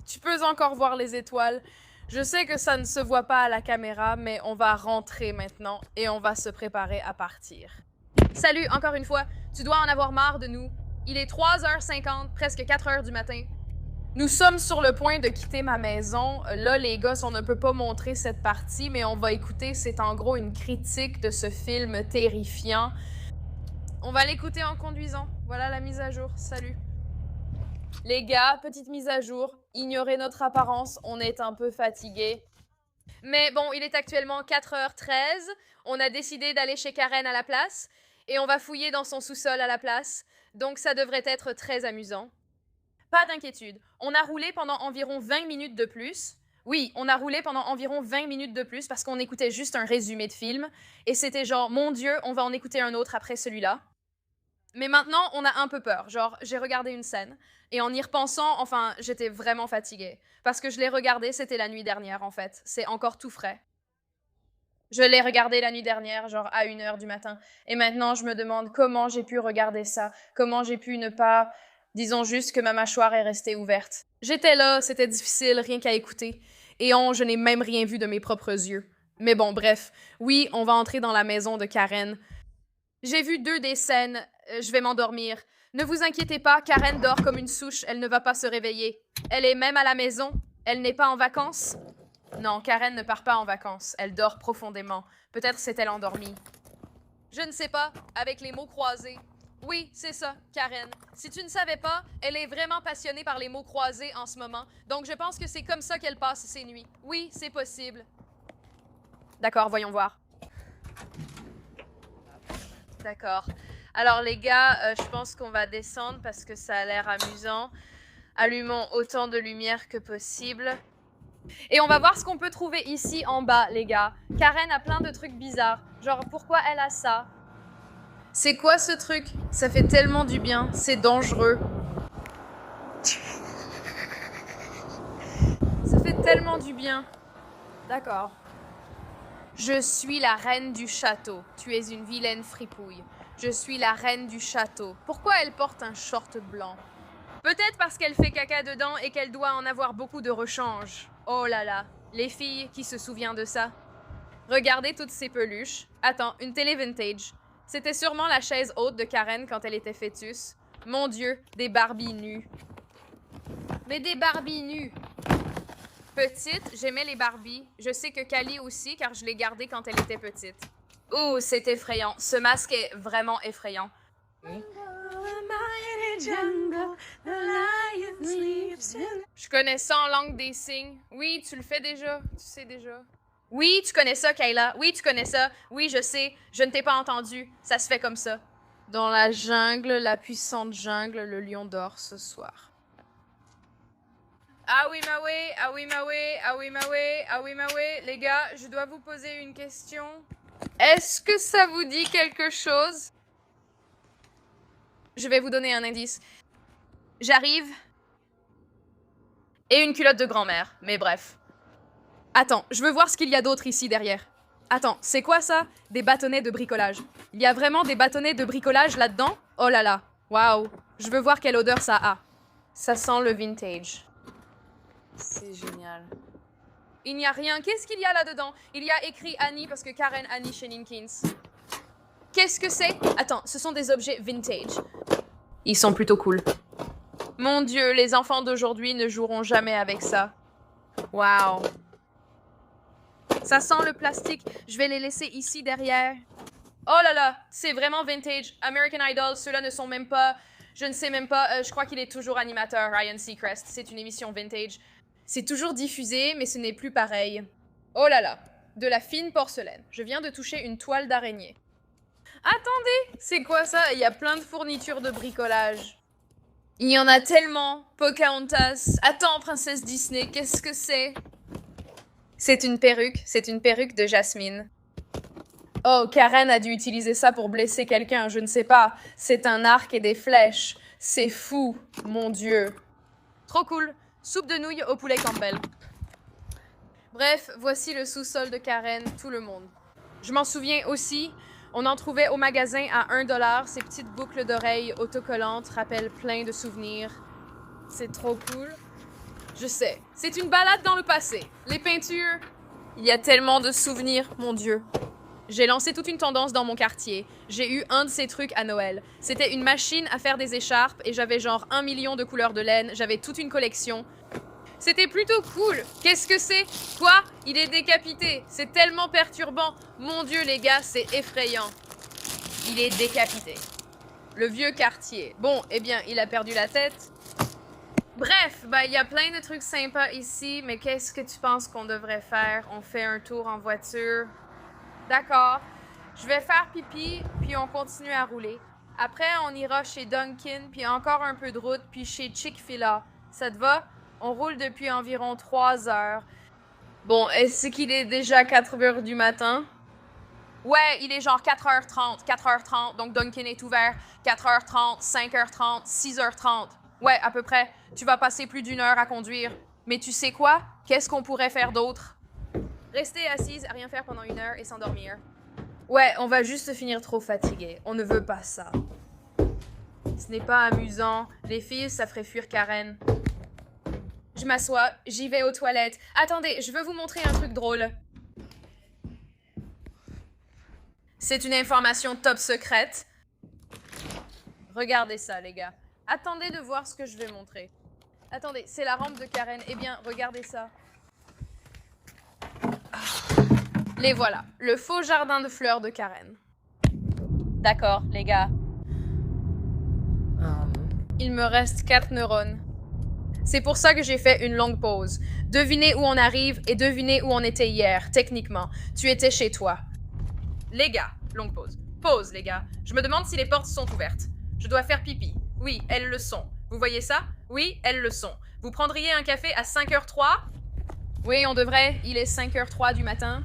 Tu peux encore voir les étoiles. Je sais que ça ne se voit pas à la caméra, mais on va rentrer maintenant et on va se préparer à partir. Salut, encore une fois. Tu dois en avoir marre de nous. Il est 3h50, presque 4h du matin. Nous sommes sur le point de quitter ma maison. Là, les gosses, on ne peut pas montrer cette partie, mais on va écouter. C'est en gros une critique de ce film terrifiant. On va l'écouter en conduisant. Voilà la mise à jour. Salut. Les gars, petite mise à jour. Ignorez notre apparence, on est un peu fatigués. Mais bon, il est actuellement 4h13. On a décidé d'aller chez Karen à la place. Et on va fouiller dans son sous-sol à la place. Donc ça devrait être très amusant. Pas d'inquiétude. On a roulé pendant environ 20 minutes de plus. Oui, on a roulé pendant environ 20 minutes de plus parce qu'on écoutait juste un résumé de film. Et c'était genre, mon Dieu, on va en écouter un autre après celui-là. Mais maintenant, on a un peu peur. Genre, j'ai regardé une scène. Et en y repensant, enfin, j'étais vraiment fatiguée. Parce que je l'ai regardé, c'était la nuit dernière, en fait. C'est encore tout frais. Je l'ai regardé la nuit dernière, genre à 1h du matin. Et maintenant, je me demande comment j'ai pu regarder ça. Comment j'ai pu ne pas... Disons juste que ma mâchoire est restée ouverte. J'étais là, c'était difficile, rien qu'à écouter. Et je n'ai même rien vu de mes propres yeux. Mais bon, bref. Oui, on va entrer dans la maison de Karen. J'ai vu 2 des scènes. Je vais m'endormir. Ne vous inquiétez pas, Karen dort comme une souche. Elle ne va pas se réveiller. Elle est même à la maison. Elle n'est pas en vacances. Non, Karen ne part pas en vacances. Elle dort profondément. Peut-être s'est-elle endormie. Je ne sais pas, avec les mots croisés. Oui, c'est ça, Karen. Si tu ne savais pas, elle est vraiment passionnée par les mots croisés en ce moment. Donc je pense que c'est comme ça qu'elle passe ses nuits. Oui, c'est possible. D'accord, voyons voir. D'accord. Alors les gars, je pense qu'on va descendre parce que ça a l'air amusant. Allumons autant de lumière que possible. Et on va voir ce qu'on peut trouver ici en bas, les gars. Karen a plein de trucs bizarres. Genre, pourquoi elle a ça? C'est quoi ce truc? Ça fait tellement du bien. C'est dangereux. Ça fait tellement du bien. D'accord. Je suis la reine du château. Tu es une vilaine fripouille. Je suis la reine du château. Pourquoi elle porte un short blanc? Peut-être parce qu'elle fait caca dedans et qu'elle doit en avoir beaucoup de rechange. Oh là là, les filles, qui se souvient de ça? Regardez toutes ces peluches. Attends, une télé vintage. C'était sûrement la chaise haute de Karen quand elle était fœtus. Mon Dieu, des Barbies nues. Mais des Barbies nues. Petite, j'aimais les Barbies. Je sais que Callie aussi, car je l'ai gardée quand elle était petite. Ouh, c'est effrayant. Ce masque est vraiment effrayant. Je connais ça en langue des signes. Oui, tu le fais déjà. Tu sais déjà. Oui, tu connais ça, Kayla. Oui, tu connais ça. Oui, je sais. Je ne t'ai pas entendu. Ça se fait comme ça. Dans la jungle, la puissante jungle, le lion dort ce soir. Ah oui, Maoué, ah oui, Maoué, ah oui, Maoué, ah oui, Maoué. Les gars, je dois vous poser une question. Est-ce que ça vous dit quelque chose? Je vais vous donner un indice. J'arrive. Et une culotte de grand-mère. Mais bref. Attends, je veux voir ce qu'il y a d'autre ici derrière. Attends, c'est quoi ça? Des bâtonnets de bricolage. Il y a vraiment des bâtonnets de bricolage là-dedans? Oh là là. Waouh. Je veux voir quelle odeur ça a. Ça sent le vintage. C'est génial. Il n'y a rien. Qu'est-ce qu'il y a là-dedans? Il y a écrit Annie parce que Karen Annie chez Ninkins. Qu'est-ce que c'est? Attends, ce sont des objets vintage. Ils sont plutôt cool. Mon Dieu, les enfants d'aujourd'hui ne joueront jamais avec ça. Waouh. Ça sent le plastique. Je vais les laisser ici derrière. Oh là là, c'est vraiment vintage. American Idol, ceux-là ne sont même pas... Je ne sais même pas. Je crois qu'il est toujours animateur, Ryan Seacrest. C'est une émission vintage. C'est toujours diffusé, mais ce n'est plus pareil. Oh là là, de la fine porcelaine. Je viens de toucher une toile d'araignée. Attendez, c'est quoi ça? Il y a plein de fournitures de bricolage. Il y en a tellement. Pocahontas. Attends, princesse Disney, qu'est-ce que c'est? C'est une perruque de Jasmine. Oh, Karen a dû utiliser ça pour blesser quelqu'un, je ne sais pas. C'est un arc et des flèches. C'est fou, mon Dieu. Trop cool. Soupe de nouilles au poulet Campbell. Bref, voici le sous-sol de Karen, tout le monde. Je m'en souviens aussi, on en trouvait au magasin à 1$. Ces petites boucles d'oreilles autocollantes rappellent plein de souvenirs. C'est trop cool. Je sais, c'est une balade dans le passé. Les peintures, il y a tellement de souvenirs, mon Dieu. J'ai lancé toute une tendance dans mon quartier. J'ai eu un de ces trucs à Noël. C'était une machine à faire des écharpes et j'avais genre 1 million de couleurs de laine. J'avais toute une collection. C'était plutôt cool. Qu'est-ce que c'est? Quoi? Il est décapité. C'est tellement perturbant. Mon Dieu, les gars, c'est effrayant. Il est décapité. Le vieux quartier. Bon, eh bien, il a perdu la tête. Bref, il y a plein de trucs sympas ici, mais qu'est-ce que tu penses qu'on devrait faire? On fait un tour en voiture? D'accord. Je vais faire pipi, puis on continue à rouler. Après, on ira chez Dunkin', puis encore un peu de route, puis chez Chick-fil-A. Ça te va? On roule depuis environ 3 heures. Bon, est-ce qu'il est déjà 4 heures du matin? Ouais, il est genre 4h30, 4h30, donc Dunkin' est ouvert 4h30, 5h30, 6h30. Ouais, à peu près. Tu vas passer plus d'1 heure à conduire. Mais tu sais quoi? Qu'est-ce qu'on pourrait faire d'autre? Rester assise à rien faire pendant 1 heure et s'endormir. Ouais, on va juste finir trop fatigué. On ne veut pas ça. Ce n'est pas amusant. Les filles, ça ferait fuir Karen. Je m'assois, j'y vais aux toilettes. Attendez, je veux vous montrer un truc drôle. C'est une information top secrète. Regardez ça, les gars. Attendez de voir ce que je vais montrer. Attendez, c'est la rampe de Karen. Eh bien, regardez ça. Les voilà, le faux jardin de fleurs de Karen. D'accord, les gars. Il me reste 4 neurones. C'est pour ça que j'ai fait une longue pause. Devinez où on arrive et devinez où on était hier, techniquement. Tu étais chez toi. Les gars, longue pause. Pause, les gars. Je me demande si les portes sont ouvertes. Je dois faire pipi. Oui, elles le sont. Vous voyez ça? Oui, elles le sont. Vous prendriez un café à 5h03? Oui, on devrait. Il est 5h03 du matin.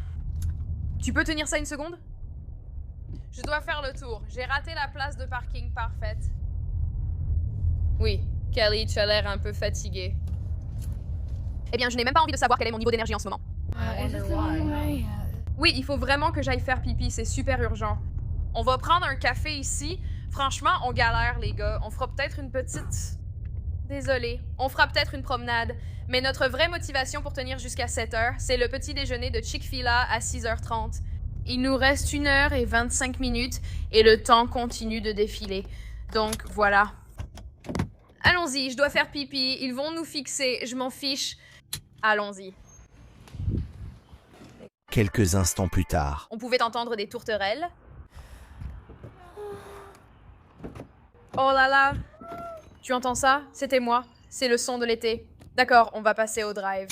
Tu peux tenir ça 1 seconde? Je dois faire le tour. J'ai raté la place de parking parfaite. Oui, Kelly, tu as l'air un peu fatiguée. Eh bien, je n'ai même pas envie de savoir quel est mon niveau d'énergie en ce moment. Oui, il faut vraiment que j'aille faire pipi, c'est super urgent. On va prendre un café ici. Franchement, on galère, les gars. On fera peut-être une petite... Désolée. On fera peut-être une promenade. Mais notre vraie motivation pour tenir jusqu'à 7h, c'est le petit déjeuner de Chick-fil-A à 6h30. Il nous reste 1 heure et 25 minutes et le temps continue de défiler. Donc, voilà. Allons-y, je dois faire pipi. Ils vont nous fixer. Je m'en fiche. Allons-y. Quelques instants plus tard. On pouvait entendre des tourterelles. Oh là là! Tu entends ça? C'était moi. C'est le son de l'été. D'accord, on va passer au drive.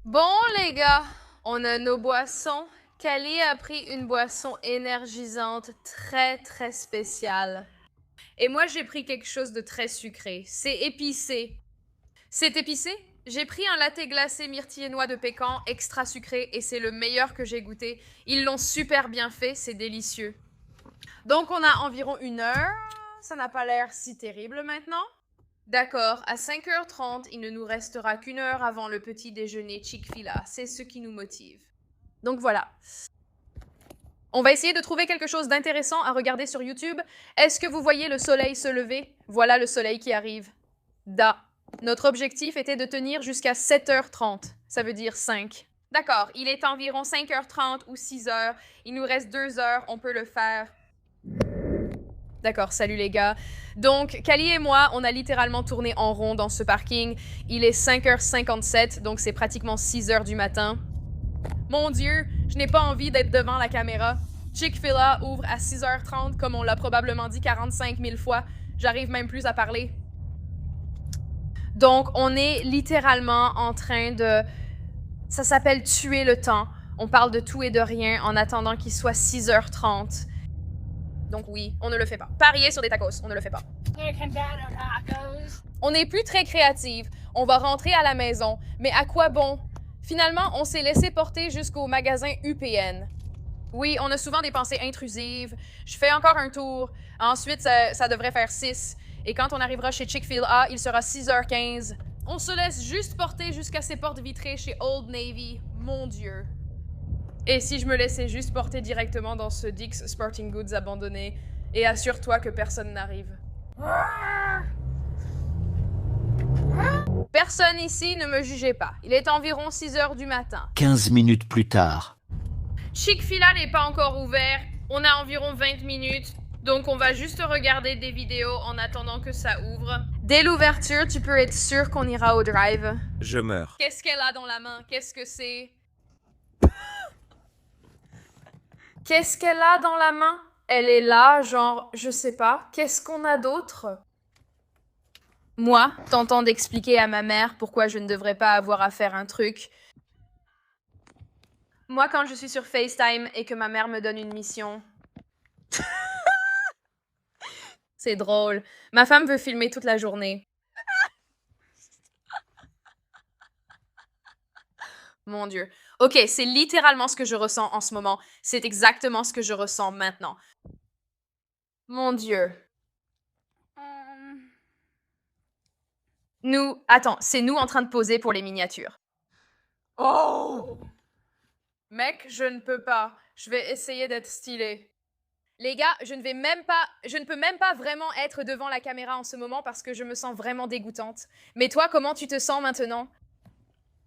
Bon, les gars, on a nos boissons. Kelly a pris une boisson énergisante très, très spéciale. Et moi, j'ai pris quelque chose de très sucré. C'est épicé. C'est épicé? J'ai pris un latte glacé myrtille et noix de pécan extra sucré et c'est le meilleur que j'ai goûté. Ils l'ont super bien fait, c'est délicieux. Donc, on a environ 1 heure. Ça n'a pas l'air si terrible maintenant. D'accord, à 5h30, il ne nous restera qu'1 heure avant le petit déjeuner Chick-fil-A. C'est ce qui nous motive. Donc voilà. On va essayer de trouver quelque chose d'intéressant à regarder sur YouTube. Est-ce que vous voyez le soleil se lever? Voilà le soleil qui arrive. Notre objectif était de tenir jusqu'à 7h30. Ça veut dire 5. D'accord, il est environ 5h30 ou 6h. Il nous reste 2 heures, on peut le faire. D'accord, salut les gars. Donc, Kali et moi, on a littéralement tourné en rond dans ce parking. Il est 5h57, donc c'est pratiquement 6h du matin. Mon Dieu, je n'ai pas envie d'être devant la caméra. Chick-fil-A ouvre à 6h30, comme on l'a probablement dit 45 000 fois. J'arrive même plus à parler. Donc, on est littéralement en train de... Ça s'appelle tuer le temps. On parle de tout et de rien en attendant qu'il soit 6h30. Donc oui, on ne le fait pas. Parier sur des tacos, on ne le fait pas. On n'est plus très créative. On va rentrer à la maison. Mais à quoi bon? Finalement, on s'est laissé porter jusqu'au magasin UPN. Oui, on a souvent des pensées intrusives. Je fais encore un tour. Ensuite, ça devrait faire 6. Et quand on arrivera chez Chick-fil-A, il sera 6h15. On se laisse juste porter jusqu'à ces portes vitrées chez Old Navy. Mon Dieu. Et si je me laissais juste porter directement dans ce Dick's Sporting Goods abandonné, et assure-toi que personne n'arrive. Personne ici, ne me jugez pas. Il est environ 6h du matin. 15 minutes plus tard. Chick-fil-A n'est pas encore ouvert. On a environ 20 minutes. Donc on va juste regarder des vidéos en attendant que ça ouvre. Dès l'ouverture, tu peux être sûr qu'on ira au drive. Je meurs. Qu'est-ce qu'elle a dans la main? Qu'est-ce que c'est? Qu'est-ce qu'elle a dans la main? Elle est là, genre, je sais pas. Qu'est-ce qu'on a d'autre? Moi, tentant d'expliquer à ma mère pourquoi je ne devrais pas avoir à faire un truc. Moi, quand je suis sur FaceTime et que ma mère me donne une mission... C'est drôle. Ma femme veut filmer toute la journée. Mon Dieu. Ok, c'est littéralement ce que je ressens en ce moment. C'est exactement ce que je ressens maintenant. Mon Dieu. Attends, c'est nous en train de poser pour les miniatures. Oh! Mec, je ne peux pas. Je vais essayer d'être stylé. Les gars, je ne peux même pas vraiment être devant la caméra en ce moment parce que je me sens vraiment dégoûtante. Mais toi, comment tu te sens maintenant?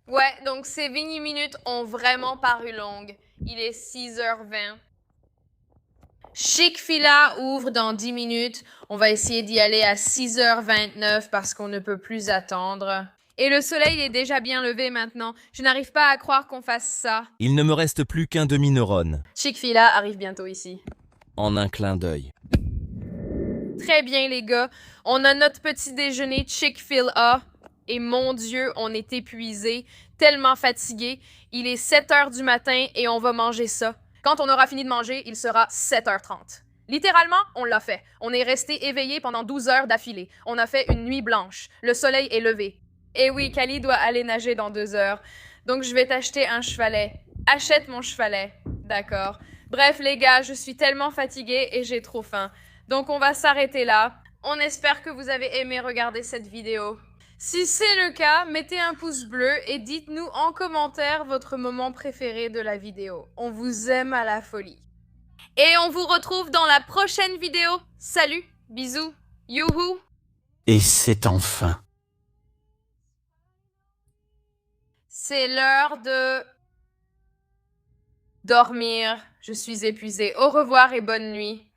Ouais, donc ces 20 minutes ont vraiment paru longues. Il est 6h20. Chick-fil-A ouvre dans 10 minutes. On va essayer d'y aller à 6h29 parce qu'on ne peut plus attendre. Et le soleil est déjà bien levé maintenant. Je n'arrive pas à croire qu'on fasse ça. Il ne me reste plus qu'un demi-neurone. Chick-fil-A arrive bientôt ici. En un clin d'œil. Très bien, les gars. On a notre petit déjeuner Chick-fil-A. Et mon Dieu, on est épuisés, tellement fatigués. Il est 7h du matin et on va manger ça. Quand on aura fini de manger, il sera 7h30. Littéralement, on l'a fait. On est resté éveillé pendant 12 heures d'affilée. On a fait une nuit blanche. Le soleil est levé. Et oui, Kali doit aller nager dans 2 heures. Donc je vais t'acheter un chevalet. Achète mon chevalet. D'accord. Bref, les gars, je suis tellement fatiguée et j'ai trop faim. Donc on va s'arrêter là. On espère que vous avez aimé regarder cette vidéo. Si c'est le cas, mettez un pouce bleu et dites-nous en commentaire votre moment préféré de la vidéo. On vous aime à la folie. Et on vous retrouve dans la prochaine vidéo. Salut, bisous, youhou. Et c'est enfin. C'est l'heure de dormir. Je suis épuisée. Au revoir et bonne nuit.